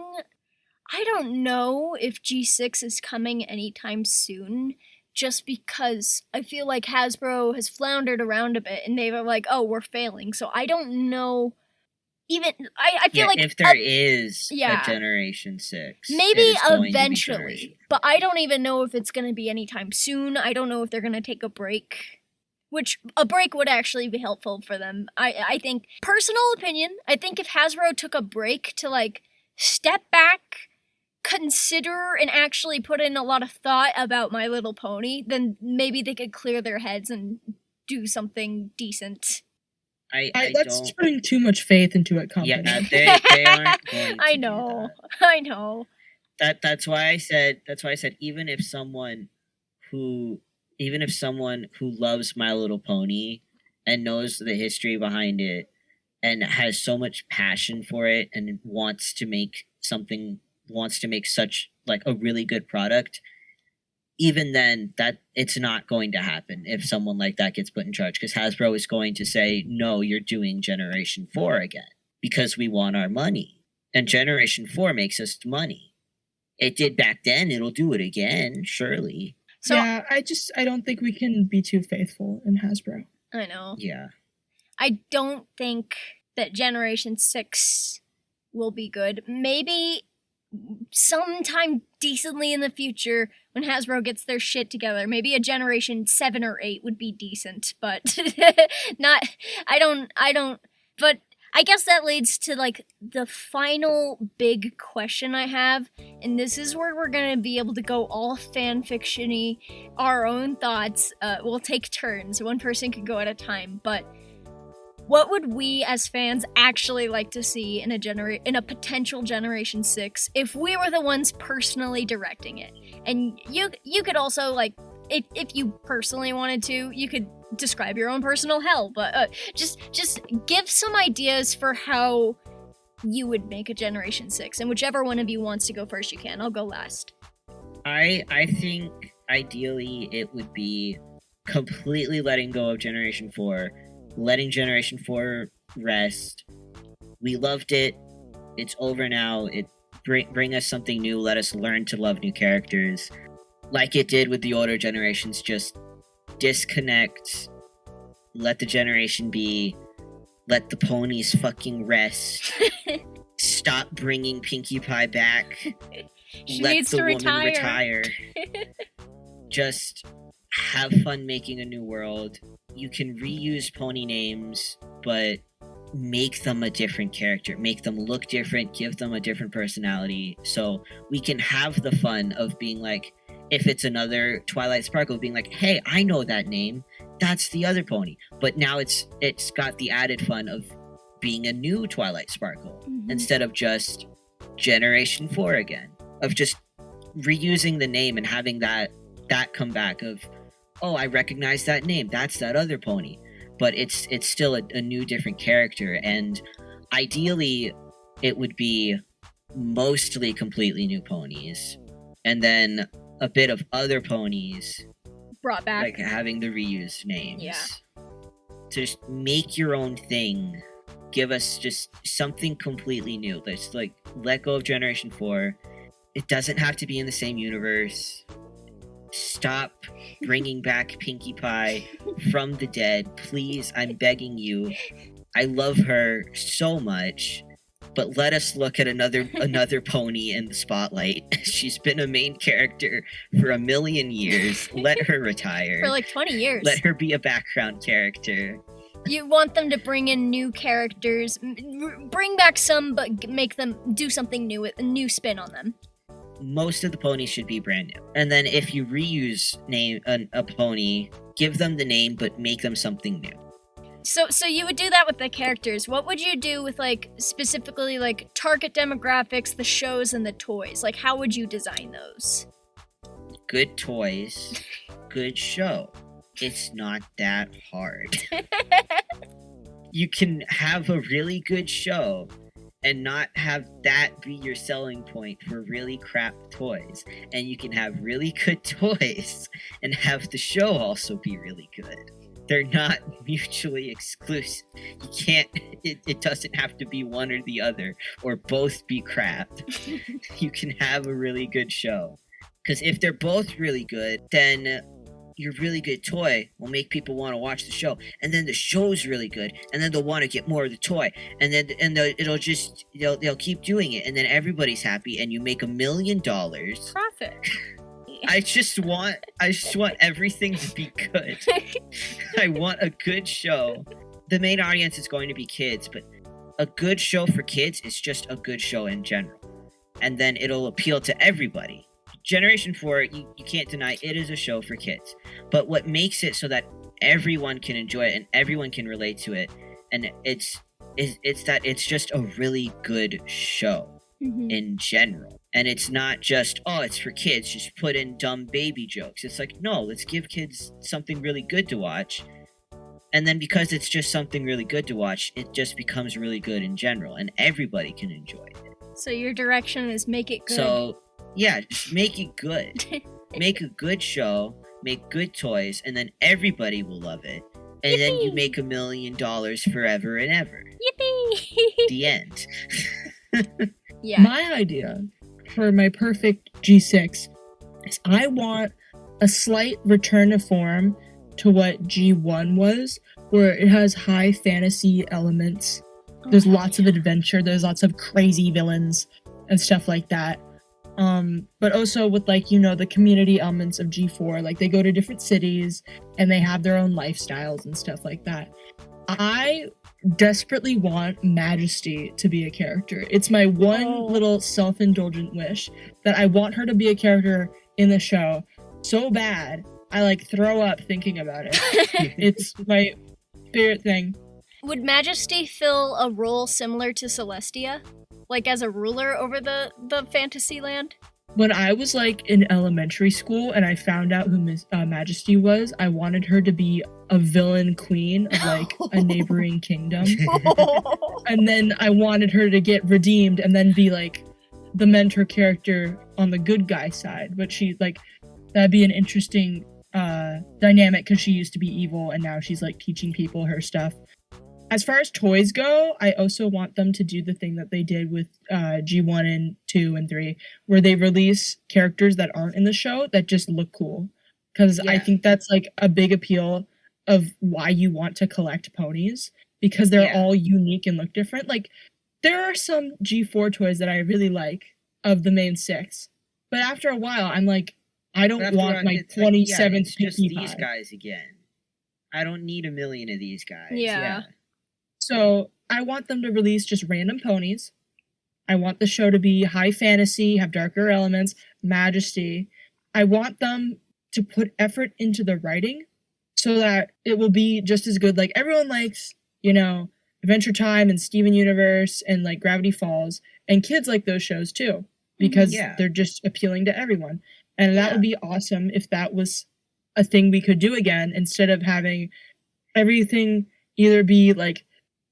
I don't know if G6 is coming anytime soon, just because I feel like Hasbro has floundered around a bit and they were like, oh, we're failing. So I don't know. Even I feel like if there is a Generation 6, maybe eventually, but I don't even know if it's going to be anytime soon. I don't know if they're going to take a break, which a break would actually be helpful for them. I think, personal opinion, I think if Hasbro took a break to like step back, consider and actually put in a lot of thought about My Little Pony, then maybe they could clear their heads and do something decent. That's putting too much faith into a company. Yeah, they aren't going to I do know. that. I know. That's why I said even if someone who loves My Little Pony and knows the history behind it and has so much passion for it and wants to make such like a really good product, even then, that it's not going to happen if someone like that gets put in charge, because Hasbro is going to say, no, you're doing Generation 4 again because we want our money. And Generation 4 makes us money. It did back then. It'll do it again, surely. So yeah, I don't think we can be too faithful in Hasbro. I know. Yeah. I don't think that Generation 6 will be good. Maybe sometime decently in the future when Hasbro gets their shit together, maybe a Generation 7 or 8 would be decent, but but I guess that leads to like the final big question I have, and this is where we're gonna be able to go all fanfiction-y, our own thoughts. We'll take turns, one person could go at a time, but what would we as fans actually like to see in a potential Generation 6 if we were the ones personally directing it? And you could also, like, if you personally wanted to, you could describe your own personal hell, but just give some ideas for how you would make a Generation 6, and whichever one of you wants to go first, you can. I'll go last. I think ideally it would be completely letting go of Generation 4, letting Generation 4 rest. We loved it. It's over now. Bring us something new. Let us learn to love new characters. Like it did with the older generations, just disconnect. Let the generation be. Let the ponies fucking rest. Stop bringing Pinkie Pie back. She Let needs the to woman retire. Just have fun making a new world. You can reuse pony names, but make them a different character. Make them look different. Give them a different personality. So we can have the fun of being like, if it's another Twilight Sparkle, being like, hey, I know that name. That's the other pony. But now it's got the added fun of being a new Twilight Sparkle instead of just Generation 4 again. Of just reusing the name and having that come back of, oh, I recognize that name. That's that other pony. But it's still a new, different character. And ideally, it would be mostly completely new ponies. And then a bit of other ponies brought back. Like having the reused names. Yeah. To just make your own thing. Give us just something completely new. Let's like let go of Generation 4. It doesn't have to be in the same universe. Stop bringing back Pinkie Pie from the dead. Please, I'm begging you. I love her so much, but let us look at another pony in the spotlight. She's been a main character for 1,000,000 years. Let her retire. For like 20 years. Let her be a background character. You want them to bring in new characters, bring back some, but make them do something new, with a new spin on them. Most of the ponies should be brand new. And then if you reuse a pony, give them the name, but make them something new. So you would do that with the characters. What would you do with, like, specifically, like, target demographics, the shows, and the toys? Like, how would you design those? Good toys, good show. It's not that hard. You can have a really good show and not have that be your selling point for really crap toys. And you can have really good toys and have the show also be really good. They're not mutually exclusive. You can't, it doesn't have to be one or the other, or both be crap. You can have a really good show. Because if they're both really good, then your really good toy will make people want to watch the show, and then the show's really good, and then they'll want to get more of the toy, and then they'll keep doing it, and then everybody's happy, and you make $1 million. Profit. I just want everything to be good. I want a good show. The main audience is going to be kids, but a good show for kids is just a good show in general, and then it'll appeal to everybody. Generation 4, you can't deny it is a show for kids. But what makes it so that everyone can enjoy it and everyone can relate to it, and it's that it's just a really good show in general. And it's not just, oh, it's for kids, just put in dumb baby jokes. It's like, no, let's give kids something really good to watch. And then because it's just something really good to watch, it just becomes really good in general, and everybody can enjoy it. So your direction is make it good. So yeah, just make it good. Make a good show, make good toys, and then everybody will love it. And then you Yippee! make $1 million forever and ever. Yippee! The end. Yeah. My idea for my perfect G6 is I want a slight return to form to what G1 was, where it has high fantasy elements. There's lots of adventure, there's lots of crazy villains and stuff like that. But also with the community elements of G4, like they go to different cities and they have their own lifestyles and stuff like that. I desperately want Majesty to be a character. It's my one little self-indulgent wish that I want her to be a character in the show so bad I throw up thinking about it. It's my favorite thing. Would Majesty fill a role similar to Celestia? Like as a ruler over the fantasy land? When I was in elementary school and I found out who Majesty was, I wanted her to be a villain queen of a neighboring kingdom. And then I wanted her to get redeemed and then be the mentor character on the good guy side. But she that'd be an interesting dynamic because she used to be evil and now she's teaching people her stuff. As far as toys go, I also want them to do the thing that they did with G1 and 2 and 3, where they release characters that aren't in the show that just look cool. Because I think that's a big appeal of why you want to collect ponies, because they're all unique and look different. There are some G4 toys that I really like of the main 6, but after a while, I'm I don't want my 27th it's just Pinkie these Pie. guys again. I don't need 1 million of these guys. Yeah. So I want them to release just random ponies. I want the show to be high fantasy, have darker elements, Majesty. I want them to put effort into the writing so that it will be just as good. Everyone likes, Adventure Time and Steven Universe and Gravity Falls, and kids like those shows too, because they're just appealing to everyone. And that would be awesome if that was a thing we could do again, instead of having everything either be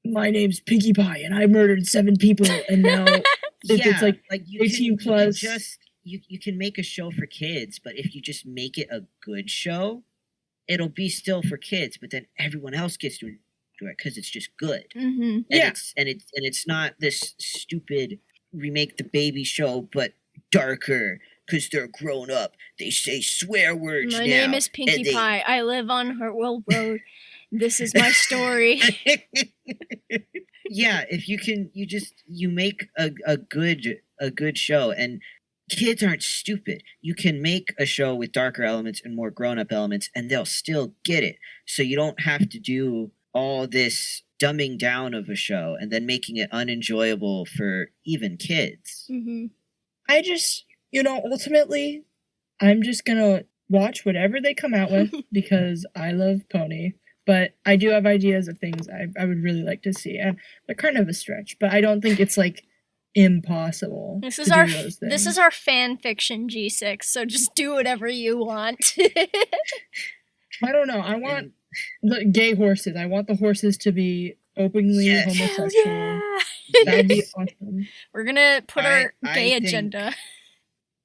my name's Pinkie Pie and I murdered 7 people and now it's 18 plus. You can make a show for kids, but if you just make it a good show, it'll be still for kids, but then everyone else gets to enjoy it because it's just good. Mm-hmm. It's not this stupid remake the baby show but darker because they're grown up. They say swear words now. My name is Pinkie Pie. I live on Hartwell Road. This is my story. Yeah, if you make a good show, and kids aren't stupid. You can make a show with darker elements and more grown-up elements and they'll still get it. So you don't have to do all this dumbing down of a show and then making it unenjoyable for even kids. Mm-hmm. I just, ultimately, I'm just gonna watch whatever they come out with because I love Pony. But I do have ideas of things I would really like to see. And they're kind of a stretch, but I don't think it's impossible. This is our fan fiction G6, so just do whatever you want. I don't know. I want the gay horses. I want the horses to be openly homosexual. Yeah. That'd be awesome. We're gonna put our gay agenda.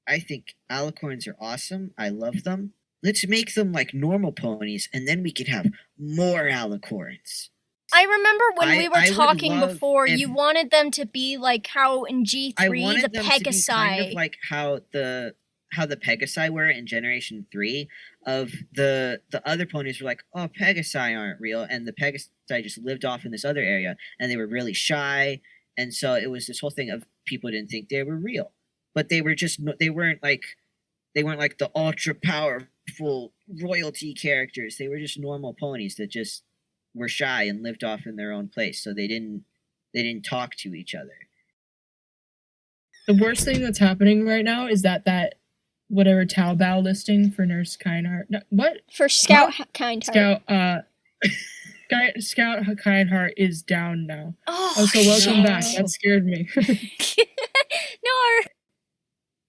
I think alicorns are awesome. I love them. Let's make them like normal ponies, and then we could have more alicorns. I remember when we were talking before, you wanted them to be like how in G3 the Pegasi. Kind of like how the Pegasi were in Generation 3. Of the other ponies were like, oh, Pegasi aren't real, and the Pegasi just lived off in this other area, and they were really shy, and so it was this whole thing of people didn't think they were real, but they weren't like the ultra powerful royalty characters. They were just normal ponies that just were shy and lived off in their own place, so they didn't talk to each other. The worst thing that's happening right now is that whatever Taobao listing for Nurse Kindheart. No, what? For Scout Kindheart. Scout Kindheart is down now. Oh, so welcome back. That scared me. No.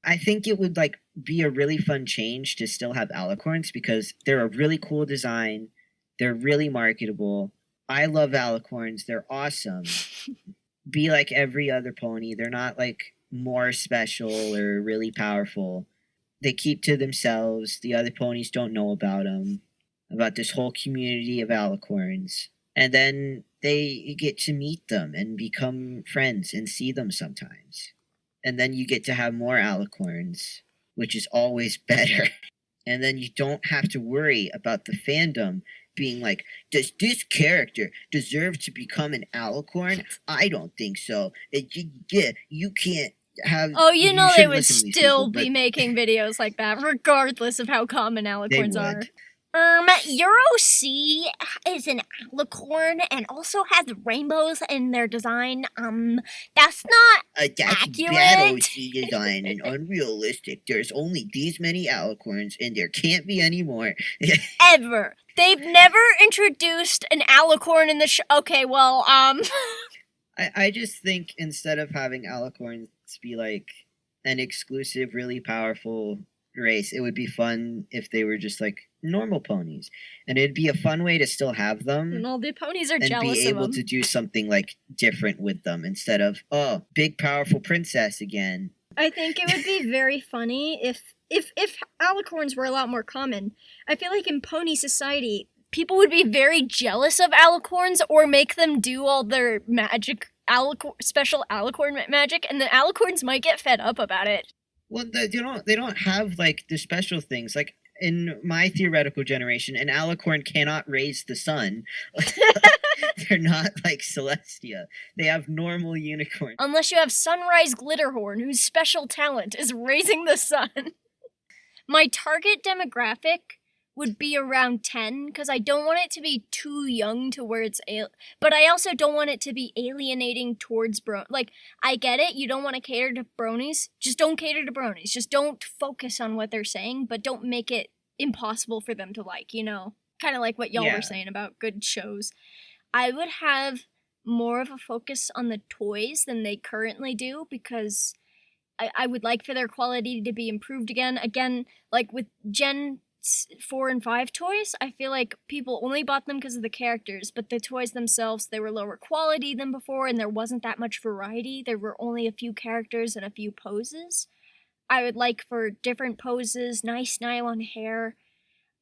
I think it would be a really fun change to still have alicorns because they're a really cool design. They're really marketable. I love alicorns. They're awesome. Be like every other pony. They're not more special or really powerful. they keep to themselves. The other ponies don't know about them, about this whole community of alicorns. And then they get to meet them and become friends and see them sometimes. And then you get to have more alicorns, which is always better. And then you don't have to worry about the fandom being like, does this character deserve to become an alicorn? I don't think so. You can't have... Oh, you know they shouldn't would listen to these still people, be but making videos like that, regardless of how common they alicorns are. would. Euro C is an alicorn and also has rainbows in their design. That's not That's accurate. bad OC design and unrealistic. There's only these many alicorns, and there can't be any more. ever. They've never introduced an alicorn in the show. Okay, well, I just think instead of having alicorns be like an exclusive, really powerful race, it would be fun if they were just like normal ponies, and it'd be a fun way to still have them and all the ponies are and jealous be able of them. to do something like different with them instead of, oh, big powerful princess again. I think it would be very funny if alicorns were a lot more common. I feel like in pony society, people would be very jealous of alicorns or make them do all their magic special alicorn magic, and the alicorns might get fed up about it. Well, they don't have like the special things. Like in my theoretical generation, an alicorn cannot raise the sun. They're not like Celestia. They have normal unicorns. Unless you have Sunrise Glitterhorn, whose special talent is raising the sun. My target demographic would be around 10, because I don't want it to be too young to where it's... but I also don't want it to be alienating towards Like, I get it, you don't want to cater to bronies. Just don't cater to bronies. Just don't focus on what they're saying, but don't make it impossible for them to like, you know? Kind of like what y'all were saying about good shows. I would have more of a focus on the toys than they currently do, because I would like for their quality to be improved again. Again, like with Gen 4 and 5 toys, I feel like people only bought them because of the characters, but the toys themselves, they were lower quality than before, and there wasn't that much variety. There were only a few characters and a few poses. I would like for different poses, nice nylon hair.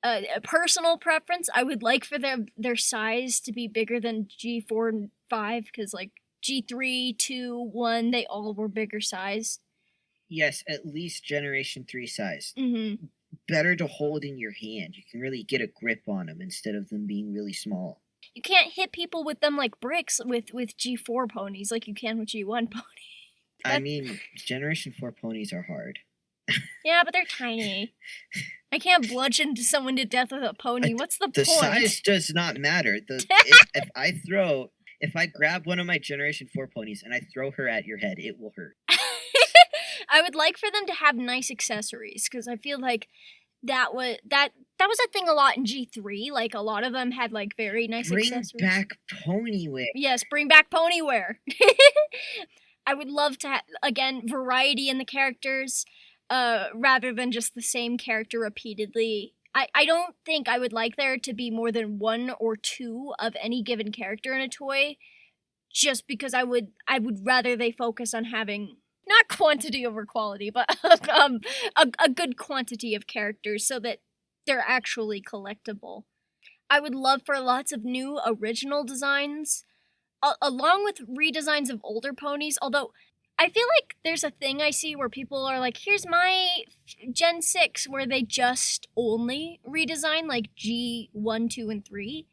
A personal preference, I would like for their size to be bigger than G4 and 5, because like G3, 2, 1, they all were bigger sized. Yes, at least Generation 3 size. Mm-hmm. Better to hold in your hand. You can really get a grip on them instead of them being really small. You can't hit people with them like bricks with G4 ponies like you can with G1 ponies. I mean, Generation 4 ponies are hard. Yeah, but they're tiny. I can't bludgeon someone to death with a pony. What's the point? The size does not matter. If I grab one of my Generation 4 ponies and I throw her at your head, it will hurt. I would like for them to have nice accessories, because I feel like that was a thing a lot in G3. Like, a lot of them had like very nice accessories. Bring back ponywear. Yes, bring back ponywear. I would love to have, again, variety in the characters, rather than just the same character repeatedly. I don't think I would like there to be more than 1 or 2 of any given character in a toy, just because I would rather they focus on having not quantity over quality, but a good quantity of characters so that they're actually collectible. I would love for lots of new original designs, along with redesigns of older ponies, although I feel like there's a thing I see where people are like, here's my Gen 6, where they just only redesign like G1, 2, and 3.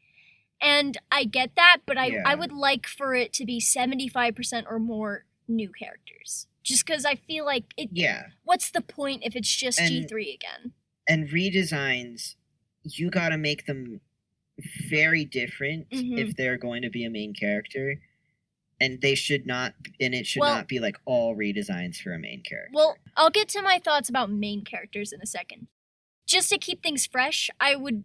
And I get that, but I would like for it to be 75% or more new characters. Just because I feel like it. Yeah. What's the point if it's just G3 again? And redesigns, you gotta make them very different if they're going to be a main character. And they should not, and it should not be like all redesigns for a main character. Well, I'll get to my thoughts about main characters in a second. Just to keep things fresh, I would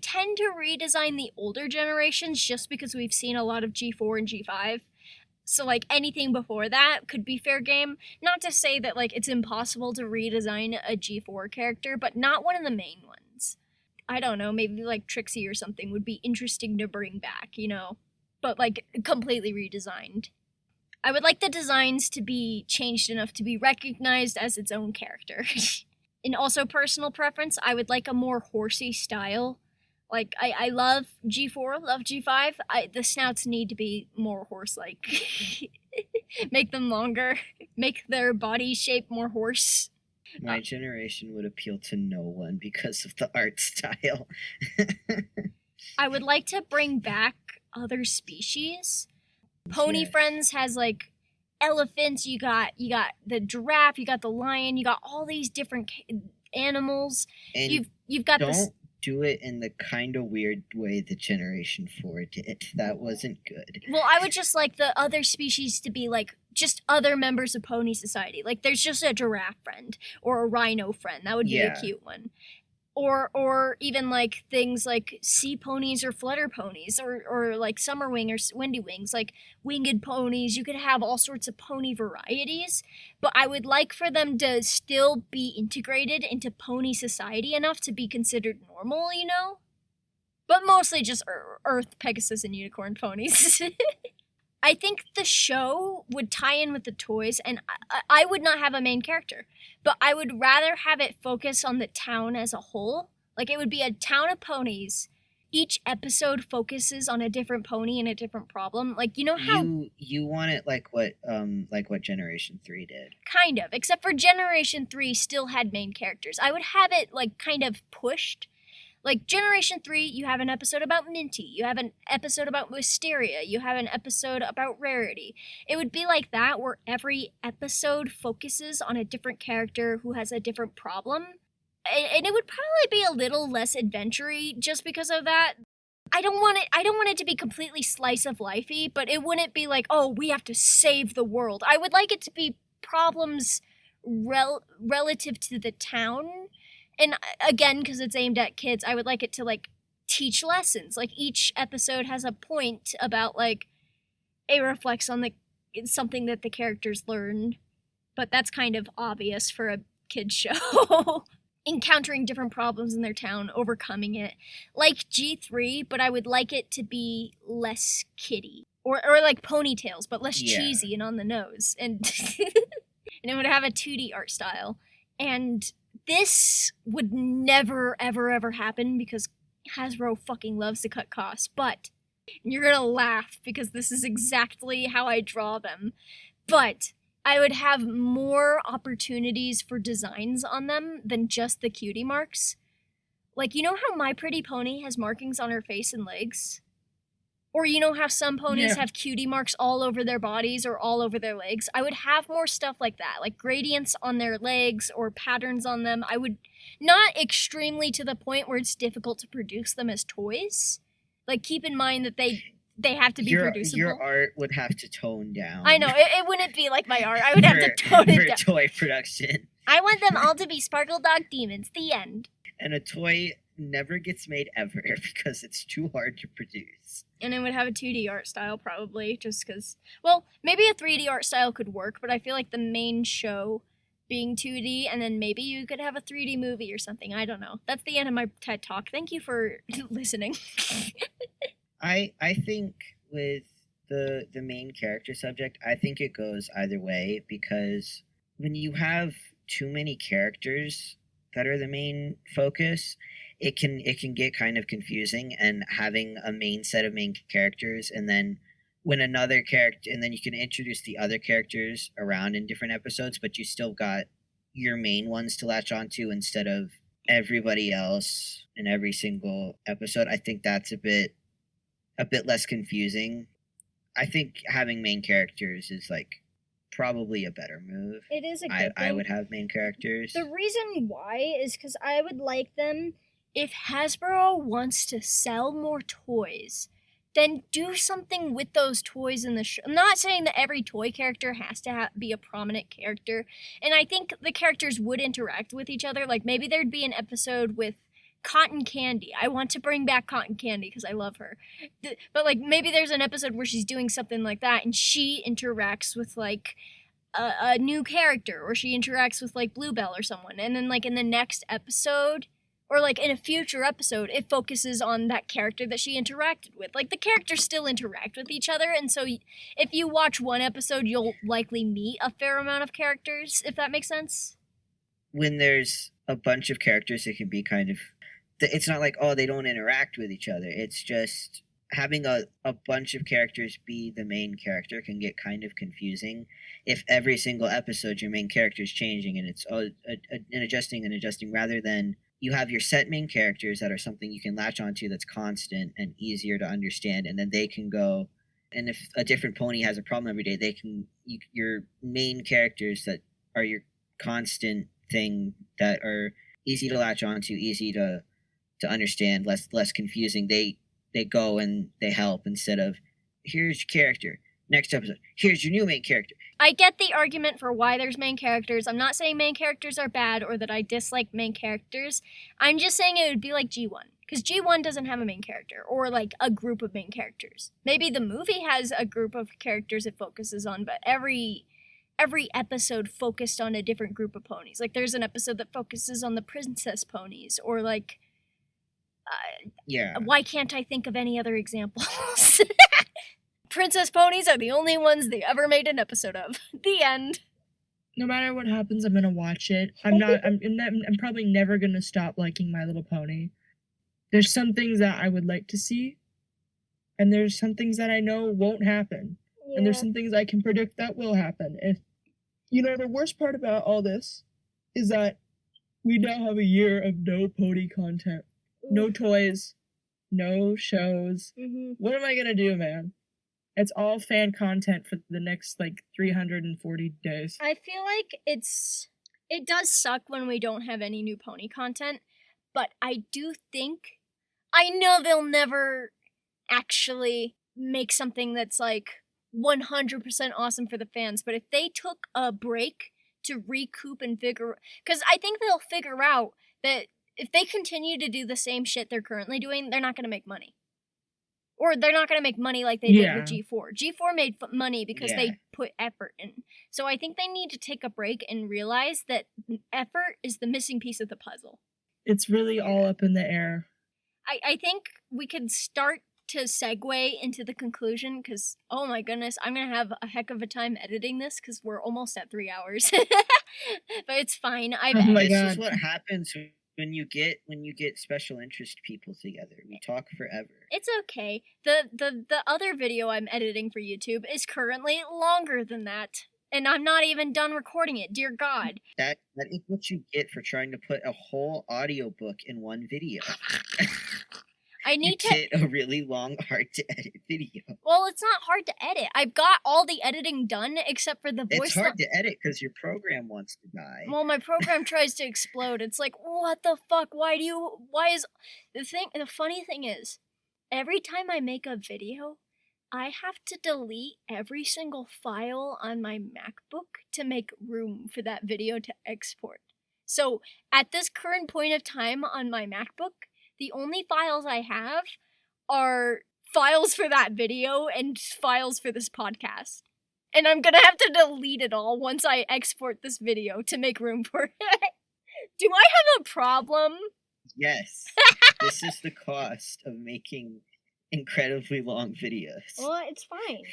tend to redesign the older generations just because we've seen a lot of G4 and G5. So, like, anything before that could be fair game. Not to say that, like, it's impossible to redesign a G4 character, but not one of the main ones. I don't know, maybe, like, Trixie or something would be interesting to bring back, you know? But, like, completely redesigned. I would like the designs to be changed enough to be recognized as its own character. And also personal preference, I would like a more horsey style. Like, I love G4, love G5. The snouts need to be more horse-like. Make them longer. Make their body shape more horse. My generation would appeal to no one because of the art style. I would like to bring back other species. Pony Yes. Friends has, like, elephants, you got the giraffe, you got the lion, you got all these different animals. And You've got don't this. do it in the kind of weird way the Generation 4 did. That wasn't good. Well, I would just like the other species to be like just other members of Pony Society. Like there's just a giraffe friend or a rhino friend. That would be Yeah. a cute one. Or even like things like sea ponies or flutter ponies or like summer wing or windy wings, like winged ponies. You could have all sorts of pony varieties, but I would like for them to still be integrated into Pony Society enough to be considered normal, you know? But mostly just Earth, Pegasus, and Unicorn ponies. I think the show would tie in with the toys, and I would not have a main character, but I would rather have it focus on the town as a whole. Like, it would be a town of ponies. Each episode focuses on a different pony and a different problem. Like, you know how... You want it like what Generation 3 did. Kind of, except for Generation 3 still had main characters. I would have it, like, kind of pushed. Like, Generation 3, you have an episode about Minty, you have an episode about Wisteria, you have an episode about Rarity. It would be like that, where every episode focuses on a different character who has a different problem. And it would probably be a little less adventure-y just because of that. I don't want it to be completely slice of lifey, but it wouldn't be like, oh, we have to save the world. I would like it to be problems relative to the town. And again, because it's aimed at kids, I would like it to, like, teach lessons. Like, each episode has a point about, like, it reflects on something that the characters learn. But that's kind of obvious for a kid's show. Encountering different problems in their town, overcoming it. Like G3, but I would like it to be less kiddie. Or like Ponytails, but less cheesy and on the nose. And, and it would have a 2D art style. And... this would never, ever, ever happen because Hasbro fucking loves to cut costs, but you're gonna laugh because this is exactly how I draw them. But I would have more opportunities for designs on them than just the cutie marks. Like, you know how My Pretty Pony has markings on her face and legs? Or you know how some ponies have cutie marks all over their bodies or all over their legs? I would have more stuff like that, like gradients on their legs or patterns on them. I would, not extremely to the point where it's difficult to produce them as toys. Like, keep in mind that they have to be producible. Your art would have to tone down. I know, it wouldn't be like my art. I would have to tone it down. For toy production. I want them all to be Sparkle Dog Demons, the end. And a toy never gets made ever because it's too hard to produce. And it would have a 2D art style, probably, just because... well, maybe a 3D art style could work, but I feel like the main show being 2D, and then maybe you could have a 3D movie or something. I don't know. That's the end of my TED Talk. Thank you for listening. I think with the main character subject, I think it goes either way, because when you have too many characters that are the main focus... It can get kind of confusing, and having a main set of main characters, and then when another character, and then you can introduce the other characters around in different episodes, but you still got your main ones to latch onto instead of everybody else in every single episode. I think that's a bit less confusing. I think having main characters is like probably a better move. It is a good thing. I would have main characters. The reason why is because I would like them. If Hasbro wants to sell more toys, then do something with those toys in the show. I'm not saying that every toy character has to be a prominent character, and I think the characters would interact with each other. Like, maybe there'd be an episode with Cotton Candy. I want to bring back Cotton Candy because I love her. But, like, maybe there's an episode where she's doing something like that, and she interacts with, like, a new character, or she interacts with, like, Bluebell or someone. And then, like, in the next episode... or, like, in a future episode, it focuses on that character that she interacted with. Like, the characters still interact with each other, and so if you watch one episode, you'll likely meet a fair amount of characters, if that makes sense. when there's a bunch of characters, it can be kind of, it's not like, oh, they don't interact with each other. It's just having a bunch of characters be the main character can get kind of confusing if every single episode your main character is changing and it's and adjusting rather than you have your set main characters that are something you can latch onto that's constant and easier to understand, and then they can go, and if a different pony has a problem every day, they can, your main characters that are your constant thing that are easy to latch onto, easy to understand, less confusing, they go and they help instead of, here's your character, next episode, here's your new main character. I get the argument for why there's main characters. I'm not saying main characters are bad or that I dislike main characters. I'm just saying it would be like G1. Because G1 doesn't have a main character or like a group of main characters. Maybe the movie has a group of characters it focuses on, but every episode focused on a different group of ponies. Like there's an episode that focuses on the princess ponies, or like why can't I think of any other examples? Princess ponies are the only ones they ever made an episode of. The end. No matter what happens, I'm gonna watch it. I'm probably never gonna stop liking My Little Pony. There's some things that I would like to see, and there's some things that I know won't happen. Yeah. And there's some things I can predict that will happen. And, the worst part about all this is that we now have a year of no pony content. No toys, no shows. Mm-hmm. What am I gonna do, man? It's all fan content for the next, 340 days. I feel like it does suck when we don't have any new pony content, but I do think, I know they'll never actually make something that's 100% awesome for the fans, but if they took a break to recoup and because I think they'll figure out that if they continue to do the same shit they're currently doing, they're not going to make money. Or they're not going to make money like they did with G4. G4 made money because they put effort in. So I think they need to take a break and realize that effort is the missing piece of the puzzle. It's really all up in the air. I think we could start to segue into the conclusion because, oh my goodness, I'm going to have a heck of a time editing this because we're almost at 3 hours. But it's fine. This is what happens when you get special interest people together. We talk forever. It's okay. The other video I'm editing for YouTube is currently longer than that. And I'm not even done recording it, dear God. That is what you get for trying to put a whole audiobook in one video. I need to get a really long, hard to edit video. Well, it's not hard to edit. I've got all the editing done except for the voice. It's hard to edit because your program wants to die. Well, my program tries to explode. It's like, what the fuck? The funny thing is, every time I make a video, I have to delete every single file on my MacBook to make room for that video to export. So, at this current point of time on my MacBook, the only files I have are files for that video and files for this podcast. And I'm gonna have to delete it all once I export this video to make room for it. Do I have a problem? Yes. This is the cost of making incredibly long videos. Well, it's fine.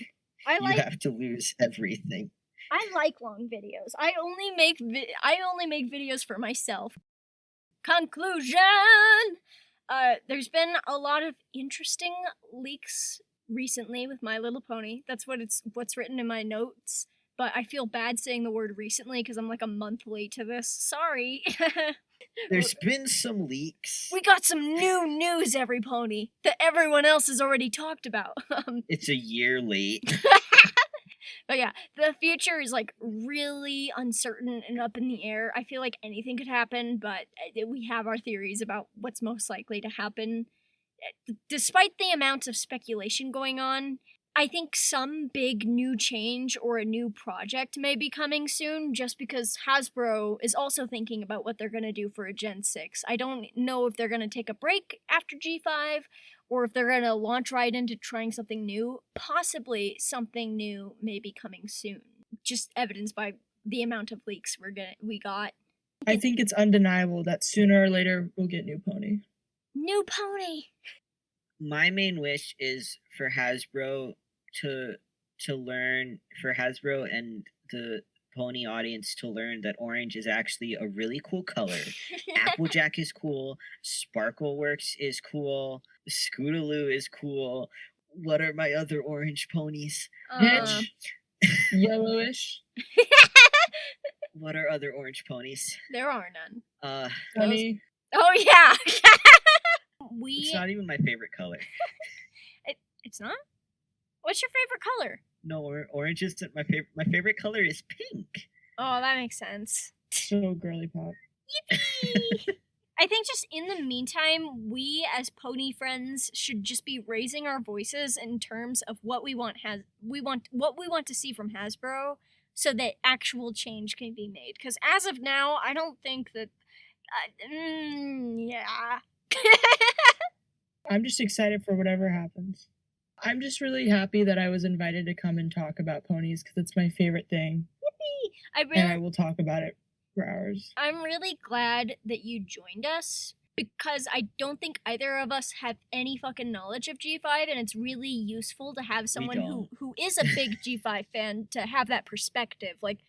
You have to lose everything. I like long videos. I only make videos for myself. Conclusion! There's been a lot of interesting leaks recently with My Little Pony. That's what's written in my notes. But I feel bad saying the word recently because I'm a month late to this. Sorry. There's been some leaks. We got some new news, every pony, that everyone else has already talked about. It's a year late. But yeah, the future is really uncertain and up in the air. I feel like anything could happen, but we have our theories about what's most likely to happen. Despite the amount of speculation going on, I think some big new change or a new project may be coming soon just because Hasbro is also thinking about what they're going to do for a Gen 6. I don't know if they're going to take a break after G5 or if they're going to launch right into trying something new. Possibly something new may be coming soon. Just evidenced by the amount of leaks we got. I think it's undeniable that sooner or later we'll get new pony. New pony! My main wish is for Hasbro to learn, for Hasbro and the pony audience to learn that orange is actually a really cool color. Applejack is cool. Sparkleworks is cool. Scootaloo is cool. What are my other orange ponies? Hitch. Yellowish. What are other orange ponies? There are none. Honey. Oh yeah. It's not even my favorite color. It's not? What's your favorite color? No, orange isn't my favorite. My favorite color is pink. Oh, that makes sense. So girly pop. Yippee! I think just in the meantime, we as pony friends should just be raising our voices in terms of what we want to see from Hasbro, so that actual change can be made. Because as of now, I don't think that. Yeah. I'm just excited for whatever happens. I'm just really happy that I was invited to come and talk about ponies because it's my favorite thing. Yippee! And I will talk about it for hours. I'm really glad that you joined us because I don't think either of us have any fucking knowledge of G5, and it's really useful to have someone who is a big G5 fan to have that perspective. Like,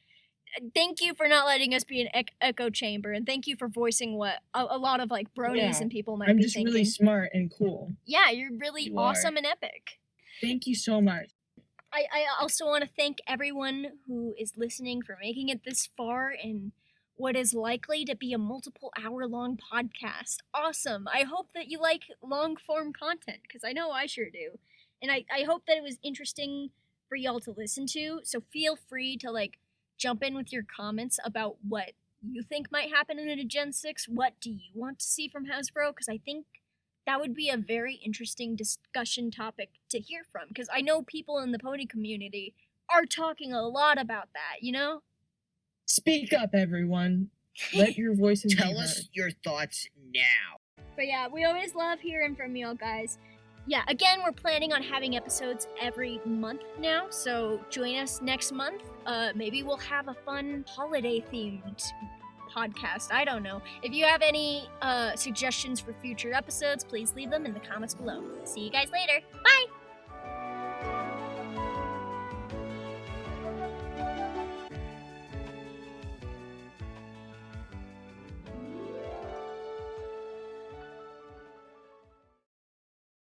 thank you for not letting us be an echo chamber, and thank you for voicing what a lot of like bronies and people might be thinking. I'm just really smart and cool. Yeah, you're really awesome and epic. Thank you so much. I also want to thank everyone who is listening for making it this far in what is likely to be a multiple hour-long podcast. Awesome. I hope that you like long-form content, because I know I sure do. And I hope that it was interesting for y'all to listen to, so feel free to like jump in with your comments about what you think might happen in a Gen 6. What do you want to see from Hasbro? Because I think that would be a very interesting discussion topic to hear from. Because I know people in the pony community are talking a lot about that, you know? Speak up, everyone. Let your voices be heard. Tell us your thoughts now. But yeah, we always love hearing from y'all guys. Yeah, again, we're planning on having episodes every month now, so join us next month. Maybe we'll have a fun holiday-themed podcast. I don't know. If you have any suggestions for future episodes, please leave them in the comments below. See you guys later. Bye!